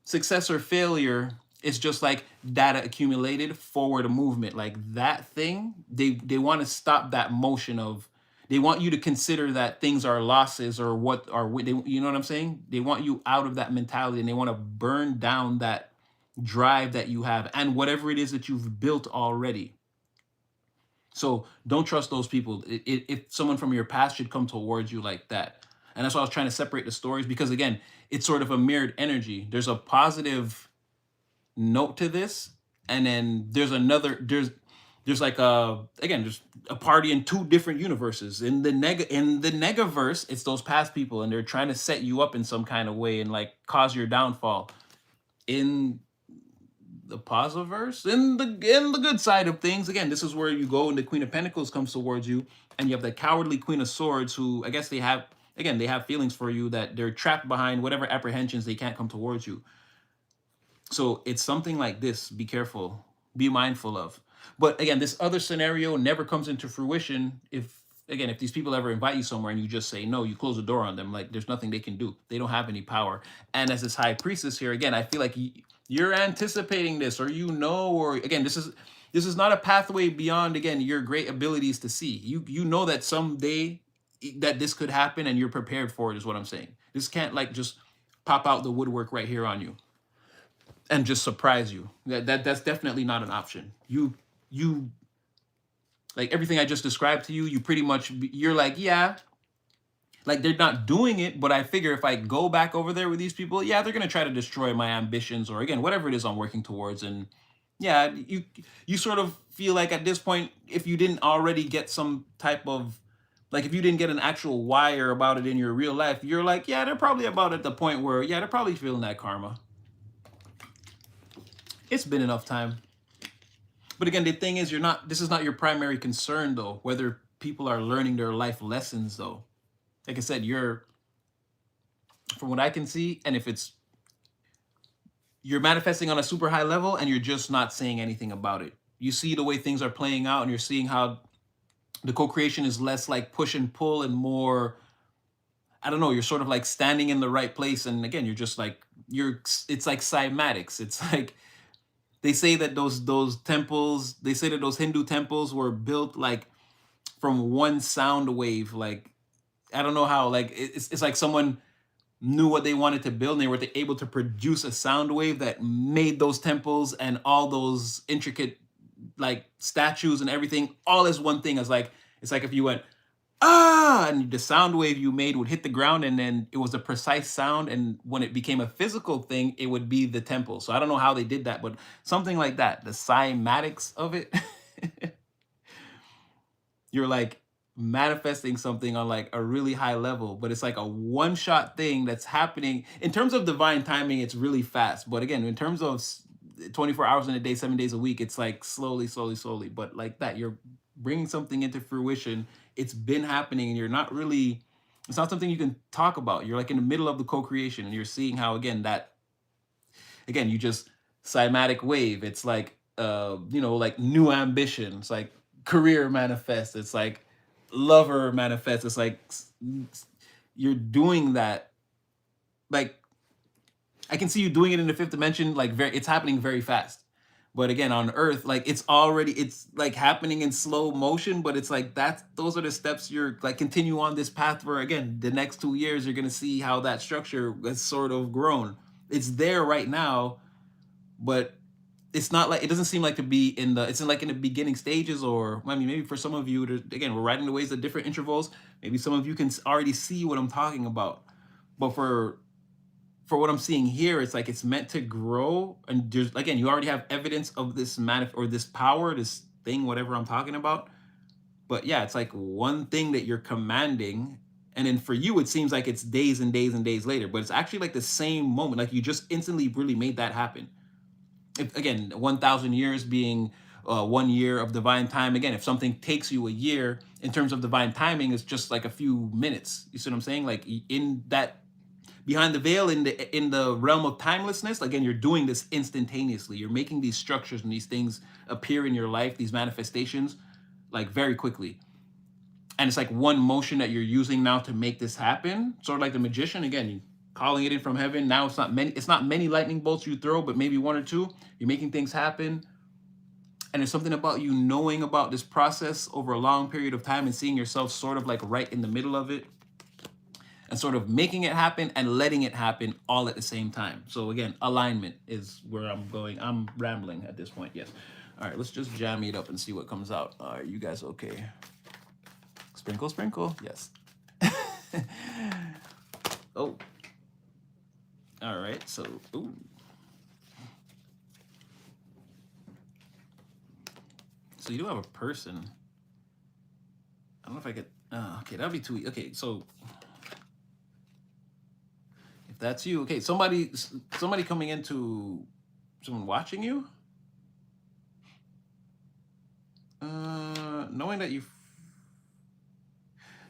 success or failure, it's just like data accumulated, forward movement. Like, that thing, they want to stop that motion of, they want you to consider that things are losses or what are, they, you know what I'm saying? They want you out of that mentality, and they want to burn down that drive that you have and whatever it is that you've built already. So don't trust those people. If someone from your past should come towards you like that. And that's why I was trying to separate the stories, because, again, it's sort of a mirrored energy. There's a positive note to this, and then there's like a, again, there's a party in two different universes. In the negaverse, it's those past people, and they're trying to set you up in some kind of way and, like, cause your downfall. In the Posiverse, in the good side of things, again, this is where you go, and the Queen of Pentacles comes towards you, and you have the cowardly Queen of Swords, who, I guess, they have, again, they have feelings for you, that they're trapped behind whatever apprehensions, they can't come towards you. So it's something like this. Be careful, be mindful of. But again, this other scenario never comes into fruition if, again, if these people ever invite you somewhere and you just say no, you close the door on them. Like, there's nothing they can do. They don't have any power. And as this high priestess here, again, I feel like you're anticipating this, or, or, again, this is not a pathway beyond, again, your great abilities to see. You know that someday that this could happen, and you're prepared for it, is what I'm saying. This can't, like, just pop out the woodwork right here on you and just surprise you. That's definitely not an option. You like, everything I just described to you, you pretty much, you're like, yeah, like, they're not doing it, but I figure if I go back over there with these people, yeah, they're gonna try to destroy my ambitions, or, again, whatever it is I'm working towards. And yeah, you sort of feel like, at this point, if you didn't already get some type of, like, if you didn't get an actual wire about it in your real life, you're like, yeah, they're probably about at the point where, yeah, they're probably feeling that karma. It's been enough time. But again, the thing is, this is not your primary concern, though, whether people are learning their life lessons, though. Like I said, from what I can see, and if you're manifesting on a super high level and you're just not saying anything about it. You see the way things are playing out, and you're seeing how the co-creation is less like push and pull and more, I don't know, you're sort of like standing in the right place. And again, you're just like, it's like cymatics. It's like, they say that those temples, they say that those Hindu temples were built like from one sound wave. Like, I don't know how, like it's like someone knew what they wanted to build and they were able to produce a sound wave that made those temples and all those intricate like statues and everything all as one thing. It's like if you went ah, and the sound wave you made would hit the ground, and then it was a precise sound, and when it became a physical thing, it would be the temple. So I don't know how they did that, but something like that, the cymatics of it. You're like manifesting something on like a really high level, but it's like a one shot thing that's happening. In terms of divine timing, it's really fast, but again, in terms of 24 hours in a day, 7 days a week, it's like slowly, slowly, slowly. But like that, you're bringing something into fruition. It's been happening, and you're not really, it's not something you can talk about. You're like in the middle of the co-creation, and you're seeing how again that again you just cymatic wave. It's like like new ambition. It's like career manifest. It's like lover manifest. It's like you're doing that. Like I can see you doing it in the fifth dimension. Like very, it's happening very fast. But again, on Earth, like it's like happening in slow motion. But it's like that's those are the steps you're like continue on this path for. Again, the next 2 years, you're gonna see how that structure has sort of grown. It's there right now, but it's not like it doesn't seem like to be in the it's in like in the beginning stages. Or I mean maybe for some of you again, we're riding the waves at different intervals. Maybe some of you can already see what I'm talking about, but for what I'm seeing here, it's like it's meant to grow. And there's again, you already have evidence of this or this power, this thing, whatever I'm talking about. But yeah, it's like one thing that you're commanding, and then for you, it seems like it's days and days and days later, but it's actually like the same moment. Like you just instantly really made that happen. If again, 1,000 years being 1 year of divine time. Again, if something takes you a year in terms of divine timing, it's just like a few minutes. You see what I'm saying? Like in that behind the veil, in the realm of timelessness, again, you're doing this instantaneously. You're making these structures and these things appear in your life, these manifestations, like very quickly. And it's like one motion that you're using now to make this happen, sort of like the magician. Again, you calling it in from heaven. Now it's not many lightning bolts you throw, but maybe one or two. You're making things happen. And there's something about you knowing about this process over a long period of time and seeing yourself sort of like right in the middle of it, and sort of making it happen and letting it happen all at the same time. So again, alignment is where I'm going. I'm rambling at this point, yes. All right, let's just jam it up and see what comes out. Are you guys okay? Sprinkle, sprinkle, yes. Oh. All right, so, ooh. So you do have a person. I don't know if I could, okay, that'd be too, okay, so that's you. Okay, somebody coming into someone watching you. Knowing that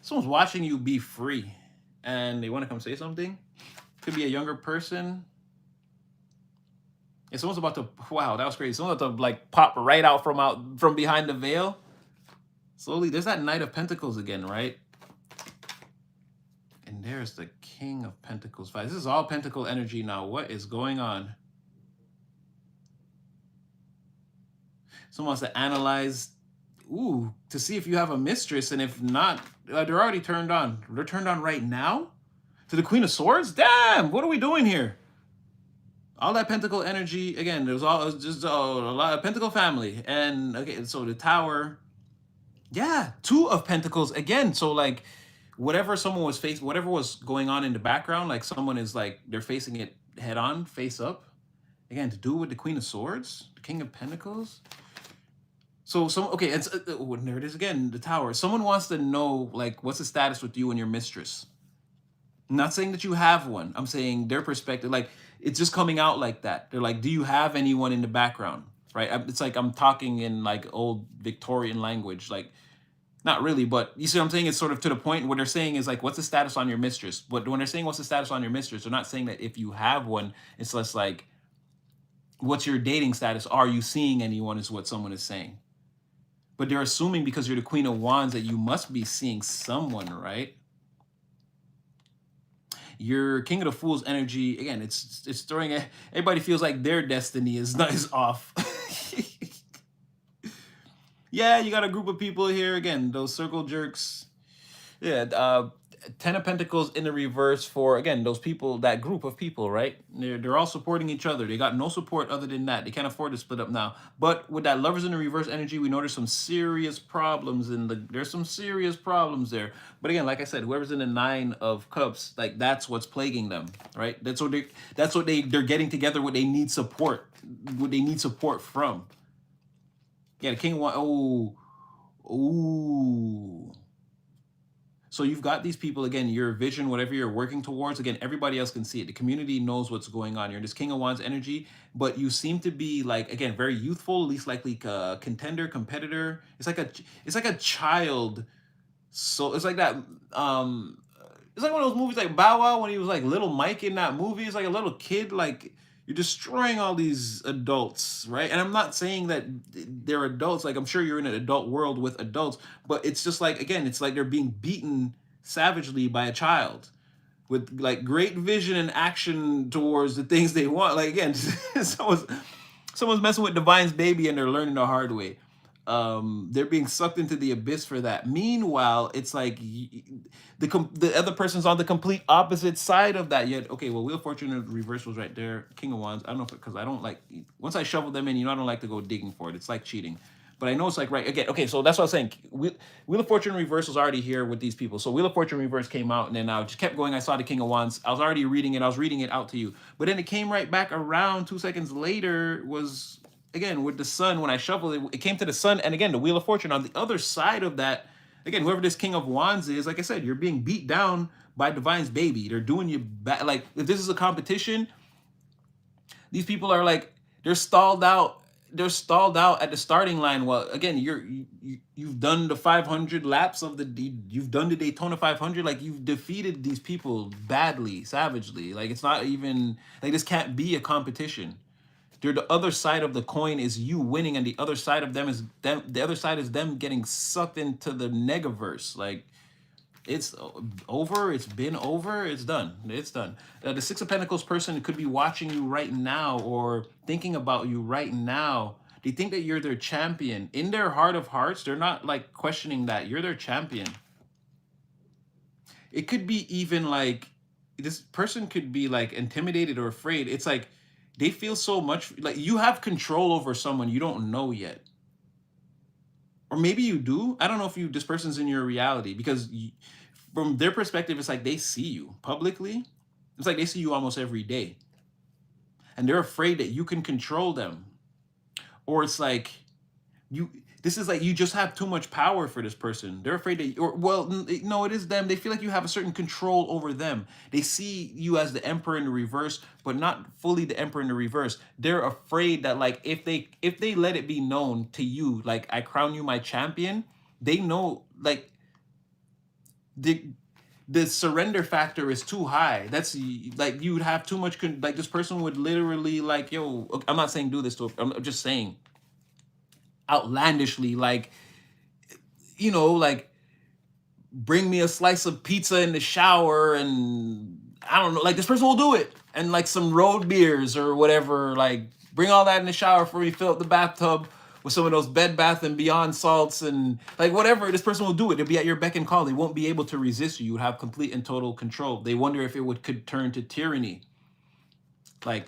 someone's watching you be free, and they want to come say something. Could be a younger person. If someone's about to, wow, that was crazy. Someone's about to like pop right out from behind the veil. Slowly, there's that Knight of Pentacles again, right? And there's the King of Pentacles 5. This is all Pentacle energy now. What is going on? Someone wants to analyze, to see if you have a mistress, and if not, they're already turned on. They're turned on right now? To the Queen of Swords? Damn, what are we doing here? All that Pentacle energy, again, it was just a lot of Pentacle family. And, okay, so the Tower, yeah, Two of Pentacles again. So, like, whatever someone was facing, whatever was going on in the background, like someone is like, they're facing it head on, face up. Again, to do with the Queen of Swords, the King of Pentacles. So okay, it's there it is again, the Tower. Someone wants to know, like, what's the status with you and your mistress? I'm not saying that you have one. I'm saying their perspective, like, it's just coming out like that. They're like, do you have anyone in the background? Right? It's like I'm talking in like old Victorian language, like, not really, but you see what I'm saying? It's sort of to the point. What they're saying is like, what's the status on your mistress? But when they're saying what's the status on your mistress, they're not saying that if you have one. It's less like, what's your dating status? Are you seeing anyone is what someone is saying. But they're assuming because you're the Queen of Wands that you must be seeing someone, right? Your King of the Fools energy, again, it's throwing everybody feels like their destiny is off. Yeah, you got a group of people here again. Those circle jerks. Yeah, Ten of Pentacles in the reverse for again those people, that group of people, right? They're all supporting each other. They got no support other than that. They can't afford to split up now. But with that Lovers in the reverse energy, we know there's some serious problems in the. There's some serious problems there. But again, like I said, whoever's in the Nine of Cups, like that's what's plaguing them, right? That's what they. That's what they're getting together. What they need support. What they need support from. Yeah, the King of Wands. Oh, ooh. So you've got these people again, your vision, whatever you're working towards. Again, everybody else can see it. The community knows what's going on. You're in this King of Wands energy, but you seem to be like again very youthful, least likely contender, competitor. It's like a child. So it's like that. It's like one of those movies like Bow Wow when he was like little Mike in that movie. It's like a little kid. Like you're destroying all these adults, right? And I'm not saying that they're adults. Like I'm sure you're in an adult world with adults, but it's just like again, it's like they're being beaten savagely by a child with like great vision and action towards the things they want. Like again, someone's messing with Divine's baby and they're learning the hard way. They're being sucked into the abyss for that. Meanwhile, it's like the other person's on the complete opposite side of that. Yet, okay, well, Wheel of Fortune in reverse was right there. King of Wands. I don't know if because I don't like once I shovel them in. You know, I don't like to go digging for it. It's like cheating. But I know it's like right again. Okay, so that's what I was saying. Wheel of Fortune reverse was already here with these people. So Wheel of Fortune reverse came out, and then I just kept going. I saw the King of Wands. I was already reading it. I was reading it out to you. But then it came right back around 2 seconds later. Was again with the sun when I shuffled it. It came to the sun, and again the Wheel of Fortune on the other side of that. Again, whoever this King of Wands is, like I said, you're being beat down by Divine's baby. They're doing you bad. Like if this is a competition, these people are like they're stalled out. They're stalled out at the starting line. Well, again, you've done the 500 laps of you've done the Daytona 500. Like you've defeated these people badly, savagely. Like it's not even like this can't be a competition. They're the other side of the coin is you winning, and the other side of them is them. The other side is them getting sucked into the negaverse. Like it's over. It's been over. It's done. It's done. The Six of Pentacles person could be watching you right now or thinking about you right now. They think that you're their champion. In their heart of hearts, they're not like questioning that. You're their champion. It could be even like this person could be like intimidated or afraid. It's like they feel so much like you have control over someone you don't know yet. Or maybe you do. I don't know if you this person's in your reality because from their perspective, it's like they see you publicly. It's like they see you almost every day, and they're afraid that you can control them. Or it's like you. This is like you just have too much power for this person. They're afraid that, or well, no, it is them. They feel like you have a certain control over them. They see you as the emperor in the reverse, but not fully the emperor in the reverse. They're afraid that like if they let it be known to you, like I crown you my champion, they know like the the surrender factor is too high. That's like you would have too much. Like this person would literally like, yo. I'm not saying do this to. I'm just saying outlandishly, like like bring me a slice of pizza in the shower, and I don't know, like this person will do it, and like some road beers or whatever. Like bring all that in the shower for me. Fill up the bathtub with some of those Bed Bath and Beyond salts and like whatever. This person will do it. They'll be at your beck and call. They won't be able to resist you. You would have complete and total control. They wonder if it could turn to tyranny. Like,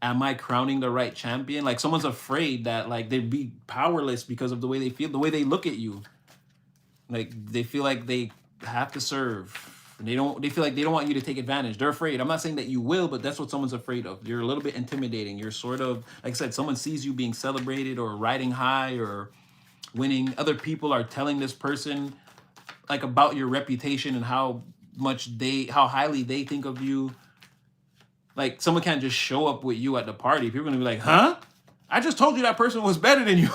am I crowning the right champion? Like someone's afraid that like they'd be powerless because of the way they feel, the way they look at you. Like they feel like they have to serve. They feel like they don't want you to take advantage. They're afraid. I'm not saying that you will, but that's what someone's afraid of. You're a little bit intimidating. You're sort of, like I said, someone sees you being celebrated or riding high or winning. Other people are telling this person like about your reputation and how highly they think of you. Like someone can't just show up with you at the party. People are gonna be like, huh? I just told you that person was better than you.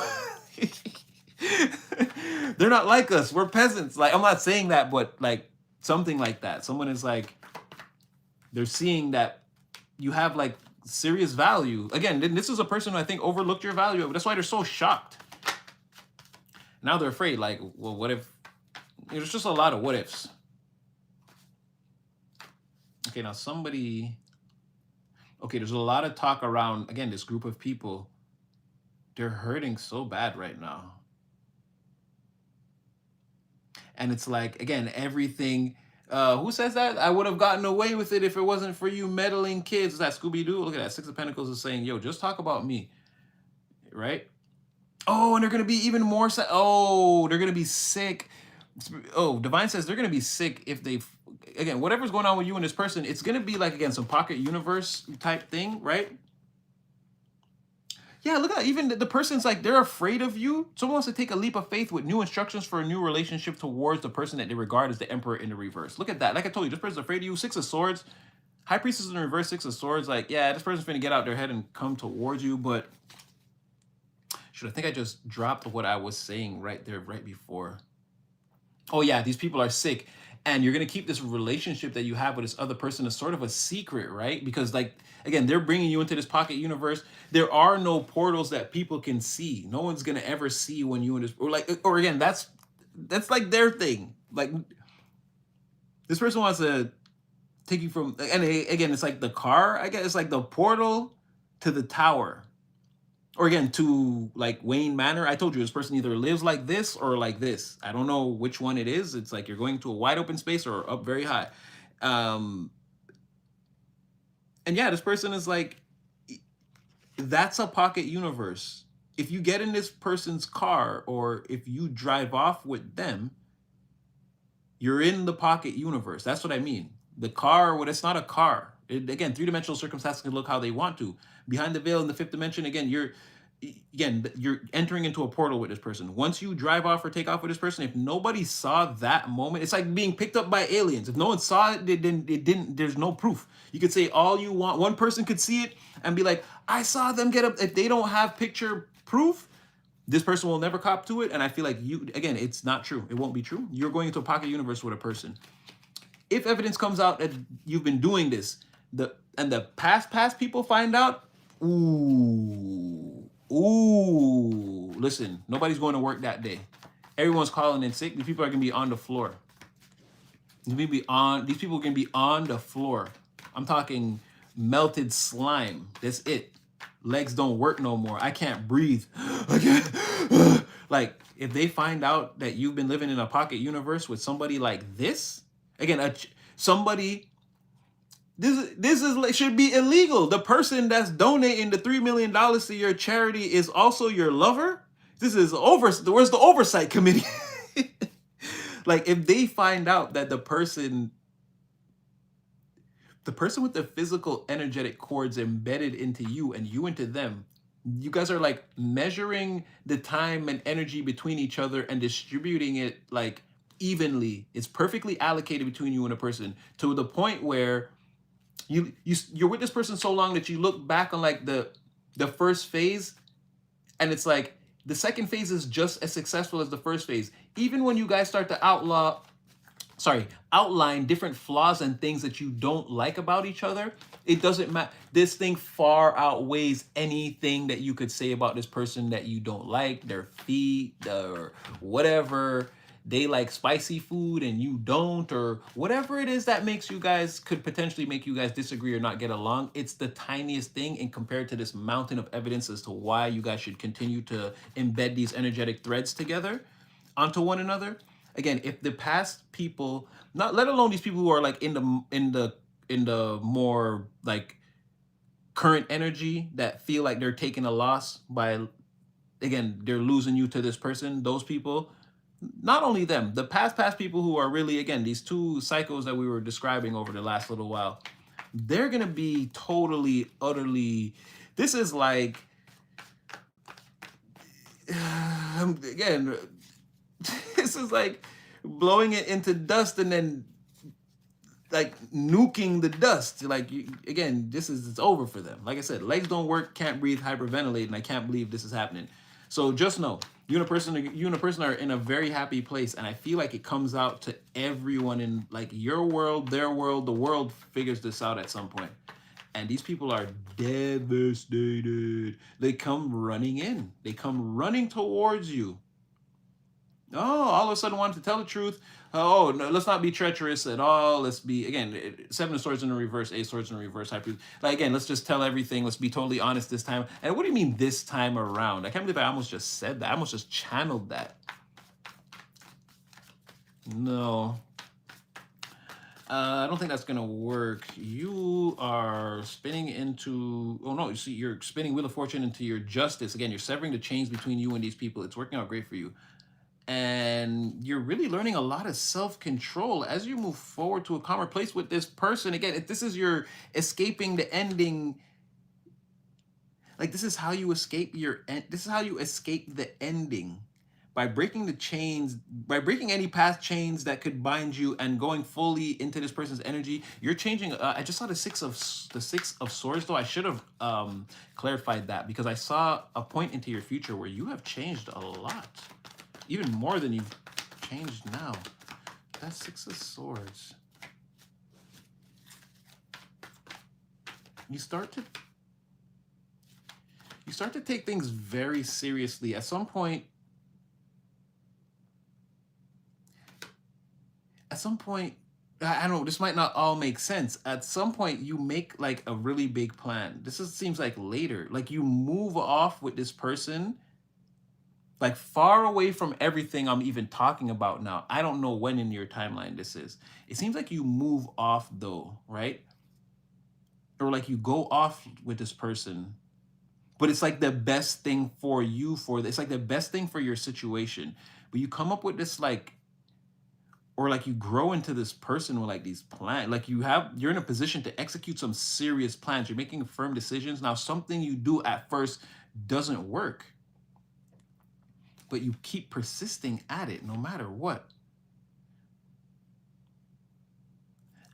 They're not like us. We're peasants. Like I'm not saying that, but like something like that. Someone is like, they're seeing that you have like serious value. Again, this is a person who I think overlooked your value. That's why they're so shocked. Now they're afraid. Like, well, what if? There's just a lot of what ifs. Okay, now somebody. Okay, there's a lot of talk around, again, this group of people. They're hurting so bad right now. And it's like, again, everything. Who says that? I would have gotten away with it if it wasn't for you meddling kids. Is that Scooby Doo? Look at that. Six of Pentacles is saying, yo, just talk about me, right? Oh, and they're gonna be even more. Oh, they're gonna be sick. Oh, Divine says they're gonna be sick if they. Again, whatever's going on with you and this person, it's gonna be like, again, some pocket universe type thing, right? Yeah, look at that. Even the person's like, they're afraid of you. Someone wants to take a leap of faith with new instructions for a new relationship towards the person that they regard as the emperor in the reverse. Look at that. Like I told you, this person's afraid of you. Six of Swords. High Priestess in the reverse, Six of Swords. Like, yeah, this person's gonna get out their head and come towards you. But should I think I just dropped what I was saying right there, right before. Oh yeah, these people are sick. And you're gonna keep this relationship that you have with this other person as sort of a secret, right? Because like, again, they're bringing you into this pocket universe. There are no portals that people can see. No one's gonna ever see when you and this, or like, or again, that's like their thing. Like this person wants to take you from, and again, it's like the car. I guess it's like the portal to the tower. Or again, to like Wayne Manor. I told you this person either lives like this or like this. I don't know which one it is. It's like you're going to a wide open space or up very high. And yeah, this person is like, that's a pocket universe. If you get in this person's car or if you drive off with them, you're in the pocket universe. That's what I mean. The car, well, it's not a car. Again, three-dimensional circumstances can look how they want to. Behind the veil in the fifth dimension, again, you're entering into a portal with this person. Once you drive off or take off with this person, if nobody saw that moment, it's like being picked up by aliens. If no one saw it, it didn't, there's no proof. You could say all you want. One person could see it and be like, I saw them get up. If they don't have picture proof, this person will never cop to it. And I feel like you, again, it's not true. It won't be true. You're going into a pocket universe with a person. If evidence comes out that you've been doing this, and the past people find out, ooh, listen, nobody's going to work that day. Everyone's calling in sick. These people are gonna be on the floor. These people are gonna be on the floor. I'm talking melted slime. That's it. Legs don't work no more. I can't breathe. I can't. Like, if they find out that you've been living in a pocket universe with somebody like this, again, somebody, this is should be illegal. The person that's donating the $3 million to your charity is also your lover. This is where's the oversight committee? Like, if they find out that the person with the physical energetic cords embedded into you and you into them, you guys are like measuring the time and energy between each other and distributing it like evenly. It's perfectly allocated between you and a person to the point where you're with this person so long that you look back on like the first phase, and it's like the second phase is just as successful as the first phase. Even when you guys start to outline different flaws and things that you don't like about each other, it doesn't matter. This thing far outweighs anything that you could say about this person that you don't like, their feet, or whatever. They like spicy food and you don't, or whatever it is that makes you guys, could potentially make you guys disagree or not get along. It's the tiniest thing in compared to this mountain of evidence as to why you guys should continue to embed these energetic threads together onto one another. Again, if the past people, not let alone these people who are like in the more like current energy that feel like they're taking a loss by, again, they're losing you to this person, those people, not only them, the past people who are really, again, these two cycles that we were describing over the last little while, they're gonna be totally, utterly, this is like, again, this is like blowing it into dust and then like nuking the dust. Like, again, it's over for them. Like I said, legs don't work, can't breathe, hyperventilate, and I can't believe this is happening. So just know, you and a person are in a very happy place, and I feel like it comes out to everyone in like your world, their world, the world figures this out at some point. And these people are devastated. They come running in. They come running towards you. Oh, all of a sudden wanted to tell the truth. Oh, no, let's not be treacherous at all. Let's be, again, Seven of Swords in the reverse, Eight of Swords in the reverse. Like, again, let's just tell everything. Let's be totally honest this time. And what do you mean this time around? I can't believe I almost just said that. I almost just channeled that. No, I don't think that's gonna work. You are spinning into. Oh no, you see, you're spinning Wheel of Fortune into your justice again. You're severing the chains between you and these people. It's working out great for you, and you're really learning a lot of self-control as you move forward to a calmer place with this person. Again, if this is your escaping the ending, like this is how you escape this is how you escape the ending, by breaking the chains, by breaking any past chains that could bind you and going fully into this person's energy. You're changing. I just saw the 6 of swords, though I should have clarified that, because I saw a point into your future where you have changed a lot, even more than you've changed now. That 6 of swords, you start to take things very seriously at some point. I don't know, this might not all make sense. At some point you make like a really big plan. Seems like later, like you move off with this person, like far away from everything I'm even talking about now. I don't know when in your timeline this is. It seems like you move off though, right? Or like you go off with this person, but it's like the best thing for you, it's like the best thing for your situation. But you come up with this like, or like you grow into this person with like these plans, like you're in a position to execute some serious plans. You're making firm decisions. Now something you do at first doesn't work, but you keep persisting at it no matter what.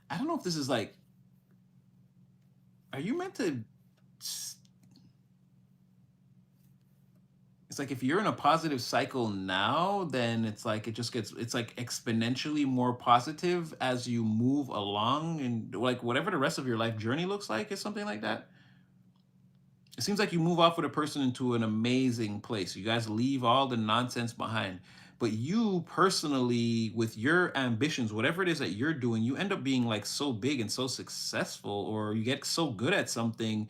I don't know if this is like, are you meant to, it's like if you're in a positive cycle now, then it's like it's like exponentially more positive as you move along, and like whatever the rest of your life journey looks like is something like that. It seems like you move off with a person into an amazing place. You guys leave all the nonsense behind. But you personally, with your ambitions, whatever it is that you're doing, you end up being like so big and so successful, or you get so good at something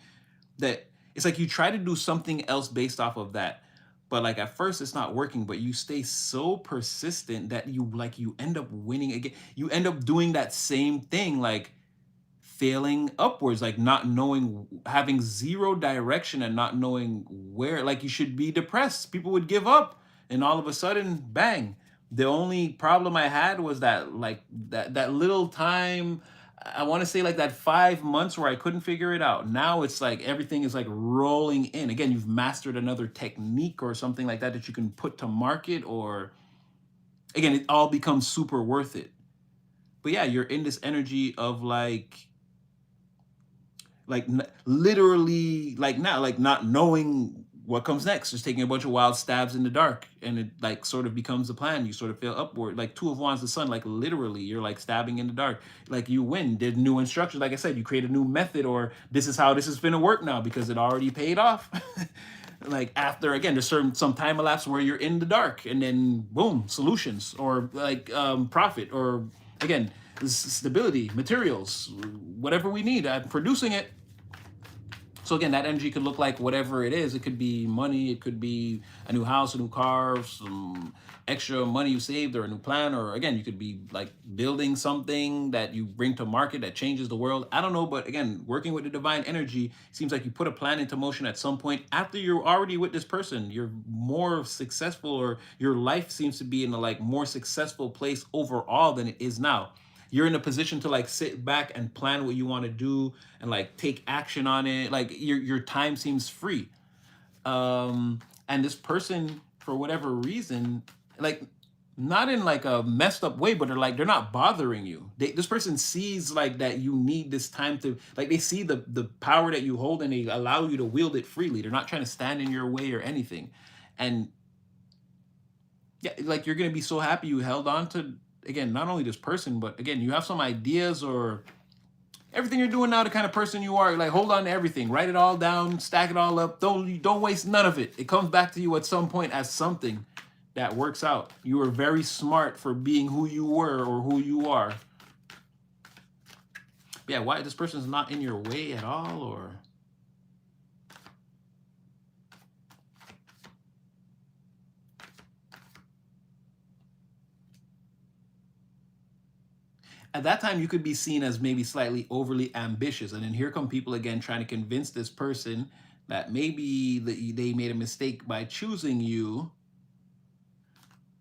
that it's like you try to do something else based off of that. But like at first it's not working, but you stay so persistent that you end up winning again. You end up doing that same thing, like failing upwards, like not knowing, having zero direction and not knowing where, like you should be depressed. People would give up, and all of a sudden, bang. The only problem I had was that like that little time, I want to say like that 5 months where I couldn't figure it out. Now it's like everything is like rolling in. Again, you've mastered another technique or something like that that you can put to market, or again, it all becomes super worth it. But yeah, you're in this energy of literally like now, like not knowing what comes next, just taking a bunch of wild stabs in the dark, and it like sort of becomes a plan. You sort of feel upward, like 2 of Wands, the sun, like literally you're like stabbing in the dark. Like you win, did new instructions, like I said, you create a new method, or this is how this is gonna work now because it already paid off. Like after, again, there's some time elapsed where you're in the dark, and then boom, solutions, or like profit, or again, stability, materials, whatever we need, I'm producing it. So again, that energy could look like whatever it is. It could be money, it could be a new house, a new car, some extra money you saved, or a new plan, or again, you could be like building something that you bring to market that changes the world. I don't know, but again, working with the divine energy seems like you put a plan into motion at some point after you're already with this person. You're more successful, or your life seems to be in a like more successful place overall than it is now. You're in a position to like sit back and plan what you want to do and like take action on it. Like your time seems free. And this person, for whatever reason, like not in like a messed up way, but they're not bothering you. This person sees like that you need this time to, like they see the power that you hold, and they allow you to wield it freely. They're not trying to stand in your way or anything. And yeah, like you're gonna be so happy you held on to, again, not only this person, but again, you have some ideas, or everything you're doing now, the kind of person you are, like hold on to everything, write it all down, stack it all up. Don't waste none of it. It comes back to you at some point as something that works out. You were very smart for being who you were or who you are. Yeah, why this person's not in your way at all, or At that time, you could be seen as maybe slightly overly ambitious. And then here come people again trying to convince this person that maybe they made a mistake by choosing you,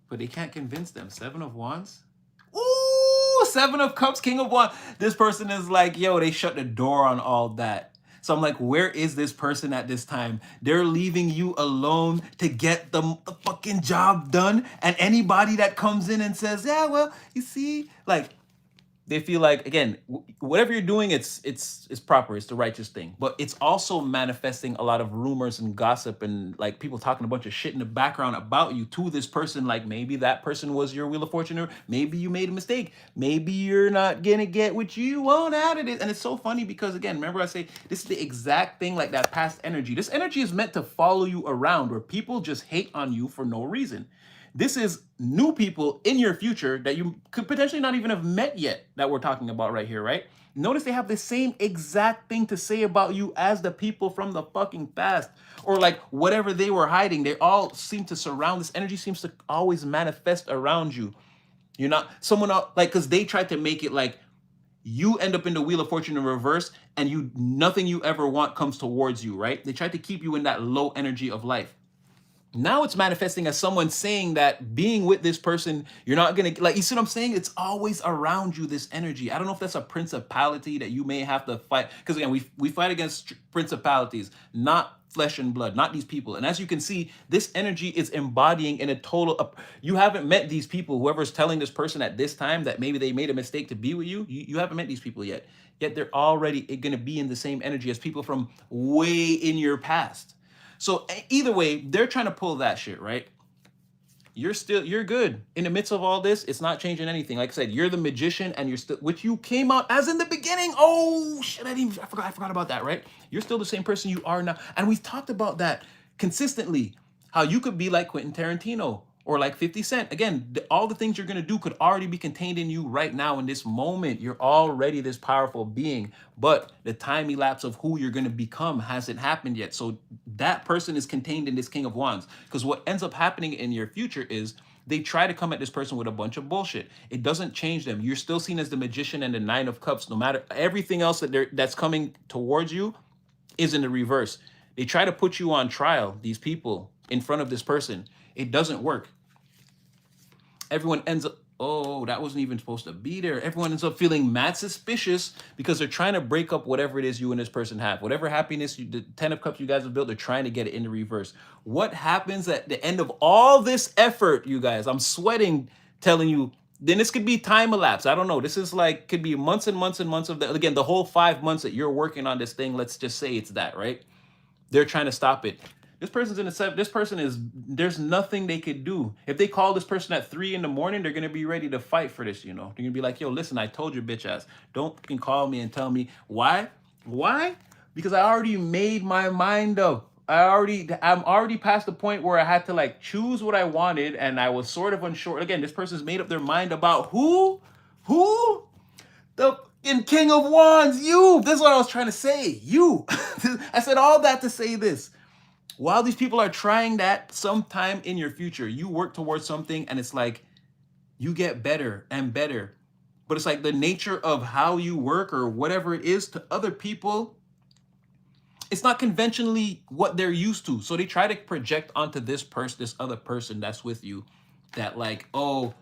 but they can't convince them. Seven of Wands. Ooh, Seven of Cups, King of Wands. This person is like, yo, they shut the door on all that. So I'm like, where is this person at this time? They're leaving you alone to get the fucking job done. And anybody that comes in and says, yeah, well, you see, like, they feel like, again, whatever you're doing, it's proper, it's the righteous thing, but it's also manifesting a lot of rumors and gossip and like people talking a bunch of shit in the background about you to this person. Like maybe that person was your Wheel of Fortune, or maybe you made a mistake, maybe you're not gonna get what you want out of it. And it's so funny because, again, remember I say this is the exact thing, like that past energy. This energy is meant to follow you around, where people just hate on you for no reason. This is new people in your future that you could potentially not even have met yet that we're talking about right here, right? Notice they have the same exact thing to say about you as the people from the fucking past, or like whatever they were hiding. They all seem to surround, this energy seems to always manifest around you. You're not someone else, like, because they tried to make it like you end up in the Wheel of Fortune in reverse and you nothing you ever want comes towards you, right? They tried to keep you in that low energy of life. Now it's manifesting as someone saying that being with this person, you're not gonna, like, you see what I'm saying? It's always around you, this energy. I don't know if that's a principality that you may have to fight, because again, we fight against principalities, not flesh and blood, not these people. And as you can see, this energy is embodying in a total, you haven't met these people. Whoever's telling this person at this time that maybe they made a mistake to be with you, you haven't met these people yet they're already gonna be in the same energy as people from way in your past. So either way, they're trying to pull that shit, right? You're good. In the midst of all this, it's not changing anything. Like I said, you're the magician and you're still, which you came out as in the beginning. Oh shit, I forgot about that, right? You're still the same person you are now. And we've talked about that consistently. How you could be like Quentin Tarantino or like 50 Cent. Again, all the things you're going to do could already be contained in you right now in this moment. You're already this powerful being, but the time elapse of who you're going to become hasn't happened yet. So that person is contained in this King of Wands, because what ends up happening in your future is they try to come at this person with a bunch of bullshit. It doesn't change them. You're still seen as the magician and the Nine of Cups. No matter everything else that's coming towards you is in the reverse. They try to put you on trial, these people, in front of this person. It doesn't work. Everyone ends up, oh, that wasn't even supposed to be there. Everyone ends up feeling mad suspicious because they're trying to break up whatever it is you and this person have. Whatever happiness, the 10 of Cups you guys have built, they're trying to get it in the reverse. What happens at the end of all this effort, you guys? I'm sweating telling you, then this could be time elapse. I don't know. This is like, could be months and months and months of that. Again, the whole 5 months that you're working on this thing, let's just say it's that, right? They're trying to stop it. This person's in a seven. This person is, there's nothing they could do. If they call this person at 3 in the morning, they're gonna be ready to fight for this, you know. They're gonna be like, yo, listen, I told you, bitch ass. Don't fucking call me and tell me why. Why? Because I already made my mind up. I'm already past the point where I had to like choose what I wanted, and I was sort of unsure. Again, this person's made up their mind about who? Who? The in King of Wands, you. This is what I was trying to say. You. I said all that to say this. While these people are trying that, sometime in your future, you work towards something and it's like you get better and better. But it's like the nature of how you work or whatever it is to other people, it's not conventionally what they're used to. So they try to project onto this person, this other person that's with you, that like, oh,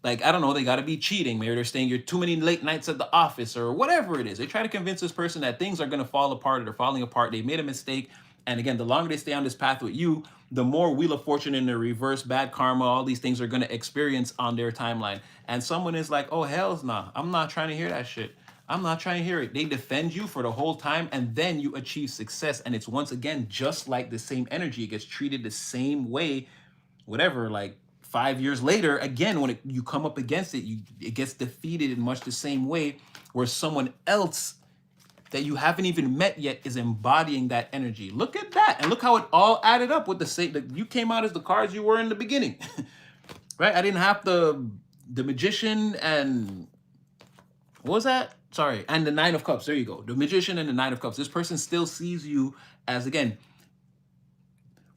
like, I don't know, they got to be cheating. Maybe they're saying you're too many late nights at the office or whatever it is. They try to convince this person that things are going to fall apart or they're falling apart. They made a mistake. And again, the longer they stay on this path with you, the more Wheel of Fortune in the reverse, bad karma, all these things are going to experience on their timeline. And someone is like, oh, hell's nah. I'm not trying to hear that shit. I'm not trying to hear it. They defend you for the whole time, and then you achieve success. And it's once again, just like the same energy. It gets treated the same way, whatever, like 5 years later, again, when you come up against it, it gets defeated in much the same way, where someone else that you haven't even met yet is embodying that energy. Look at that. And look how it all added up with the same, you came out as the cards you were in the beginning, right? I didn't have the magician and what was that? Sorry. And the Nine of Cups. There you go. The magician and the Nine of Cups. This person still sees you as, again,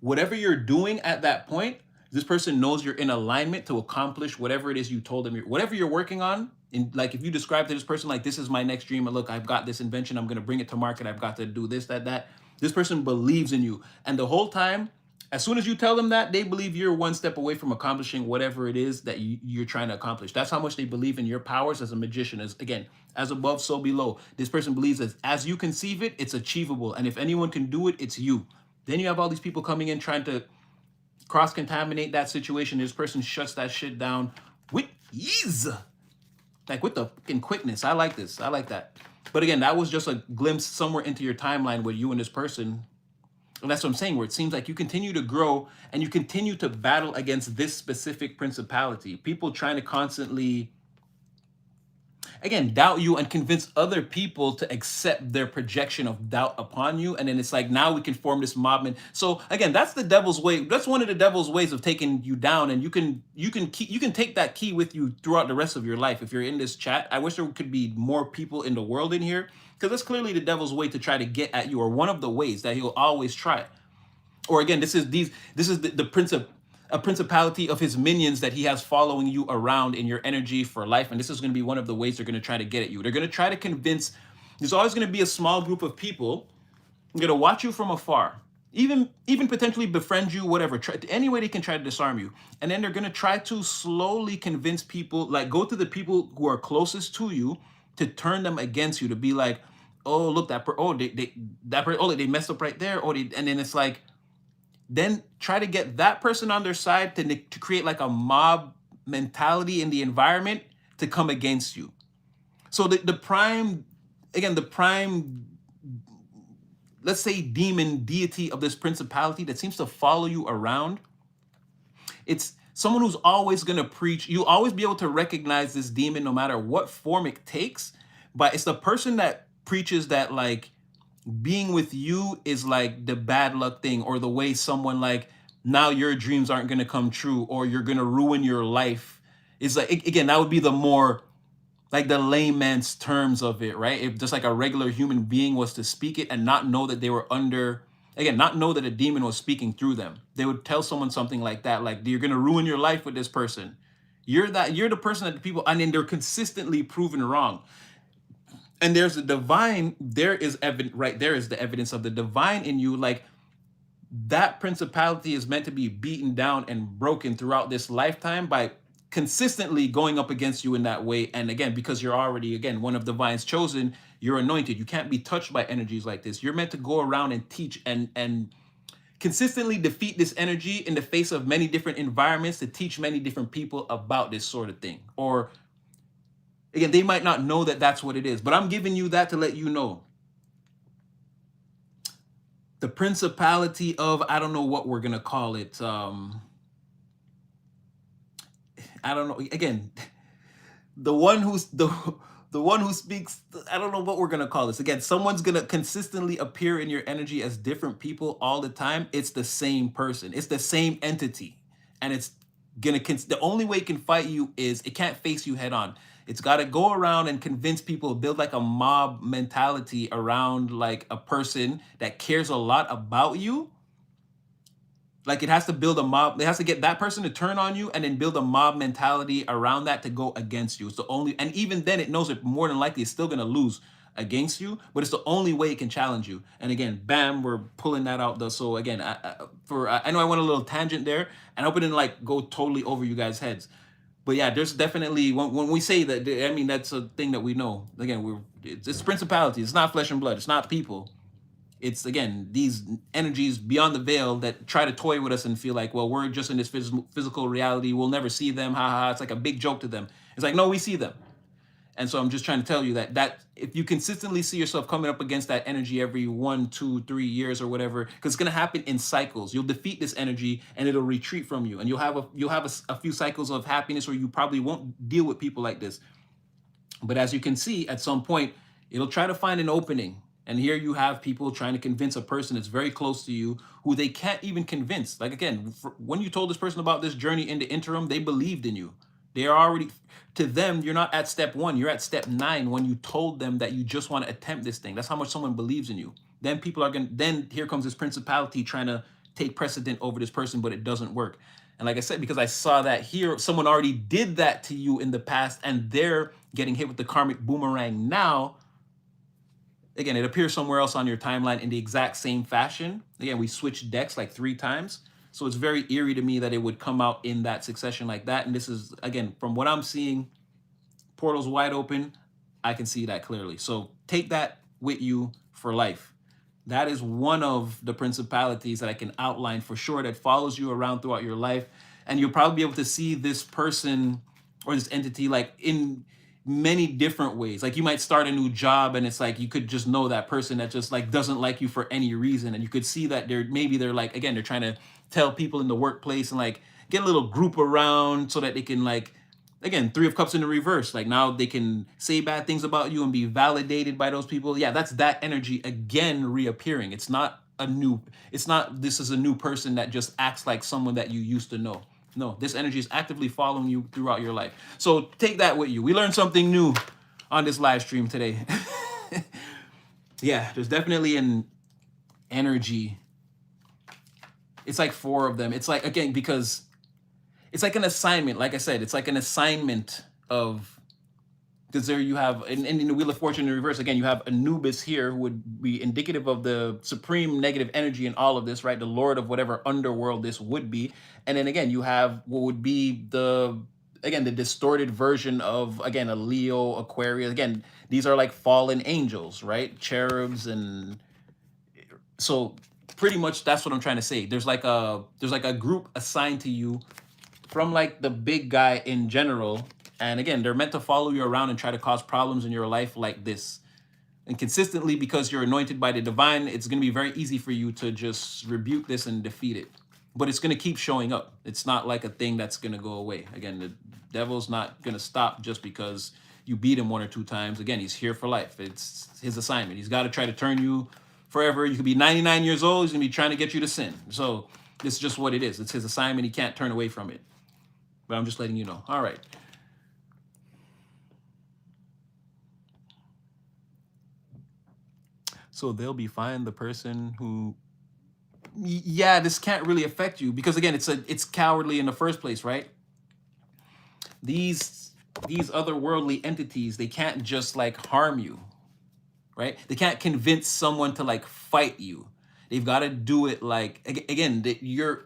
whatever you're doing at that point, this person knows you're in alignment to accomplish whatever it is you told them. Whatever you're working on, in like if you describe to this person like this is my next dream, and look, I've got this invention, I'm gonna bring it to market, I've got to do this, that, that. This person believes in you. And the whole time, as soon as you tell them that, they believe you're one step away from accomplishing whatever it is that you're trying to accomplish. That's how much they believe in your powers as a magician. As again, as above, so below. This person believes that as you conceive it, it's achievable. And if anyone can do it, it's you. Then you have all these people coming in trying to cross-contaminate that situation. This person shuts that shit down with ease. Like with the fucking quickness. I like this. I like that. But again, that was just a glimpse somewhere into your timeline with you and this person. And that's what I'm saying, where it seems like you continue to grow and you continue to battle against this specific principality. People trying to constantly, again, doubt you and convince other people to accept their projection of doubt upon you. And then it's like, now we can form this mob. And so again, that's the devil's way. That's one of the devil's ways of taking you down. And you can take that key with you throughout the rest of your life. If you're in this chat, I wish there could be more people in the world in here, because that's clearly the devil's way to try to get at you, or one of the ways that he'll always try. Or again, this is the principality of his minions that he has following you around in your energy for life. And this is going to be one of the ways they're going to try to get at you. They're going to try to convince, there's always going to be a small group of people going to watch you from afar, even potentially befriend you, whatever, any way they can try to disarm you. And then they're going to try to slowly convince people, like go to the people who are closest to you to turn them against you, to be like, oh, look, they messed up right there. And then it's like, then try to get that person on their side to create like a mob mentality in the environment to come against you. So the prime, let's say demon deity of this principality that seems to follow you around, it's someone who's always going to preach. You'll always be able to recognize this demon no matter what form it takes, but it's the person that preaches that like being with you is like the bad luck thing, or the way someone like, now your dreams aren't going to come true, or you're going to ruin your life. It's like, again, that would be the more like the layman's terms of it, right? If just like a regular human being was to speak it and not know that they were not know that a demon was speaking through them, they would tell someone something like that, like, you're going to ruin your life with this person. You're the person that the people, and then they're consistently proven wrong. And there's the divine, there is the evidence of the divine in you. Like, that principality is meant to be beaten down and broken throughout this lifetime by consistently going up against you in that way. And again, because you're already, again, one of divine's chosen, you're anointed. You can't be touched by energies like this. You're meant to go around and teach and consistently defeat this energy in the face of many different environments, to teach many different people about this sort of thing. Or again, they might not know that that's what it is, but I'm giving you that to let you know. The principality of, I don't know what we're going to call it. I don't know. Again, the one who speaks, I don't know what we're going to call this. Again, someone's going to consistently appear in your energy as different people all the time. It's the same person. It's the same entity. And it's going to, the only way it can fight you is it can't face you head on. It's got to go around and convince people, build like a mob mentality around like a person that cares a lot about you. Like, it has to build a mob. It has to get that person to turn on you and then build a mob mentality around that to go against you. It's the only, and even then it knows it more than likely it's still going to lose against you, but it's the only way it can challenge you. And again, bam, we're pulling that out. So again, I know I went a little tangent there, and I hope it didn't like go totally over you guys' heads. But yeah, there's definitely, when we say that, I mean, that's a thing that we know. Again, it's principality. It's not flesh and blood. It's not people. It's, again, these energies beyond the veil that try to toy with us and feel like, well, we're just in this physical reality. We'll never see them. Ha ha. It's like a big joke to them. It's like, no, we see them. And so I'm just trying to tell you that if you consistently see yourself coming up against that energy every 1, 2, 3 years or whatever, because it's going to happen in cycles. You'll defeat this energy and it'll retreat from you. And you'll have a few cycles of happiness where you probably won't deal with people like this. But as you can see, at some point, it'll try to find an opening. And here you have people trying to convince a person that's very close to you who they can't even convince. Like, again, when you told this person about this journey in the interim, they believed in you. They are already, to them, you're not at step 1, you're at step 9 when you told them that you just want to attempt this thing. That's how much someone believes in you. Then here comes this principality trying to take precedent over this person, but it doesn't work. And like I said, because I saw that here, someone already did that to you in the past and they're getting hit with the karmic boomerang now. Again, it appears somewhere else on your timeline in the exact same fashion. Again, we switched decks like 3 times. So it's very eerie to me that it would come out in that succession like that. And this is, again, from what I'm seeing, portal's wide open. I can see that clearly. So take that with you for life. That is one of the principalities that I can outline for sure that follows you around throughout your life. And you'll probably be able to see this person or this entity like in many different ways. Like you might start a new job and it's like you could just know that person that just like doesn't like you for any reason. And you could see that they're like, again, they're trying to tell people in the workplace and like get a little group around so that they can like, again, 3 of Cups in the reverse. Like now they can say bad things about you and be validated by those people. Yeah, that's that energy again reappearing. This is a new person that just acts like someone that you used to know. No, this energy is actively following you throughout your life. So take that with you. We learned something new on this live stream today. Yeah, there's definitely an energy. It's like 4 of them. It's like, again, because it's like an assignment. Like I said, it's like an assignment of, because there you have, and in the Wheel of Fortune in reverse, again, you have Anubis here who would be indicative of the supreme negative energy in all of this, right? The lord of whatever underworld this would be. And then again, you have what would be the distorted version of, again, a Leo, Aquarius. Again, these are like fallen angels, right? Cherubs. And so pretty much that's what I'm trying to say. There's like a group assigned to you from like the big guy in general. And again, they're meant to follow you around and try to cause problems in your life like this. And consistently, because you're anointed by the divine, it's going to be very easy for you to just rebuke this and defeat it. But it's going to keep showing up. It's not like a thing that's going to go away. Again, the devil's not going to stop just because you beat him 1 or 2 times. Again, he's here for life. It's his assignment. He's got to try to turn you forever. You could be 99 years old. He's going to be trying to get you to sin. So it's just what it is. It's his assignment. He can't turn away from it. But I'm just letting you know. All right. So they'll be fine. The person who, yeah, this can't really affect you because again, it's cowardly in the first place, right? These otherworldly entities, they can't just like harm you, right? They can't convince someone to like fight you. They've got to do it like, again, that you're,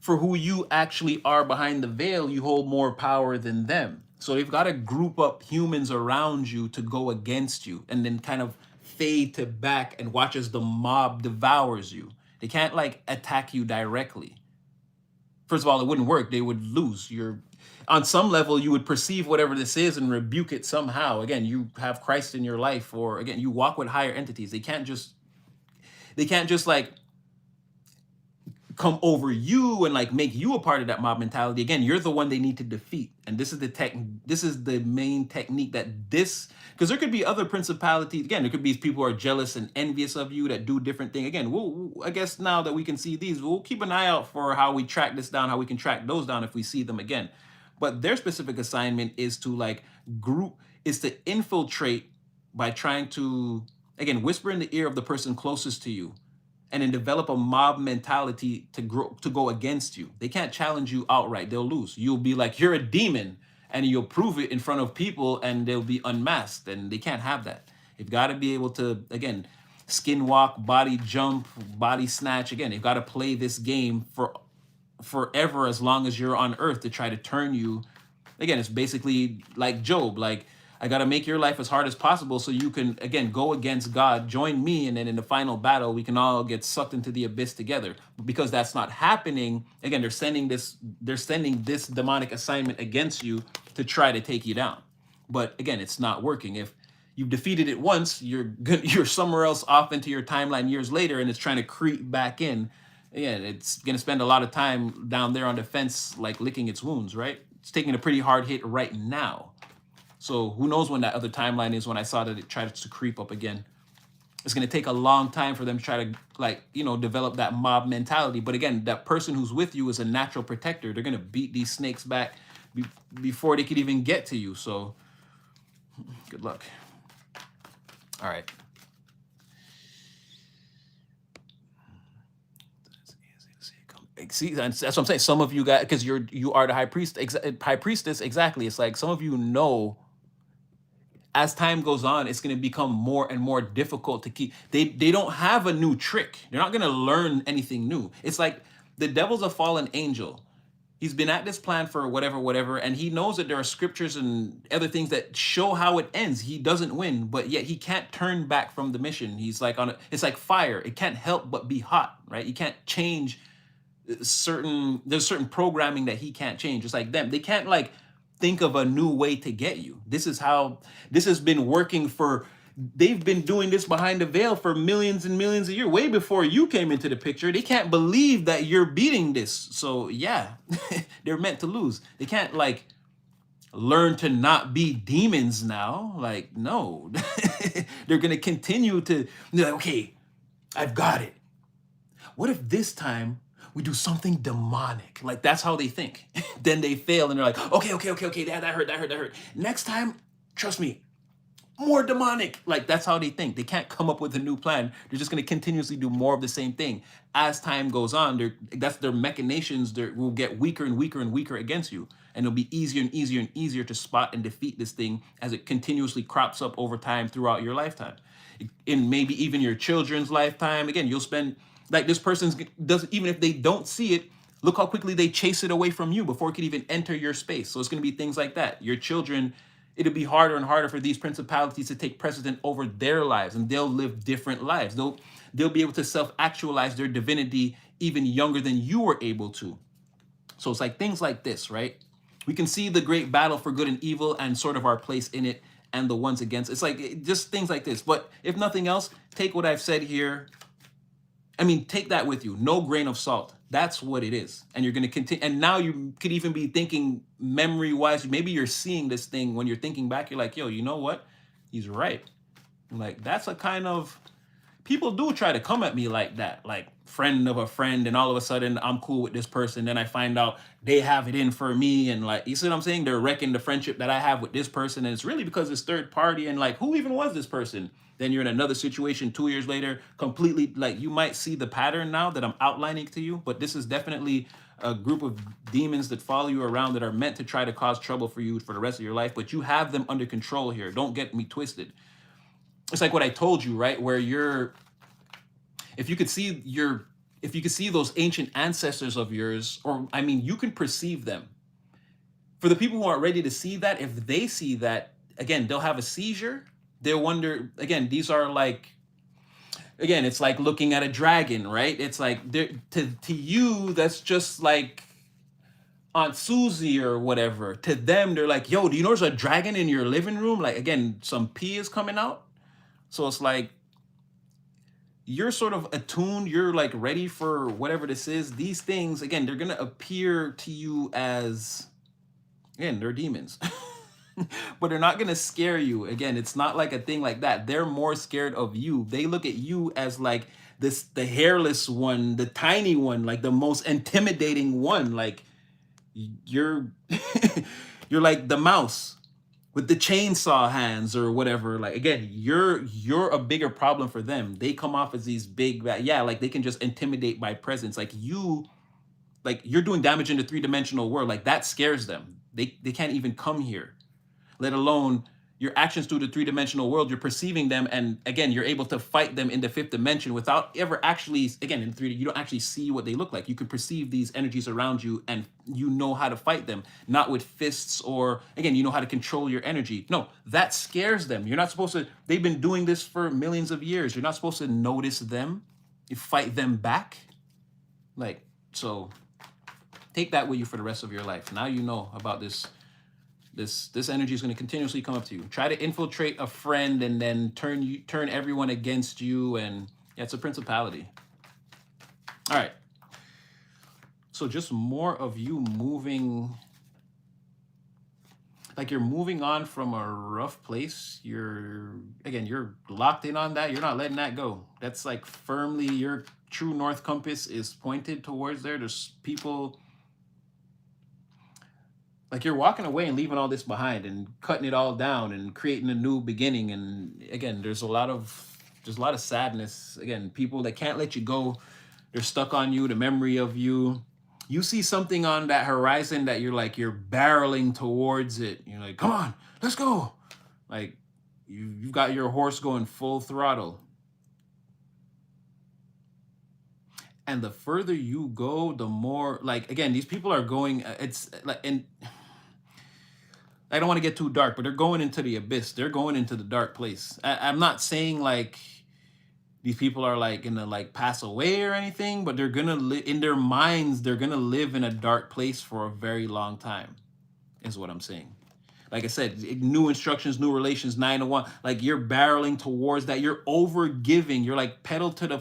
for who you actually are behind the veil, you hold more power than them. So they've got to group up humans around you to go against you and then kind of fade to back and watch as the mob devours you. They can't like attack you directly. First of all, it wouldn't work. They would lose. On some level, you would perceive whatever this is and rebuke it somehow. Again, you have Christ in your life, or again, you walk with higher entities. They can't just like come over you and like make you a part of that mob mentality. Again, you're the one they need to defeat. And this is the main technique that because there could be other principalities. Again, there could be people who are jealous and envious of you that do different things. Again, I guess now that we can see these, we'll keep an eye out for how we track this down, how we can track those down if we see them again. But their specific assignment is to infiltrate by trying to, again, whisper in the ear of the person closest to you and then develop a mob mentality to go against you. They can't challenge you outright. They'll lose. You'll be like, you're a demon, and you'll prove it in front of people and they'll be unmasked, and they can't have that. You've got to be able to, again, skin walk, body jump, body snatch. Again, they've got to play this game for forever as long as you're on earth to try to turn you. Again, it's basically like Job, like, I got to make your life as hard as possible so you can, again, go against God, join me, and then in the final battle, we can all get sucked into the abyss together. But because that's not happening, again, they're sending this demonic assignment against you to try to take you down. But again, it's not working. If you've defeated it once, you're somewhere else off into your timeline years later, and it's trying to creep back in. Again, it's going to spend a lot of time down there on the fence, like licking its wounds, right? It's taking a pretty hard hit right now. So who knows when that other timeline is when I saw that it tried to creep up again. It's going to take a long time for them to try to, develop that mob mentality. But again, that person who's with you is a natural protector. They're going to beat these snakes back before they could even get to you. So good luck. All right. Like, see, that's what I'm saying. Some of you guys, because you are the high priestess, exactly. It's like some of you know, as time goes on, it's going to become more and more difficult to keep. They don't have a new trick. They're not going to learn anything new. It's like the devil's a fallen angel. He's been at this plan for whatever, whatever, and he knows that there are scriptures and other things that show how it ends. He doesn't win, but yet he can't turn back from the mission. He's like on a, it's like fire. It can't help but be hot, right? You can't change there's certain programming that he can't change. Just like them, they can't like think of a new way to get you. This is how this has been working for. They've been doing this behind the veil for millions and millions of years, way before you came into the picture. They can't believe that you're beating this. So yeah, they're meant to lose. They can't like learn to not be demons now. Like, no. They're gonna continue to, they're like, okay, I've got it. What if this time we do something demonic? Like, that's how they think. Then they fail and they're like, okay, that hurt, that hurt, that hurt. Next time, trust me, more demonic. Like, that's how they think. They can't come up with a new plan. They're just going to continuously do more of the same thing. As time goes on, that's their machinations will get weaker and weaker and weaker against you. And it'll be easier and easier and easier to spot and defeat this thing as it continuously crops up over time throughout your lifetime. In maybe even your children's lifetime. Again, you'll spend, like, this person's doesn't, even if they don't see it, look how quickly they chase it away from you before it could even enter your space. So it's going to be things like that. Your children, it'll be harder and harder for these principalities to take precedent over their lives, and they'll live different lives. They'll be able to self-actualize their divinity even younger than you were able to. So it's like things like this, right? We can see the great battle for good and evil and sort of our place in it and the ones against. It's like just things like this. But if nothing else, take what I've said here. I mean, take that with you. No grain of salt. That's what it is. And you're going to continue. And now you could even be thinking memory wise. Maybe you're seeing this thing when you're thinking back. You're like, yo, you know what? He's right. I'm like, that's a kind of, people do try to come at me like that. Like, friend of a friend. And all of a sudden I'm cool with this person. Then I find out they have it in for me. And like, you see what I'm saying? They're wrecking the friendship that I have with this person. And it's really because it's third party. And like, who even was this person? Then you're in another situation 2 years later, completely, like, you might see the pattern now that I'm outlining to you, but this is definitely a group of demons that follow you around that are meant to try to cause trouble for you for the rest of your life, but you have them under control here. Don't get me twisted. It's like what I told you, right? Where if you could see those ancient ancestors of yours, or I mean, you can perceive them. For the people who aren't ready to see that, if they see that, again, they'll have a seizure. They'll wonder, again, these are like, again, it's like looking at a dragon, right? It's like, to you, that's just like Aunt Susie or whatever. To them, they're like, yo, do you know there's a dragon in your living room? Like, again, some pee is coming out. So it's like, you're sort of attuned, you're like ready for whatever this is. These things, again, they're going to appear to you as, again, they're demons. But they're not going to scare you. Again, it's not like a thing like that. They're more scared of you. They look at you as like the hairless one, the tiny one, like the most intimidating one. Like, you're you're like the mouse with the chainsaw hands or whatever. Like, again, you're a bigger problem for them. They come off as these big, yeah, like they can just intimidate by presence. Like, you're doing damage in the three-dimensional world. Like, that scares them. They can't even come here, let alone your actions through the three-dimensional world. You're perceiving them, and again, you're able to fight them in the fifth dimension without ever actually, again, in 3D, you don't actually see what they look like. You can perceive these energies around you, and you know how to fight them, not with fists or, again, you know how to control your energy. No, that scares them. You're not supposed to, they've been doing this for millions of years. You're not supposed to notice them. You fight them back. Like, so take that with you for the rest of your life. Now you know about this energy is going to continuously come up to you. Try to infiltrate a friend and then turn everyone against you, and yeah, it's a principality. All right. So just more of you moving, like you're moving on from a rough place. You're locked in on that. You're not letting that go. That's like firmly your true north compass is pointed towards there. There's people, like, you're walking away and leaving all this behind and cutting it all down and creating a new beginning. And again, there's a lot of sadness. Again, people that can't let you go, they're stuck on you, the memory of you. You see something on that horizon that you're barreling towards it. You're like, come on, let's go. Like you've got your horse going full throttle. And the further you go, the more like again, these people are going. It's like, and I don't want to get too dark, but they're going into the abyss. They're going into the dark place. I'm not saying like these people are like gonna like pass away or anything, but they're gonna live in their minds. They're gonna live in a dark place for a very long time, is what I'm saying. Like I said, new instructions, new relations, 9 to 1. Like you're barreling towards that. You're over giving. You're like pedal to the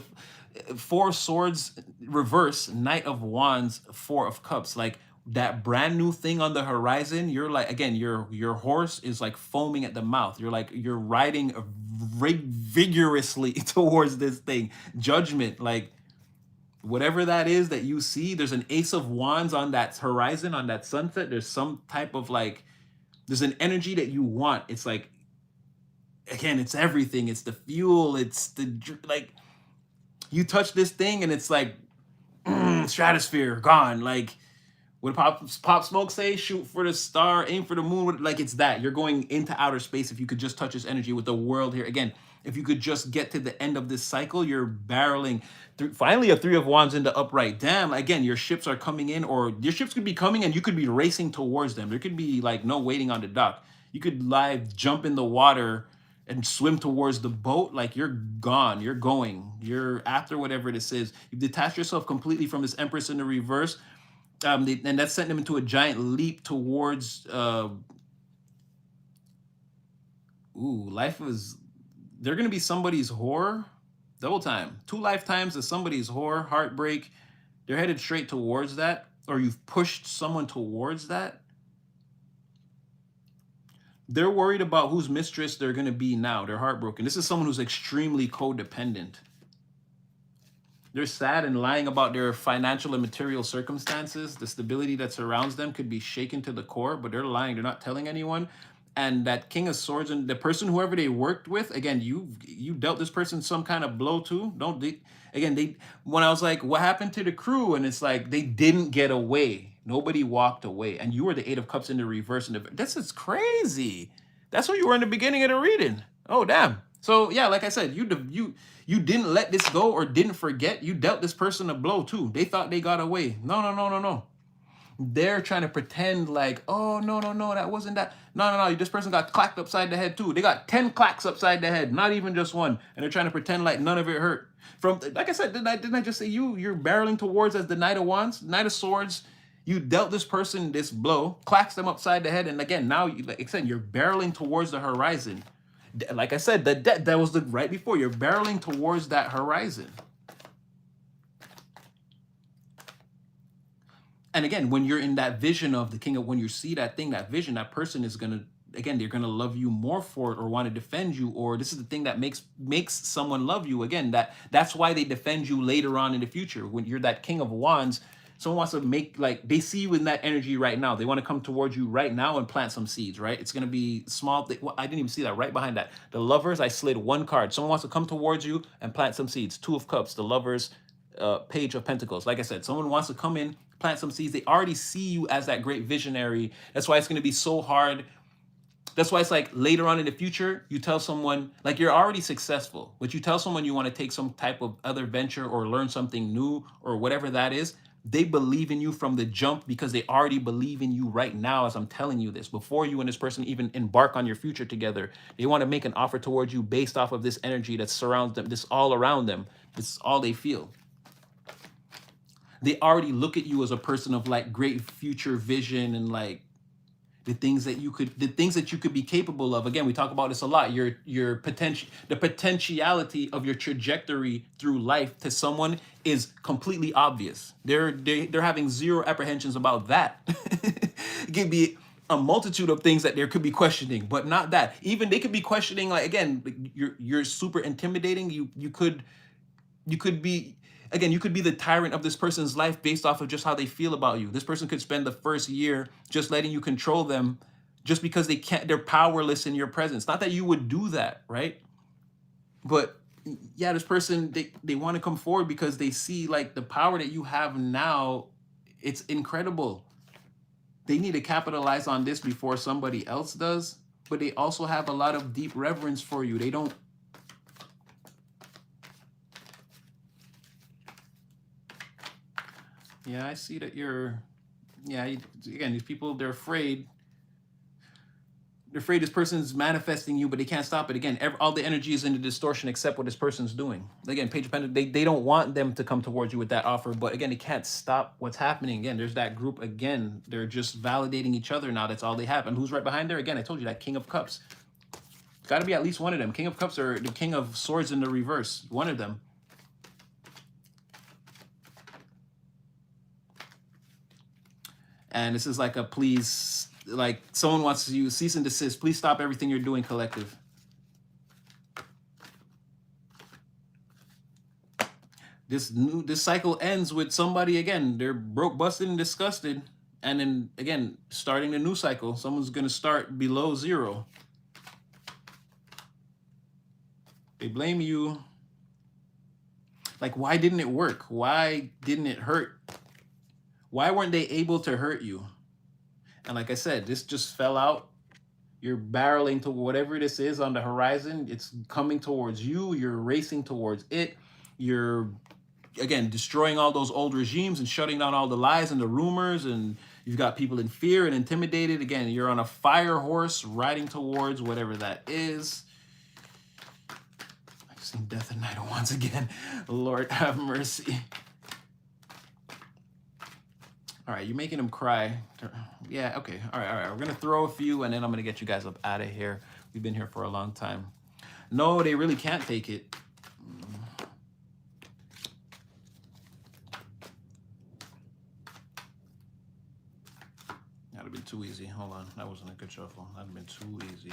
four swords reverse, Knight of Wands, Four of Cups. Like that brand new thing on the horizon. You're like again, your horse is like foaming at the mouth. You're like you're riding vigorously towards this thing. Judgment, like whatever that is that you see. There's an Ace of Wands on that horizon, on that sunset. There's some type of like there's an energy that you want. It's like again, it's everything. It's the fuel. It's the like you touch this thing and it's like stratosphere gone. Like what Pop Smoke say? Shoot for the star, aim for the moon. Like it's that you're going into outer space. If you could just touch this energy with the world here again. If you could just get to the end of this cycle, you're barreling through. Finally, a Three of Wands into upright. Damn, again, your ships are coming in, or your ships could be coming and you could be racing towards them. There could be like no waiting on the dock. You could live jump in the water and swim towards the boat. Like you're gone, you're going, you're after whatever this is. You've detached yourself completely from this Empress in the reverse. And that sent them into a giant leap towards life is they're gonna be somebody's whore. Double time. 2 lifetimes of somebody's whore, heartbreak. They're headed straight towards that, or you've pushed someone towards that. They're worried about whose mistress they're gonna be now. They're heartbroken. This is someone who's extremely codependent. They're sad and lying about their financial and material circumstances. The stability that surrounds them could be shaken to the core, but they're lying. They're not telling anyone. And that King of Swords and the person, whoever they worked with, again, you dealt this person some kind of blow too. Don't they, again, they when I was like, what happened to the crew? And it's like they didn't get away. Nobody walked away. And you were the Eight of Cups in the reverse. And this is crazy. That's what you were in the beginning of the reading. Oh damn. So yeah, like I said, you didn't let this go or didn't forget. You dealt this person a blow too. They thought they got away. No, no, no, no, no. They're trying to pretend like, oh no, no, no, that wasn't that. No, no, no. This person got clacked upside the head too. They got 10 clacks upside the head, not even just one. And they're trying to pretend like none of it hurt. From like I said, didn't I just say you're barreling towards as the Knight of Wands, Knight of Swords. You dealt this person this blow, clacks them upside the head, and again, now like I said, you're barreling towards the horizon. Like I said, that was the right before. You're barreling towards that horizon. And again, when you're in that vision of the king of, when you see that thing, that vision, that person is gonna, again, they're gonna love you more for it or want to defend you, or this is the thing that makes someone love you. Again, that's why they defend you later on in the future. When you're that King of Wands, someone wants to make, like, they see you in that energy right now. They want to come towards you right now and plant some seeds, right? It's gonna be small. Well, I didn't even see that right behind that. The Lovers, I slid one card. Someone wants to come towards you and plant some seeds. Two of Cups, the Lovers, Page of Pentacles. Like I said, someone wants to come in, plant some seeds. They already see you as that great visionary. That's why it's going to be so hard. That's why it's like later on in the future, you tell someone, like you're already successful, but you tell someone you want to take some type of other venture or learn something new or whatever that is. They believe in you from the jump because they already believe in you right now as I'm telling you this. Before you and this person even embark on your future together, they want to make an offer towards you based off of this energy that surrounds them, this all around them. This is all they feel. They already look at you as a person of like great future vision and like the things that you could be capable of. Again, we talk about this a lot. Your potential, the potentiality of your trajectory through life to someone is completely obvious. They're having zero apprehensions about that. It could be a multitude of things that there could be questioning, but not that. Even they could be questioning, like, again, you're super intimidating. You could be, again, you could be the tyrant of this person's life based off of just how they feel about you. This person could spend the first year just letting you control them just because they're powerless in your presence. Not that you would do that, right? But yeah, this person, they want to come forward because they see like the power that you have now It's incredible. They need to capitalize on this before somebody else does, but they also have a lot of deep reverence for you. They don't. Yeah, I see that you're. Yeah, again, these people, they're afraid. They're afraid this person's manifesting you, but they can't stop it. Again, all the energy is in the distortion except what this person's doing. Again, page of pentacles, they don't want them to come towards you with that offer, but again, they can't stop what's happening. Again, there's that group again. They're just validating each other now. That's all they have. And who's right behind there? Again, I told you that King of Cups. Got to be at least one of them. King of Cups or the King of Swords in the reverse. One of them. And this is like a please, like someone wants to use cease and desist. Please stop everything you're doing, collective. This cycle ends with somebody, again, they're broke, busted, and disgusted. And then, again, starting the new cycle. Someone's going to start below zero. They blame you. Like, why didn't it work? Why didn't it hurt? Why weren't they able to hurt you? And like I said, this just fell out. You're barreling to whatever this is on the horizon. It's coming towards you. You're racing towards it. You're, again, destroying all those old regimes and shutting down all the lies and the rumors. And you've got people in fear and intimidated. Again, you're on a fire horse riding towards whatever that is. I've seen death and night once again. Lord have mercy. All right, you're making them cry. Yeah, okay. All right. We're going to throw a few, and then I'm going to get you guys up out of here. We've been here for a long time. No, they really can't take it. That would have been too easy. Hold on. That wasn't a good shuffle. That would have been too easy.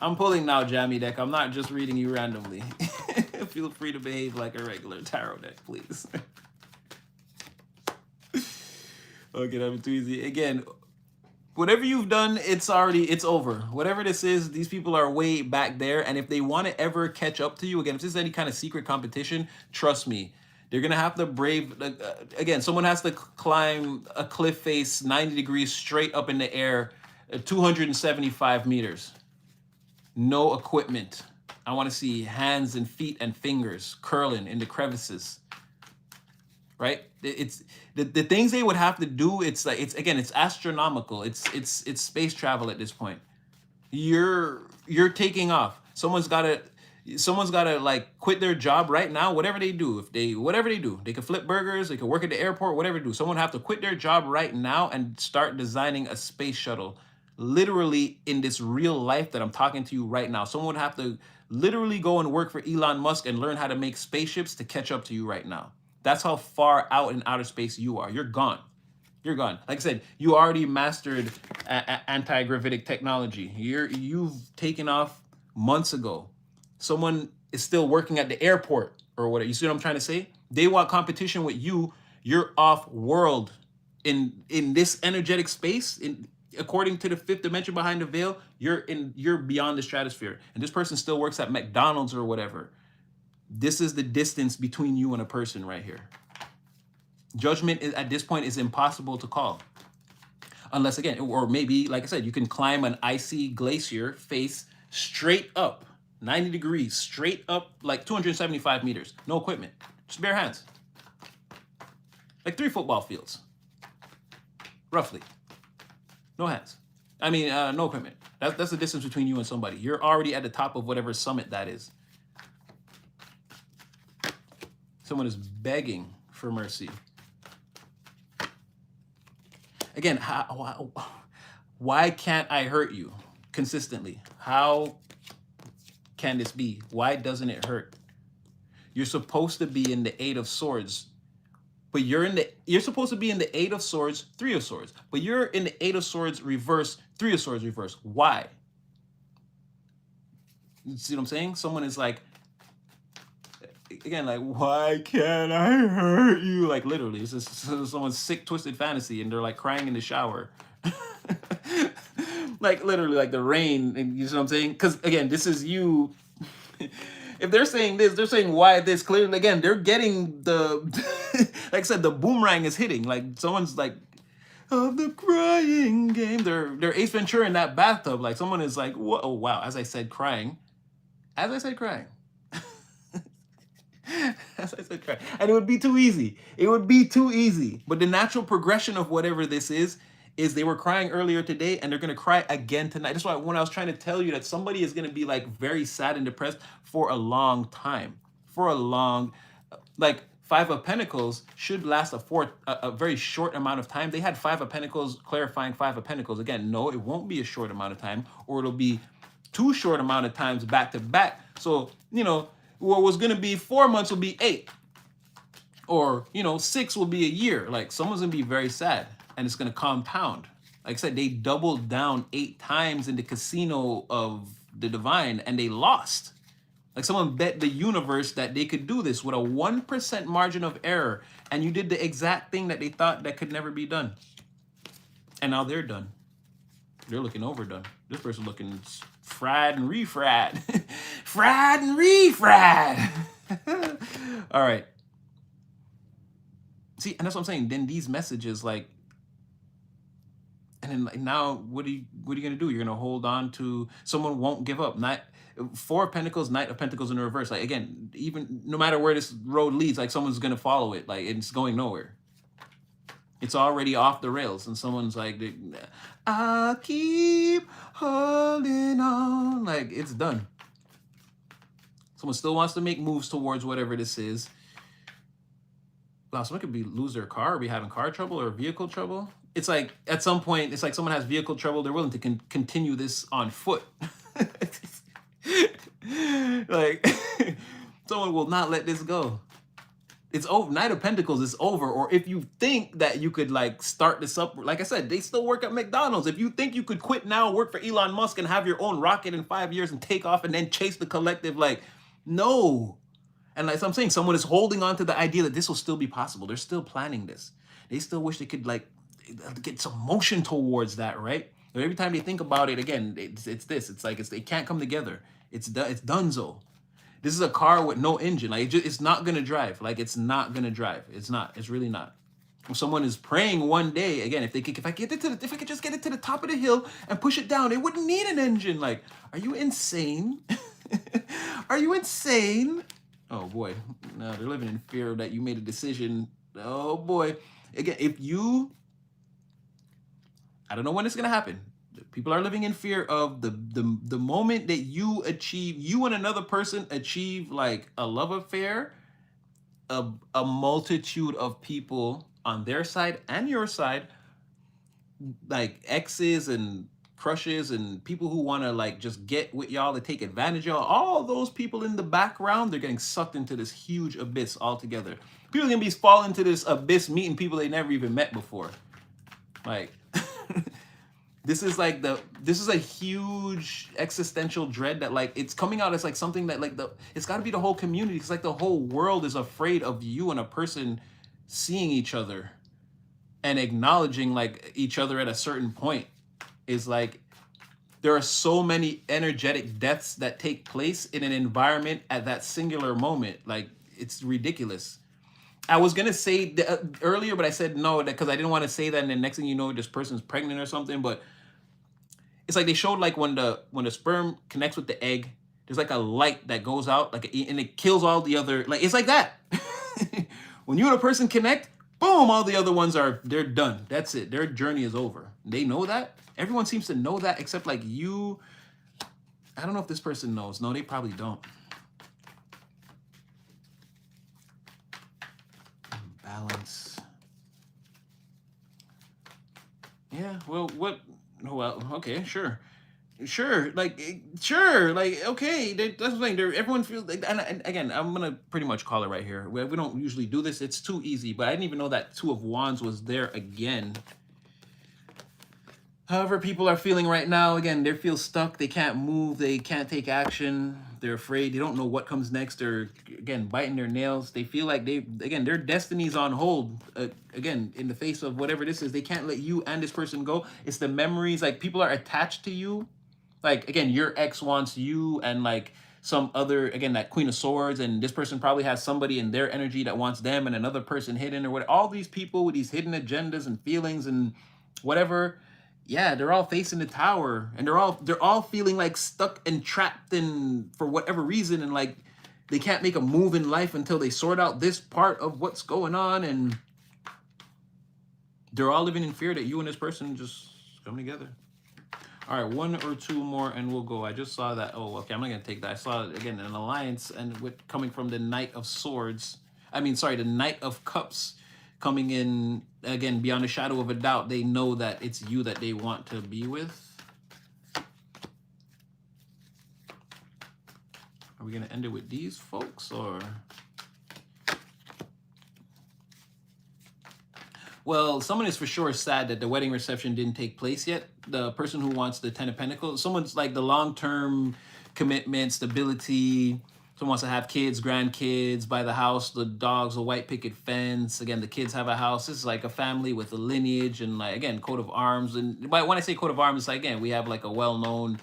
I'm pulling now, Jammy deck. I'm not just reading you randomly. Feel free to behave like a regular tarot deck, please. Okay, that was too easy. Again, whatever you've done, it's over. Whatever this is, these people are way back there. And if they want to ever catch up to you, again, if this is any kind of secret competition, trust me, they're going to have to brave. Again, someone has to climb a cliff face 90 degrees straight up in the air, 275 meters. No equipment. I want to see hands and feet and fingers curling in the crevices. Right? It's the things they would have to do. It's like it's astronomical. It's space travel at this point. You're taking off. Someone's gotta like quit their job right now. Whatever they do, they could flip burgers. They could work at the airport. Whatever they do, someone have to quit their job right now and start designing a space shuttle. Literally in this real life that I'm talking to you right now, someone would have to literally go and work for Elon Musk and learn how to make spaceships to catch up to you right now. That's how far out in outer space you are. You're gone. You're gone. Like I said, you already mastered anti-gravitic technology. You've taken off months ago. Someone is still working at the airport or whatever. You see what I'm trying to say? They want competition with you. You're off world in this energetic space. According to the fifth dimension behind the veil, you're beyond the stratosphere. And this person still works at McDonald's or whatever. This is the distance between you and a person right here. Judgment at this point is impossible to call. Unless, again, or maybe, like I said, you can climb an icy glacier face straight up, 90 degrees, straight up, like 275 meters. No equipment, just bare hands. Like 3 football fields, roughly. No hands. I mean, no equipment. That's the distance between you and somebody. You're already at the top of whatever summit that is. Someone is begging for mercy. Again, why can't I hurt you consistently? How can this be? Why doesn't it hurt? You're supposed to be in the 8 of Swords, but you're supposed to be in the 8 of Swords, 3 of Swords, but you're in the 8 of Swords reverse, 3 of Swords reverse. Why? You see what I'm saying? Someone is like, again, like, why can't I hurt you? Like, literally, it's just someone's sick, twisted fantasy, and they're like crying in the shower. Like, literally, like the rain, and you know what I'm saying? Because, again, this is you. if they're saying this, they're saying why this. Clearly, again, they're getting the, like I said, the boomerang is hitting. Like someone's like, of the crying game. They're Ace Ventura in that bathtub. Like someone is like, whoa, oh wow. As I said, crying. As I said, crying. As I said, crying. And it would be too easy. It would be too easy. But the natural progression of whatever this is they were crying earlier today and they're gonna cry again tonight. That's why when I was trying to tell you that somebody is gonna be like very sad and depressed for a long time. For a long, like Five of Pentacles should last a very short amount of time. They had Five of Pentacles clarifying Five of Pentacles. Again, no, it won't be a short amount of time, or it'll be too short amount of times back to back. So, what was gonna be 4 months will be 8. Or, 6 will be a year. Like someone's gonna be very sad and it's gonna compound. Like I said, they doubled down 8 times in the casino of the divine and they lost. Like someone bet the universe that they could do this with a 1% margin of error, and you did the exact thing that they thought that could never be done. And now they're done. They're looking overdone. This person looking fried and refried. Fried and refried. All right. See, and that's what I'm saying. Then these messages, like, and then like now, what are you gonna do? You're gonna hold on to someone won't give up. Not Four of Pentacles, Knight of Pentacles in the reverse. Like again, even no matter where this road leads, like someone's gonna follow it. Like it's going nowhere. It's already off the rails, and someone's like, "I keep holding on." Like it's done. Someone still wants to make moves towards whatever this is. Wow, someone could lose their car, or be having car trouble or vehicle trouble. It's like at some point, it's like someone has vehicle trouble. They're willing to continue this on foot. Like someone will not let this go. It's over. Knight of Pentacles is over. Or if you think that you could like start this up, like I said, they still work at McDonald's. If you think you could quit now, work for Elon Musk and have your own rocket in 5 years and take off and then chase the collective, like, no. And like I'm saying, someone is holding on to the idea that this will still be possible. They're still planning this. They still wish they could like get some motion towards that, right? But every time they think about it, again, it's this. It's like they can't come together. It's donezo. This is a car with no engine. Like it's not gonna drive. Like it's not gonna drive. It's not. It's really not. If someone is praying one day, again, if I could just get it to the top of the hill and push it down, it wouldn't need an engine. Like, are you insane? Are you insane? Oh boy, no, they're living in fear that you made a decision. Oh boy, again, I don't know when it's gonna happen. People are living in fear of the moment that you and another person achieve like a love affair, a multitude of people on their side and your side, like exes and crushes and people who want to like just get with y'all to take advantage of y'all, all those people in the background, they're getting sucked into this huge abyss altogether. People are gonna be falling into this abyss meeting people they never even met before. Like this is a huge existential dread that like it's coming out as like something that like it's got to be the whole community. It's like the whole world is afraid of you and a person seeing each other and acknowledging like each other at a certain point. Is like there are so many energetic deaths that take place in an environment at that singular moment. Like it's ridiculous. I was gonna say earlier, but I said no because I didn't want to say that, and then next thing you know, this person's pregnant or something. But it's like they showed like when the sperm connects with the egg, there's like a light that goes out, like and it kills all the other. Like it's like that. When you and a person connect, boom, all the other ones they're done. That's it. Their journey is over. They know that. Everyone seems to know that except like you. I don't know if this person knows. No, they probably don't. Balance. Yeah, well, okay, sure, okay. That's the thing. Everyone feels like, and again, I'm gonna pretty much call it right here. We don't usually do this. It's too easy, but I didn't even know that Two of Wands was there again. However, people are feeling right now, again, they feel stuck. They can't move. They can't take action. They're afraid. They don't know what comes next. They're, again, biting their nails. They feel like their destiny's on hold. Again, in the face of whatever this is, they can't let you and this person go. It's the memories. Like, people are attached to you. Like, again, your ex wants you and, like, some other, again, that Queen of Swords, and this person probably has somebody in their energy that wants them, and another person hidden or what. All these people with these hidden agendas and feelings and whatever, yeah, they're all facing the tower, and they're all feeling like stuck and trapped in for whatever reason, and like they can't make a move in life until they sort out this part of what's going on, and they're all living in fear that you and this person just come together. All right, one or two more and we'll go. I just saw that. Oh, okay, I'm not gonna take that. I saw it again, an alliance, and with coming from the Knight of Swords. I mean, sorry, the Knight of Cups coming in again beyond a shadow of a doubt. They know that it's you that they want to be with. Are we gonna end it with these folks or? Well, someone is for sure sad that the wedding reception didn't take place yet. The person who wants the Ten of Pentacles, someone's like the long-term commitment, stability. Someone wants to have kids, grandkids, buy the house, the dogs, a white picket fence. Again, the kids have a house. This is like a family with a lineage and like, again, coat of arms. And when I say coat of arms, it's like, again, we have like a well-known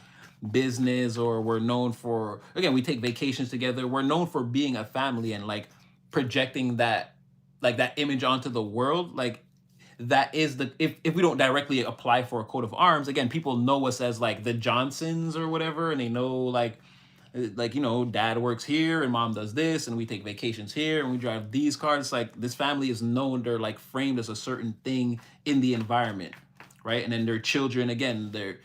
business, or we're known for, again, we take vacations together. We're known for being a family and like projecting that, like that image onto the world. Like, that is the, if we don't directly apply for a coat of arms, again, people know us as like the Johnsons or whatever, and they know like you know, dad works here and mom does this, and we take vacations here and we drive these cars. Like, this family is known, they're like framed as a certain thing in the environment, right? And then their children, again, they're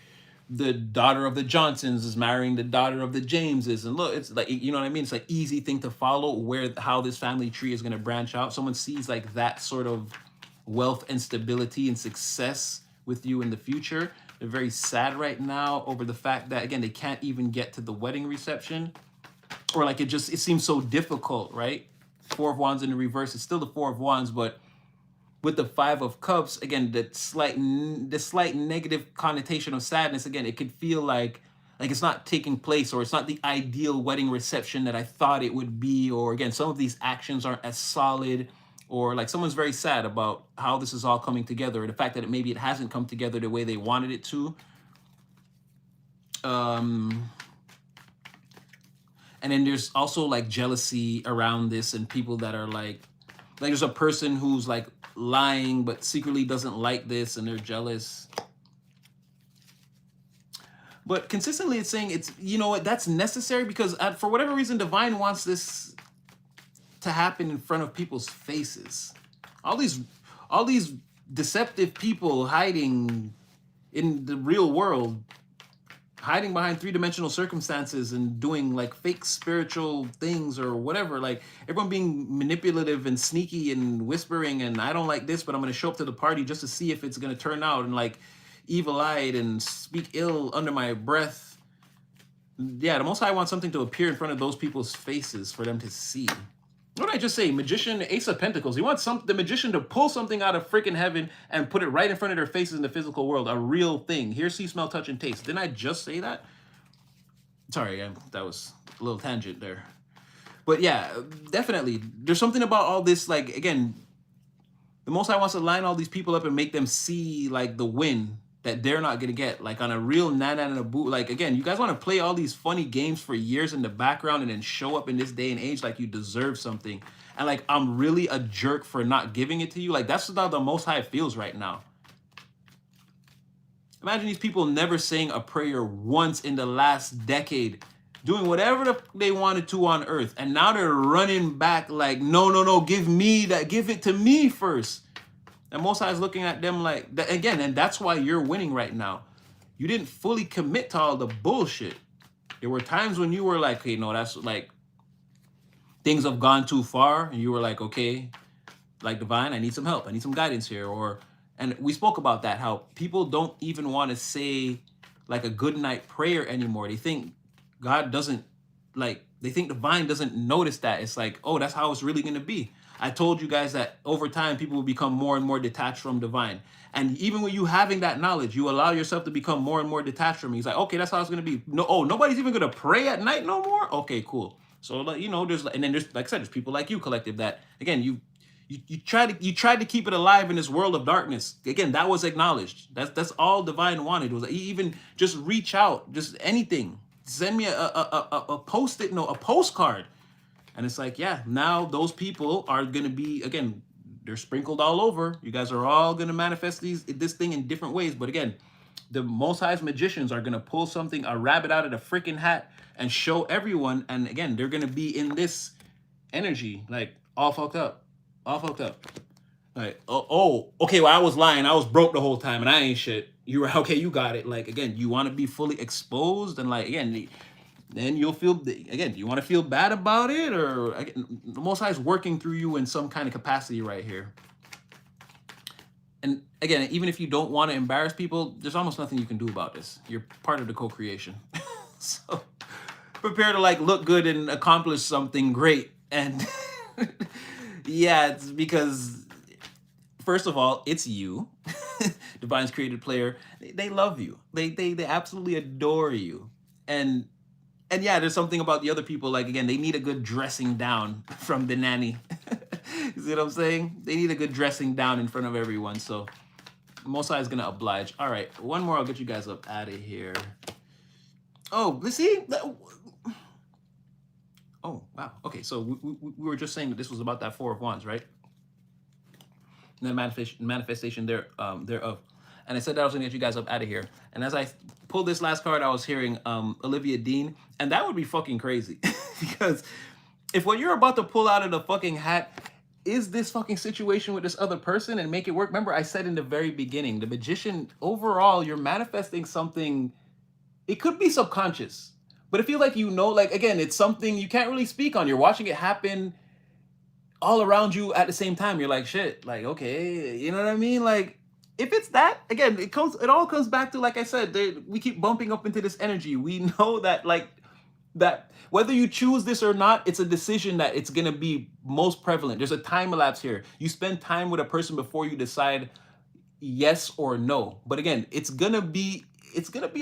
the daughter of the Johnsons is marrying the daughter of the Jameses, and look, it's like, you know what I mean, it's like easy thing to follow where how this family tree is going to branch out. Someone sees like that sort of wealth and stability and success with you in the future. They're very sad right now over the fact that, again, they can't even get to the wedding reception, or like it seems so difficult, right? Four of Wands in the reverse, it's still the Four of Wands, but with the Five of Cups, again, the slight negative connotation of sadness, again, it could feel like it's not taking place, or it's not the ideal wedding reception that I thought it would be, or again, some of these actions aren't as solid, or like someone's very sad about how this is all coming together, or the fact that maybe it hasn't come together the way they wanted it to. And then there's also like jealousy around this, and people that are like there's a person who's like lying but secretly doesn't like this, and they're jealous. But consistently it's saying it's, you know what, that's necessary, because for whatever reason, divine wants this to happen in front of people's faces. All these deceptive people hiding in the real world, hiding behind three-dimensional circumstances and doing like fake spiritual things or whatever, like everyone being manipulative and sneaky and whispering, and I don't like this, but I'm going to show up to the party just to see if it's going to turn out, and like evil-eyed and speak ill under my breath. Yeah, the Most High wants something to appear in front of those people's faces for them to see. What did I just say? Magician, Ace of Pentacles. He wants the magician to pull something out of freaking heaven and put it right in front of their faces in the physical world. A real thing. Hear, see, smell, touch, and taste. Didn't I just say that? Sorry, that was a little tangent there. But yeah, definitely. There's something about all this, like, again, the Most High wants to line all these people up and make them see, like, the win that they're not going to get, like on a real nana and a boot. Like, again, you guys want to play all these funny games for years in the background and then show up in this day and age like you deserve something. And like, I'm really a jerk for not giving it to you. Like, that's how the Most High feels right now. Imagine these people never saying a prayer once in the last decade, doing whatever they wanted to on earth. And now they're running back like, no, give me that. Give it to me first. And Most High is looking at them like, again, and that's why you're winning right now. You didn't fully commit to all the bullshit. There were times when you were like, okay, no, that's like, things have gone too far. And you were like, okay, like, divine, I need some help. I need some guidance here. And we spoke about that, how people don't even want to say like a good night prayer anymore. They think God doesn't, like, they think divine doesn't notice that. It's like, oh, that's how it's really going to be. I told you guys that over time, people will become more and more detached from divine. And even when you having that knowledge, you allow yourself to become more and more detached from me. He's like, okay, that's how it's going to be. No, oh, nobody's even going to pray at night no more? Okay, cool. So, you know, and then there's, like I said, there's people like you, collective, that, again, you tried to keep it alive in this world of darkness. Again, that was acknowledged. That's all divine wanted. Was like, even just reach out, just anything. send me a post-it note, a postcard. And it's like, yeah, now those people are gonna be, again, they're sprinkled all over. You guys are all gonna manifest this thing in different ways. But again, the Most High's magicians are gonna pull something, a rabbit out of the freaking hat, and show everyone. And again, they're gonna be in this energy, like all fucked up, all fucked up. Like, okay, well, I was lying. I was broke the whole time, and I ain't shit. You were okay. You got it. Like, again, you want to be fully exposed, and like, again, then you'll feel, again, you want to feel bad about it, or again, the Most High is working through you in some kind of capacity right here. And again, even if you don't want to embarrass people, there's almost nothing you can do about this. You're part of the co-creation. So prepare to like look good and accomplish something great. And yeah, it's because first of all, it's you. Divine's created player. They love you. They absolutely adore you. And yeah, there's something about the other people, like, again, they need a good dressing down from the nanny. You see what I'm saying? They need a good dressing down in front of everyone. So Most High is going to oblige. All right, one more. I'll get you guys up out of here. Oh, let's see. Oh, wow. Okay, so we were just saying that this was about that Four of Wands, right? And then manifestation thereof. And I said that I was going to get you guys up out of here. And as I pulled this last card, I was hearing Olivia Dean. And that would be fucking crazy. Because if what you're about to pull out of the fucking hat is this fucking situation with this other person and make it work. Remember, I said in the very beginning, the magician, overall, you're manifesting something. It could be subconscious. But I feel like, you know, like, again, it's something you can't really speak on. You're watching it happen all around you at the same time. You're like, shit, like, okay, you know what I mean? Like, if it's that, again, it all comes back to, like I said, we keep bumping up into this energy. We know that, like, that whether you choose this or not, it's a decision that it's going to be most prevalent. There's a time elapse here. You spend time with a person before you decide yes or no. But again, it's going to be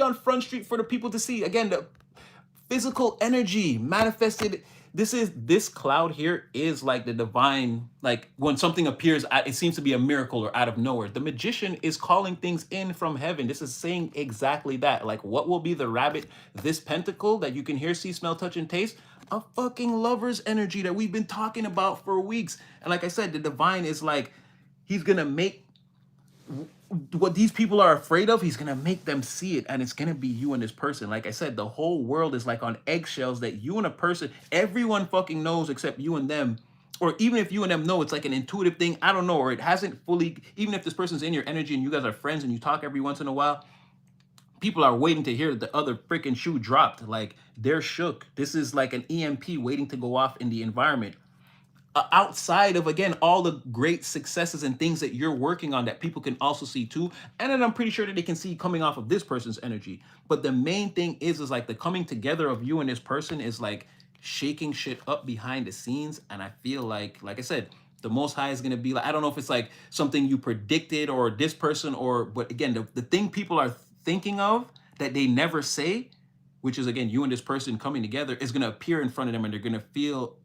on Front Street for the people to see. Again, the physical energy manifested. This cloud here is like the divine, like when something appears, it seems to be a miracle or out of nowhere. The magician is calling things in from heaven. This is saying exactly that. Like, what will be the rabbit, this pentacle that you can hear, see, smell, touch, and taste? A fucking lover's energy that we've been talking about for weeks. And like I said, the divine is like, he's gonna make what these people are afraid of, he's gonna make them see it, and it's gonna be you and this person. Like I said, the whole world is like on eggshells, that you and a person, everyone fucking knows except you and them. Or even if you and them know, it's like an intuitive thing, I don't know, or it hasn't fully, even if this person's in your energy and you guys are friends and you talk every once in a while, people are waiting to hear the other freaking shoe dropped. Like, they're shook. This is like an EMP waiting to go off in the environment. Outside of, again, all the great successes and things that you're working on that people can also see too. And then I'm pretty sure that they can see coming off of this person's energy. But the main thing is like the coming together of you and this person is like shaking shit up behind the scenes. And I feel like I said, the Most High is going to be like, I don't know if it's like something you predicted or this person, or, but again, the thing people are thinking of that they never say, which is, again, you and this person coming together, is going to appear in front of them, and they're going to feel,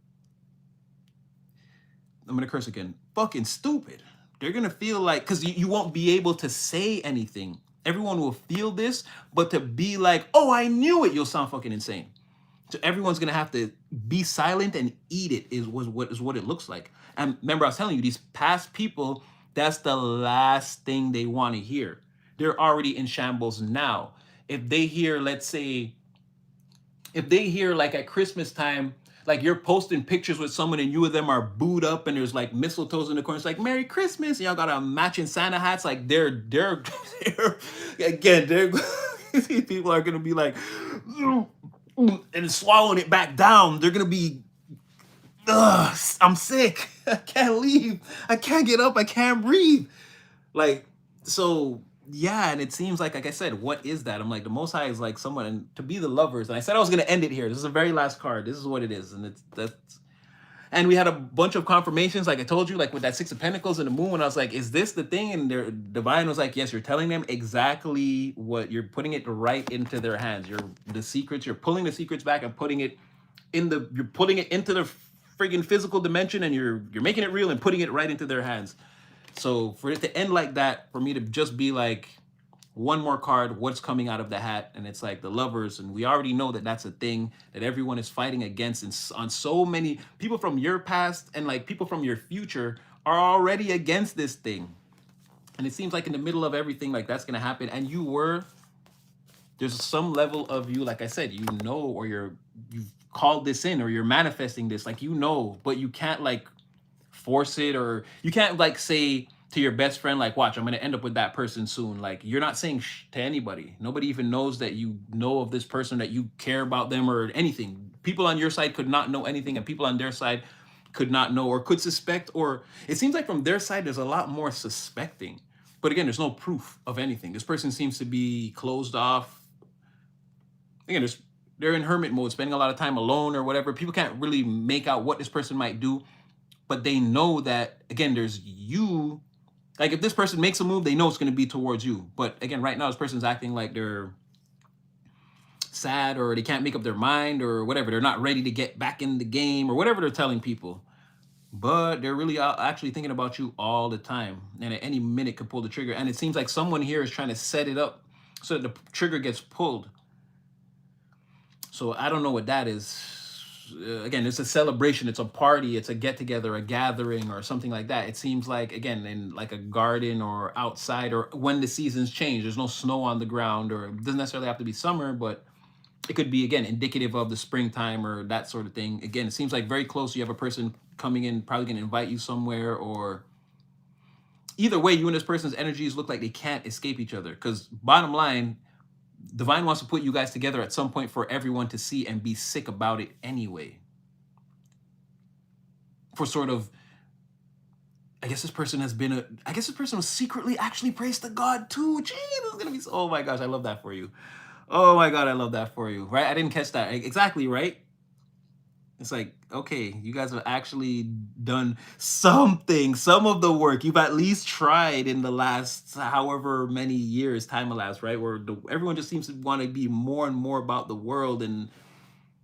I'm gonna curse again, fucking stupid. They're gonna feel like, because you won't be able to say anything. Everyone will feel this, but to be like, oh, I knew it, you'll sound fucking insane. So everyone's gonna have to be silent and eat it, is what it looks like. And remember, I was telling you, these past people, that's the last thing they want to hear. They're already in shambles now. If they hear, let's say, if they hear like at Christmas time, like you're posting pictures with someone and you and them are booed up and there's like mistletoes in the corner, it's like Merry Christmas, and y'all got a matching Santa hats, like they're again, these people are gonna be like and swallowing it back down. They're gonna be, ugh, I'm sick, I can't leave, I can't get up, I can't breathe. Like, so yeah, and it seems like I said, what is that? I'm like, the Most High is like someone, and to be the lovers. And I said I was gonna end it here. This is the very last card. This is what it is, and and we had a bunch of confirmations, like I told you, like with that Six of Pentacles and the Moon. And I was like, is this the thing? And their divine was like, yes, you're telling them exactly what you're putting it right into their hands. You're pulling the secrets back and putting it into the friggin' physical dimension, and you're making it real and putting it right into their hands. So for it to end like that, for me to just be like, one more card, what's coming out of the hat? And it's like the Lovers, and we already know that that's a thing that everyone is fighting against, and on so many people from your past and like people from your future are already against this thing. And it seems like in the middle of everything, like that's gonna happen. And there's some level of you, like I said, you know, or you've called this in, or you're manifesting this, like you know, but you can't like force it, or you can't like say to your best friend, like, watch, I'm gonna end up with that person soon. Like you're not saying to anybody. Nobody even knows that you know of this person, that you care about them or anything. People on your side could not know anything, and people on their side could not know or could suspect, or it seems like from their side there's a lot more suspecting. But again, there's no proof of anything. This person seems to be closed off. Again, they're in hermit mode, spending a lot of time alone or whatever. People can't really make out what this person might do, but they know that, again, there's you. Like if this person makes a move, they know it's going to be towards you. But again, right now, this person's acting like they're sad, or they can't make up their mind, or whatever. They're not ready to get back in the game, or whatever they're telling people. But they're really actually thinking about you all the time, and at any minute could pull the trigger. And it seems like someone here is trying to set it up so that the trigger gets pulled. So I don't know what that is. Again, it's a celebration, it's a party, it's a get together, a gathering, or something like that. It seems like, again, in like a garden or outside, or when the seasons change, there's no snow on the ground, or it doesn't necessarily have to be summer, but it could be, again, indicative of the springtime or that sort of thing. Again, it seems like very close. You have a person coming in, probably going to invite you somewhere, or either way, you and this person's energies look like they can't escape each other. Because bottom line, Divine wants to put you guys together at some point for everyone to see and be sick about it anyway. For sort of, I guess this person was secretly actually praised to God too. Gee, this is gonna be oh my gosh, I love that for you. Oh my God, I love that for you. Right? I didn't catch that. Exactly, right? It's like, okay, you guys have actually done something, some of the work. You've at least tried in the last however many years time elapsed, right? Where everyone just seems to want to be more and more about the world. And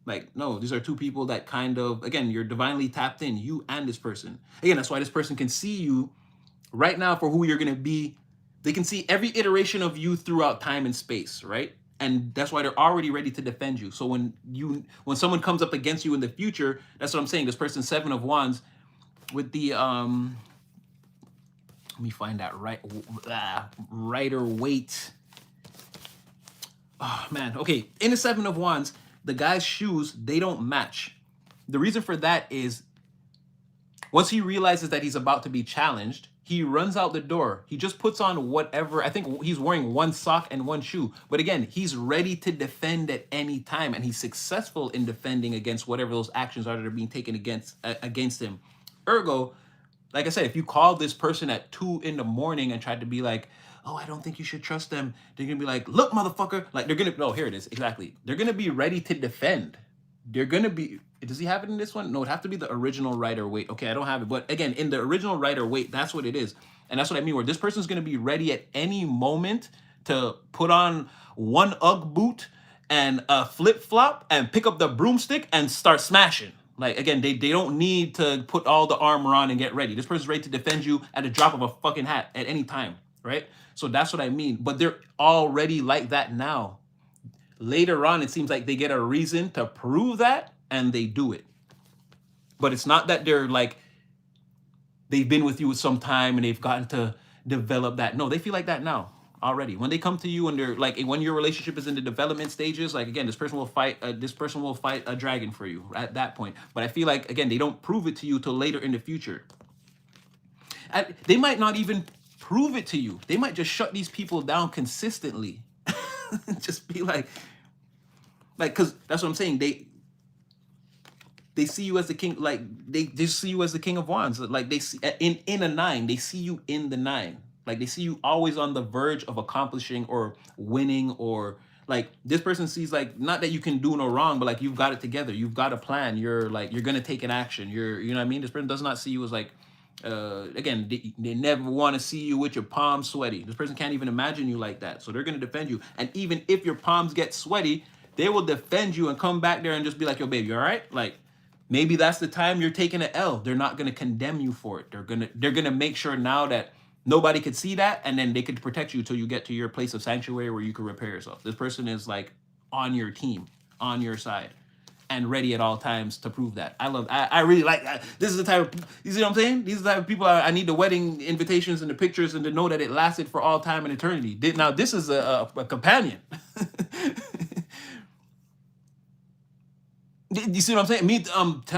like, no, these are two people that kind of, again, you're divinely tapped in, you and this person. Again, that's why this person can see you right now for who you're going to be. They can see every iteration of you throughout time and space, right? And that's why they're already ready to defend you. So when someone comes up against you in the future, that's what I'm saying. This person's 7 of Wands with the let me find that Rider Waite. Oh man, okay. In the 7 of Wands, the guy's shoes, they don't match. The reason for that is once he realizes that he's about to be challenged, he runs out the door. He just puts on whatever. I think he's wearing one sock and one shoe. But again, he's ready to defend at any time, and he's successful in defending against whatever those actions are that are being taken against him. Ergo, like I said, if you call this person at 2 in the morning and tried to be like, oh, I don't think you should trust them, they're gonna be like, look, motherfucker. Like here it is, exactly. They're gonna be ready to defend. They're gonna be, does he have it in this one? No, it'd have to be the original Rider Waite. Okay, I don't have it. But again, in the original Rider Waite, that's what it is. And that's what I mean, where this person's gonna be ready at any moment to put on one Ugg boot and a flip-flop and pick up the broomstick and start smashing. Like, again, they don't need to put all the armor on and get ready. This person's ready to defend you at the drop of a fucking hat at any time, right? So that's what I mean. But they're already like that now. Later on, it seems like they get a reason to prove that, and they do it. But it's not that they're like, they've been with you some time and they've gotten to develop that. No, they feel like that now already. When they come to you and they're like, when your relationship is in the development stages, like, again, this person will fight a dragon for you at that point. But I feel like, again, they don't prove it to you till later in the future. They might not even prove it to you. They might just shut these people down consistently. Just be like, because that's what I'm saying. They see you as the king, like they just see you as the king of wands. Like they see in a 9, they see you in the 9. Like they see you always on the verge of accomplishing or winning, or like this person sees, like, not that you can do no wrong, but like you've got it together, you've got a plan, you're gonna take an action, you know what I mean? This person does not see you as like, again, they never want to see you with your palms sweaty. This person can't even imagine you like that, so they're gonna defend you. And even if your palms get sweaty, they will defend you and come back there and just be like, yo, baby, you all right? Like, maybe that's the time you're taking an L. They're not gonna condemn you for it. They're gonna make sure now that Nobody could see that, and then they could protect you till you get to your place of sanctuary where you can repair yourself. This person is like on your team, on your side, and ready at all times to prove that. I really like this is the type of, you see what I'm saying? These are the type of people I need the wedding invitations and the pictures and to know that it lasted for all time and eternity. Now this is a companion. You see what I'm saying?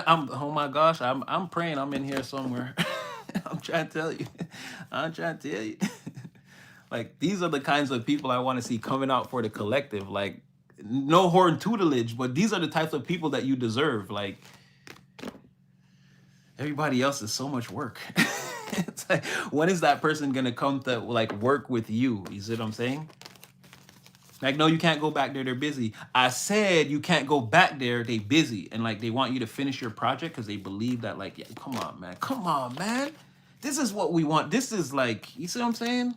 I'm oh my gosh, I'm praying I'm in here somewhere. I'm trying to tell you. I'm trying to tell you. Like these are the kinds of people I want to see coming out for the collective. Like no horn tutelage, but these are the types of people that you deserve. Like everybody else is so much work. It's like, when is that person gonna come to like work with you? You see what I'm saying? Like, no, you can't go back there. They're busy. I said you can't go back there. They busy. And like they want you to finish your project because they believe that, like, yeah, come on, man. Come on, man. This is what we want. This is like, you see what I'm saying?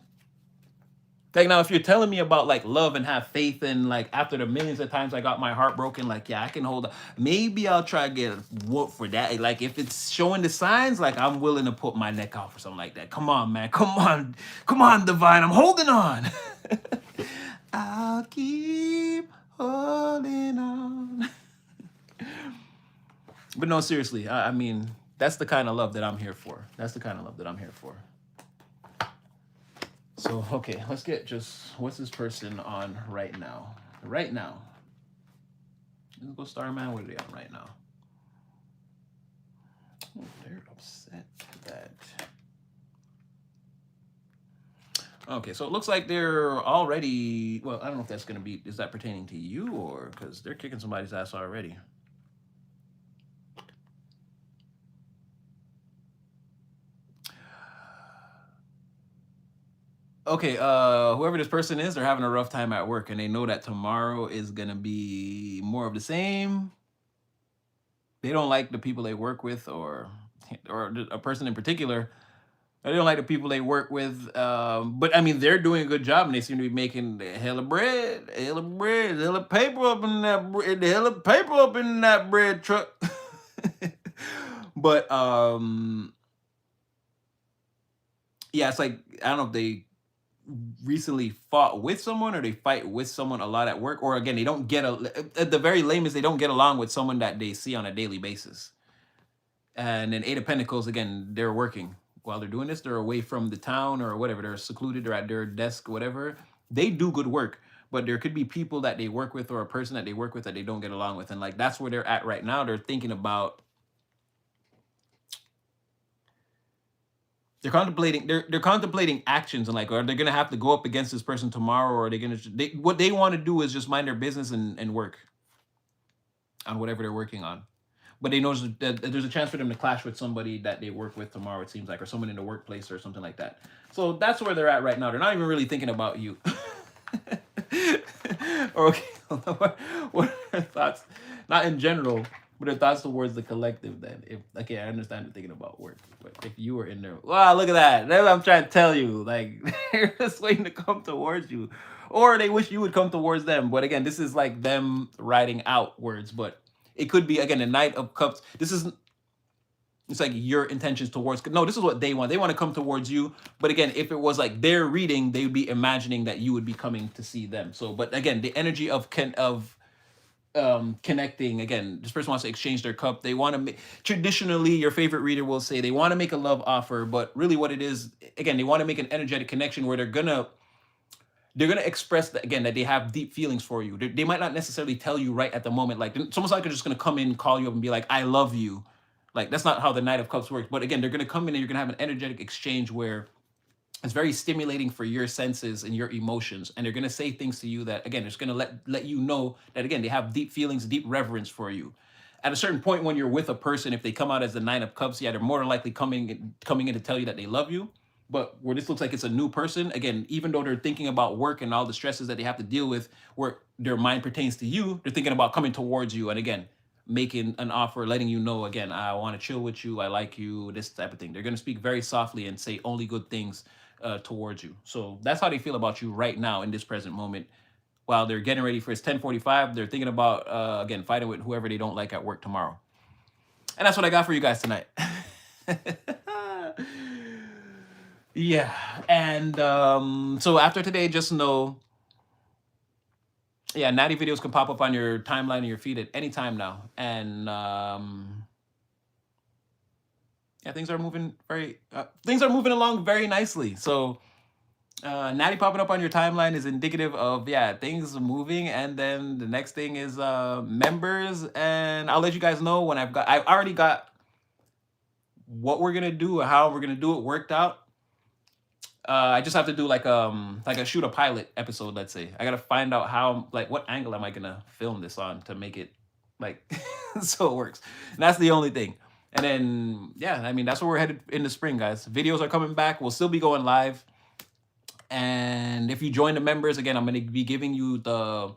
Like now, if you're telling me about like love and have faith and like after the millions of times I got my heart broken, like yeah, I can hold up. Maybe I'll try to get a whoop for that. Like if it's showing the signs, like I'm willing to put my neck out for something like that. Come on, man. Come on, divine. I'm holding on. I'll keep holding on. But no, seriously, I mean, that's the kind of love that I'm here for. That's the kind of love that I'm here for. So, okay, let's get just, what's this person on right now? Right now. Let's go Starman. What are they on right now? Oh, they're upset that. Okay, so it looks like they're already, well, I don't know if that's going to be, is that pertaining to you or, because they're kicking somebody's ass already. Okay, whoever this person is, they're having a rough time at work and they know that tomorrow is going to be more of the same. They don't like the people they work with or a person in particular. They don't like the people they work with. But I mean, they're doing a good job and they seem to be making hella bread, hella paper up in that bread, hella paper up in that bread truck. But yeah, it's like I don't know if they recently fought with someone or they fight with someone a lot at work, or again, they don't get at the very lamest, they don't get along with someone that they see on a daily basis. And then Eight of Pentacles, again, they're working. While they're doing this, they're away from the town or whatever. They're secluded, they're at their desk, whatever. They do good work, but there could be people that they work with or a person that they work with that they don't get along with. And like that's where they're at right now. They're thinking about they're contemplating actions and like are they gonna have to go up against this person tomorrow or are they gonna what they want to do is just mind their business and work on whatever they're working on. But they know that there's a chance for them to clash with somebody that they work with tomorrow, it seems like, or someone in the workplace or something like that. So that's where they're at right now. They're not even really thinking about you. Okay, what are their thoughts? Not in general, but their thoughts towards the collective then. If okay, I understand they're thinking about work, but if you were in there, wow, look at that. That's what I'm trying to tell you. Like they're just waiting to come towards you. Or they wish you would come towards them. But again, this is like them writing outwards, but it could be again the Knight of Cups. This is it's like your intentions towards no, this is what they want. They want to come towards you. But again, if it was like their reading, they would be imagining that you would be coming to see them. So, but again, the energy of connecting, again, this person wants to exchange their cup. They want to make, traditionally your favorite reader will say they want to make a love offer, but really what it is, again, they want to make an energetic connection where they're gonna express that again that they have deep feelings for you. They might not necessarily tell you right at the moment. Like it's almost like they're just gonna come in, call you up, and be like, "I love you." Like that's not how the Knight of Cups works. But again, they're gonna come in and you're gonna have an energetic exchange where it's very stimulating for your senses and your emotions, and they're gonna say things to you that again, it's gonna let you know that again they have deep feelings, deep reverence for you. At a certain point, when you're with a person, if they come out as the Nine of Cups, yeah, they're more than likely coming in to tell you that they love you. But where this looks like it's a new person, again, even though they're thinking about work and all the stresses that they have to deal with, where their mind pertains to you, they're thinking about coming towards you and again, making an offer, letting you know, again, I want to chill with you, I like you, this type of thing. They're going to speak very softly and say only good things towards you. So that's how they feel about you right now in this present moment. While they're getting ready for it's 10:45, they're thinking about, again, fighting with whoever they don't like at work tomorrow. And that's what I got for you guys tonight. Yeah, And so after today, just know, yeah, natty videos can pop up on your timeline and your feed at any time now. And yeah, things are moving along very nicely. So natty popping up on your timeline is indicative of, yeah, things moving. And then the next thing is members, and I'll let you guys know when I've already got what we're gonna do and how we're gonna do it worked out. I just have to do like a shoot a pilot episode, let's say. I gotta find out how, like, what angle am I gonna film this on to make it like so it works. And that's the only thing. And then yeah, I mean, that's where we're headed in the spring, guys. Videos are coming back. We'll still be going live. And if you join the members, again, I'm gonna be giving you the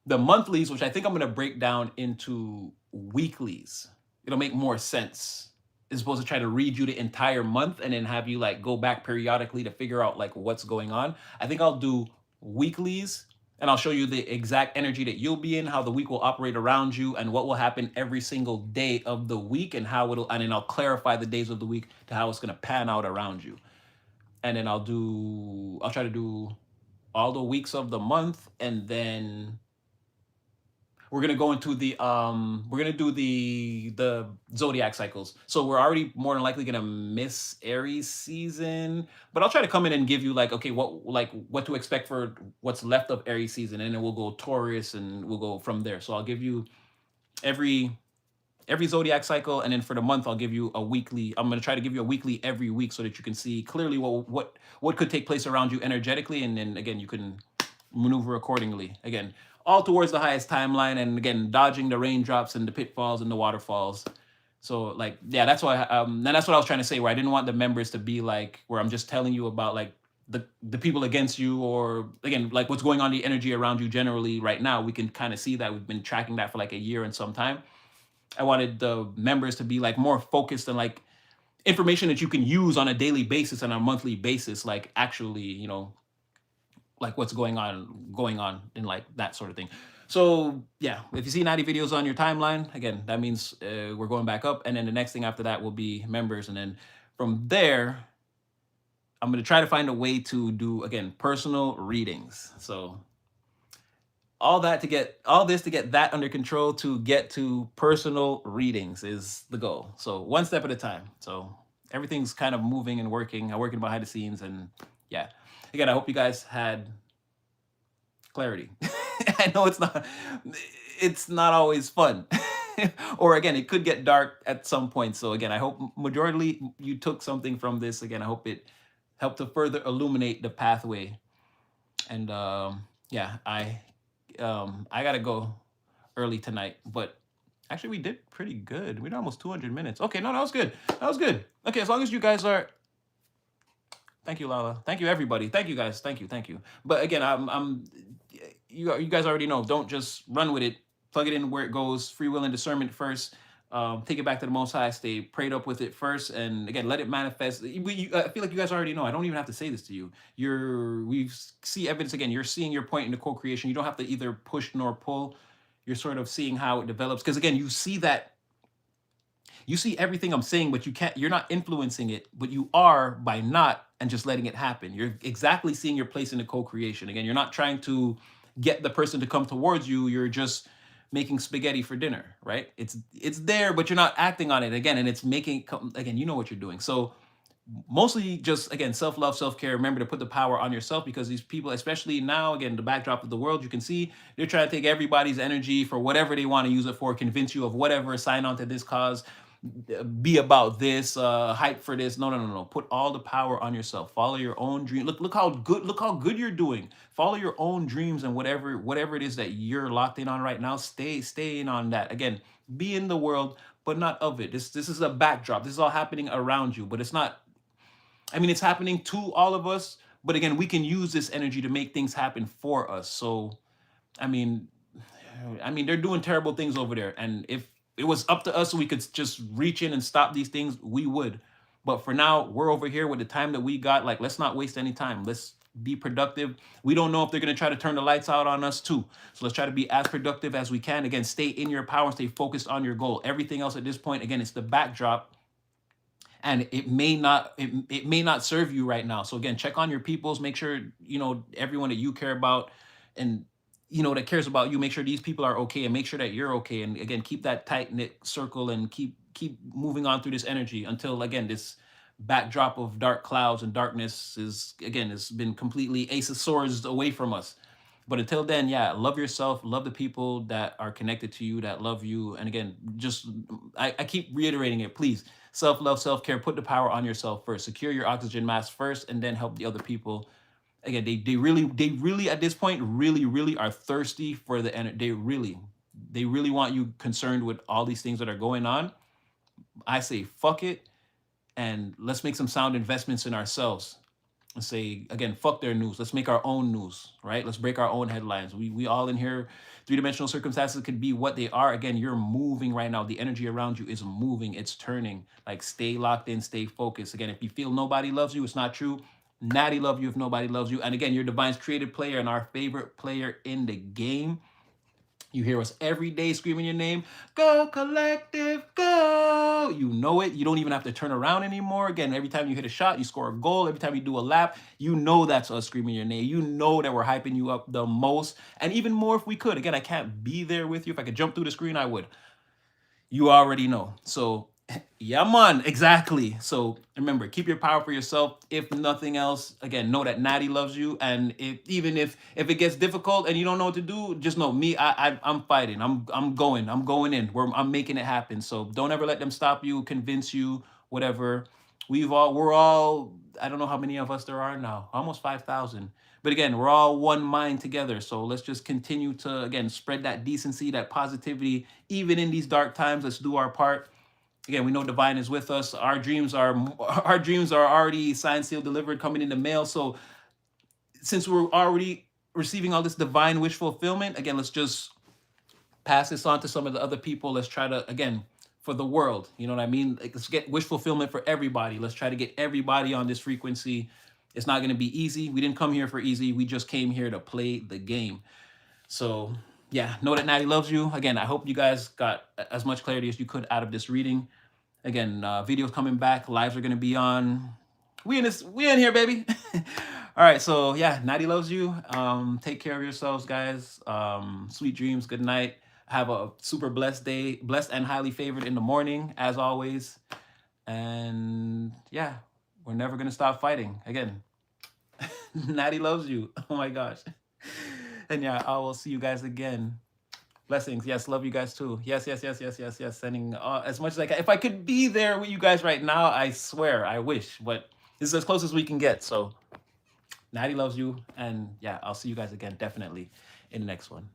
monthlies, which I think I'm gonna break down into weeklies. It'll make more sense as opposed to try to read you the entire month and then have you like go back periodically to figure out like what's going on. I think I'll do weeklies, and I'll show you the exact energy that you'll be in, how the week will operate around you, and what will happen every single day of the week, and how it'll, and then I'll clarify the days of the week to how it's gonna pan out around you. And then I'll try to do all the weeks of the month, and then we're gonna go into we're gonna do the zodiac cycles. So we're already more than likely gonna miss Aries season, but I'll try to come in and give you like, okay, what to expect for what's left of Aries season, and then we'll go Taurus and we'll go from there. So I'll give you every zodiac cycle, and then for the month I'll give you a weekly. I'm going to try to give you a weekly every week so that you can see clearly what could take place around you energetically, and then again you can maneuver accordingly, again all towards the highest timeline, and again dodging the raindrops and the pitfalls and the waterfalls. So like, yeah, that's why and that's what I was trying to say, where I didn't want the members to be like where I'm just telling you about like the people against you, or again like what's going on, the energy around you generally right now. We can kind of see that we've been tracking that for like a year and some time. I wanted the members to be like more focused and like information that you can use on a daily basis and on a monthly basis, like actually, like what's going on in like that sort of thing. So yeah, if you see natty videos on your timeline, again, that means we're going back up. And then the next thing after that will be members. And then from there, I'm going to try to find a way to do, again, personal readings. So all this to get that under control, to get to personal readings is the goal. So one step at a time. So everything's kind of moving and working. I'm working behind the scenes, and yeah. Again, I hope you guys had clarity. I know it's not always fun. Or again, it could get dark at some point. So again, I hope majority you took something from this. Again, I hope it helped to further illuminate the pathway. And yeah, I gotta go early tonight, but actually we did pretty good. We did almost 200 minutes. Okay, no, that was good. That was good. Okay, as long as you guys are. Thank you, Lala. Thank you, everybody. Thank you, guys. Thank you. But again, you guys already know. Don't just run with it. Plug it in where it goes. Free will and discernment first. Take it back to the Most High. Stay prayed up with it first, and again, let it manifest. I feel like you guys already know. I don't even have to say this to you. We see evidence again. You're seeing your point in the co-creation. You don't have to either push nor pull. You're sort of seeing how it develops, because again, you see everything I'm saying, but you're not influencing it, but you are by not and just letting it happen. You're exactly seeing your place in the co-creation. Again, you're not trying to get the person to come towards you. You're just making spaghetti for dinner, right? It's there, but you're not acting on it again, and it's making, again, you know what you're doing. So mostly just, again, self-love, self-care. Remember to put the power on yourself, because these people, especially now, again, the backdrop of the world, you can see they're trying to take everybody's energy for whatever they want to use it for, convince you of whatever, sign on to this cause, be about this, hype for this. No. Put all the power on yourself. Follow your own dream. Look how good you're doing. Follow your own dreams, and whatever it is that you're locked in on right now, stay in on that. Again, be in the world, but not of it. This is a backdrop. This is all happening around you, but it's not. I mean, it's happening to all of us, but again, we can use this energy to make things happen for us. So, I mean, they're doing terrible things over there, and if it was up to us so we could just reach in and stop these things, we would. But for now, we're over here with the time that we got. Like, let's not waste any time. Let's be productive. We don't know if they're going to try to turn the lights out on us too. So let's try to be as productive as we can. Again, stay in your power, stay focused on your goal. Everything else at this point, again, it's the backdrop. and it may not serve you right now. So again, check on your peoples, make sure you know everyone that you care about, and you know that cares about you, make sure these people are okay, and make sure that you're okay. And again, keep that tight knit circle, and keep moving on through this energy until again this backdrop of dark clouds and darkness is again has been completely ace of swords away from us. But until then, yeah, love yourself, love the people that are connected to you, that love you. And again, just I keep reiterating it, please. Self-love, self-care, put the power on yourself first. Secure your oxygen mask first, and then help the other people. Again, they really at this point really are thirsty for the energy. They really want you concerned with all these things that are going on. I say fuck it, and let's make some sound investments in ourselves and say again, fuck their news. Let's make our own news, right? Let's break our own headlines. We all in here, three-dimensional circumstances could be what they are. Again, you're moving right now. The energy around you is moving, it's turning. Like stay locked in, stay focused. Again, if you feel nobody loves you, it's not true. Natty love you if nobody loves you. And again, you're Divine's creative player and our favorite player in the game. You hear us every day screaming your name. Go collective, go. You know it. You don't even have to turn around anymore. Again, every time you hit a shot, you score a goal. Every time you do a lap, you know that's us screaming your name. You know that we're hyping you up the most. And even more if we could. Again, I can't be there with you. If I could jump through the screen, I would. You already know. So, yeah, man, exactly. So remember, keep your power for yourself. If nothing else, again, know that Natty loves you. And even if it gets difficult and you don't know what to do, just know me. I'm fighting. I'm going in. I'm making it happen. So don't ever let them stop you, convince you, whatever. We're all. I don't know how many of us there are now. Almost 5,000. But again, we're all one mind together. So let's just continue to, again, spread that decency, that positivity, even in these dark times. Let's do our part. Again, we know Divine is with us. Our dreams are already signed, sealed, delivered, coming in the mail. So since we're already receiving all this divine wish fulfillment, again, let's just pass this on to some of the other people. Let's try to, again, for the world, you know what I mean? Like, let's get wish fulfillment for everybody. Let's try to get everybody on this frequency. It's not going to be easy. We didn't come here for easy. We just came here to play the game. So yeah, know that Natty loves you. Again, I hope you guys got as much clarity as you could out of this reading. Again, videos coming back, lives are going to be on. We in here, baby. All right, so yeah, Natty loves you. Take care of yourselves, guys. Sweet dreams, good night. Have a super blessed day, blessed and highly favored in the morning, as always. And yeah, we're never gonna stop fighting. Again, Natty loves you. Oh my gosh. And yeah, I will see you guys again. Blessings. Yes, love you guys too. Yes, yes, yes, yes, yes, yes. Sending as much as I can. If I could be there with you guys right now, I swear, I wish. But this is as close as we can get. So Natty loves you. And yeah, I'll see you guys again, definitely, in the next one.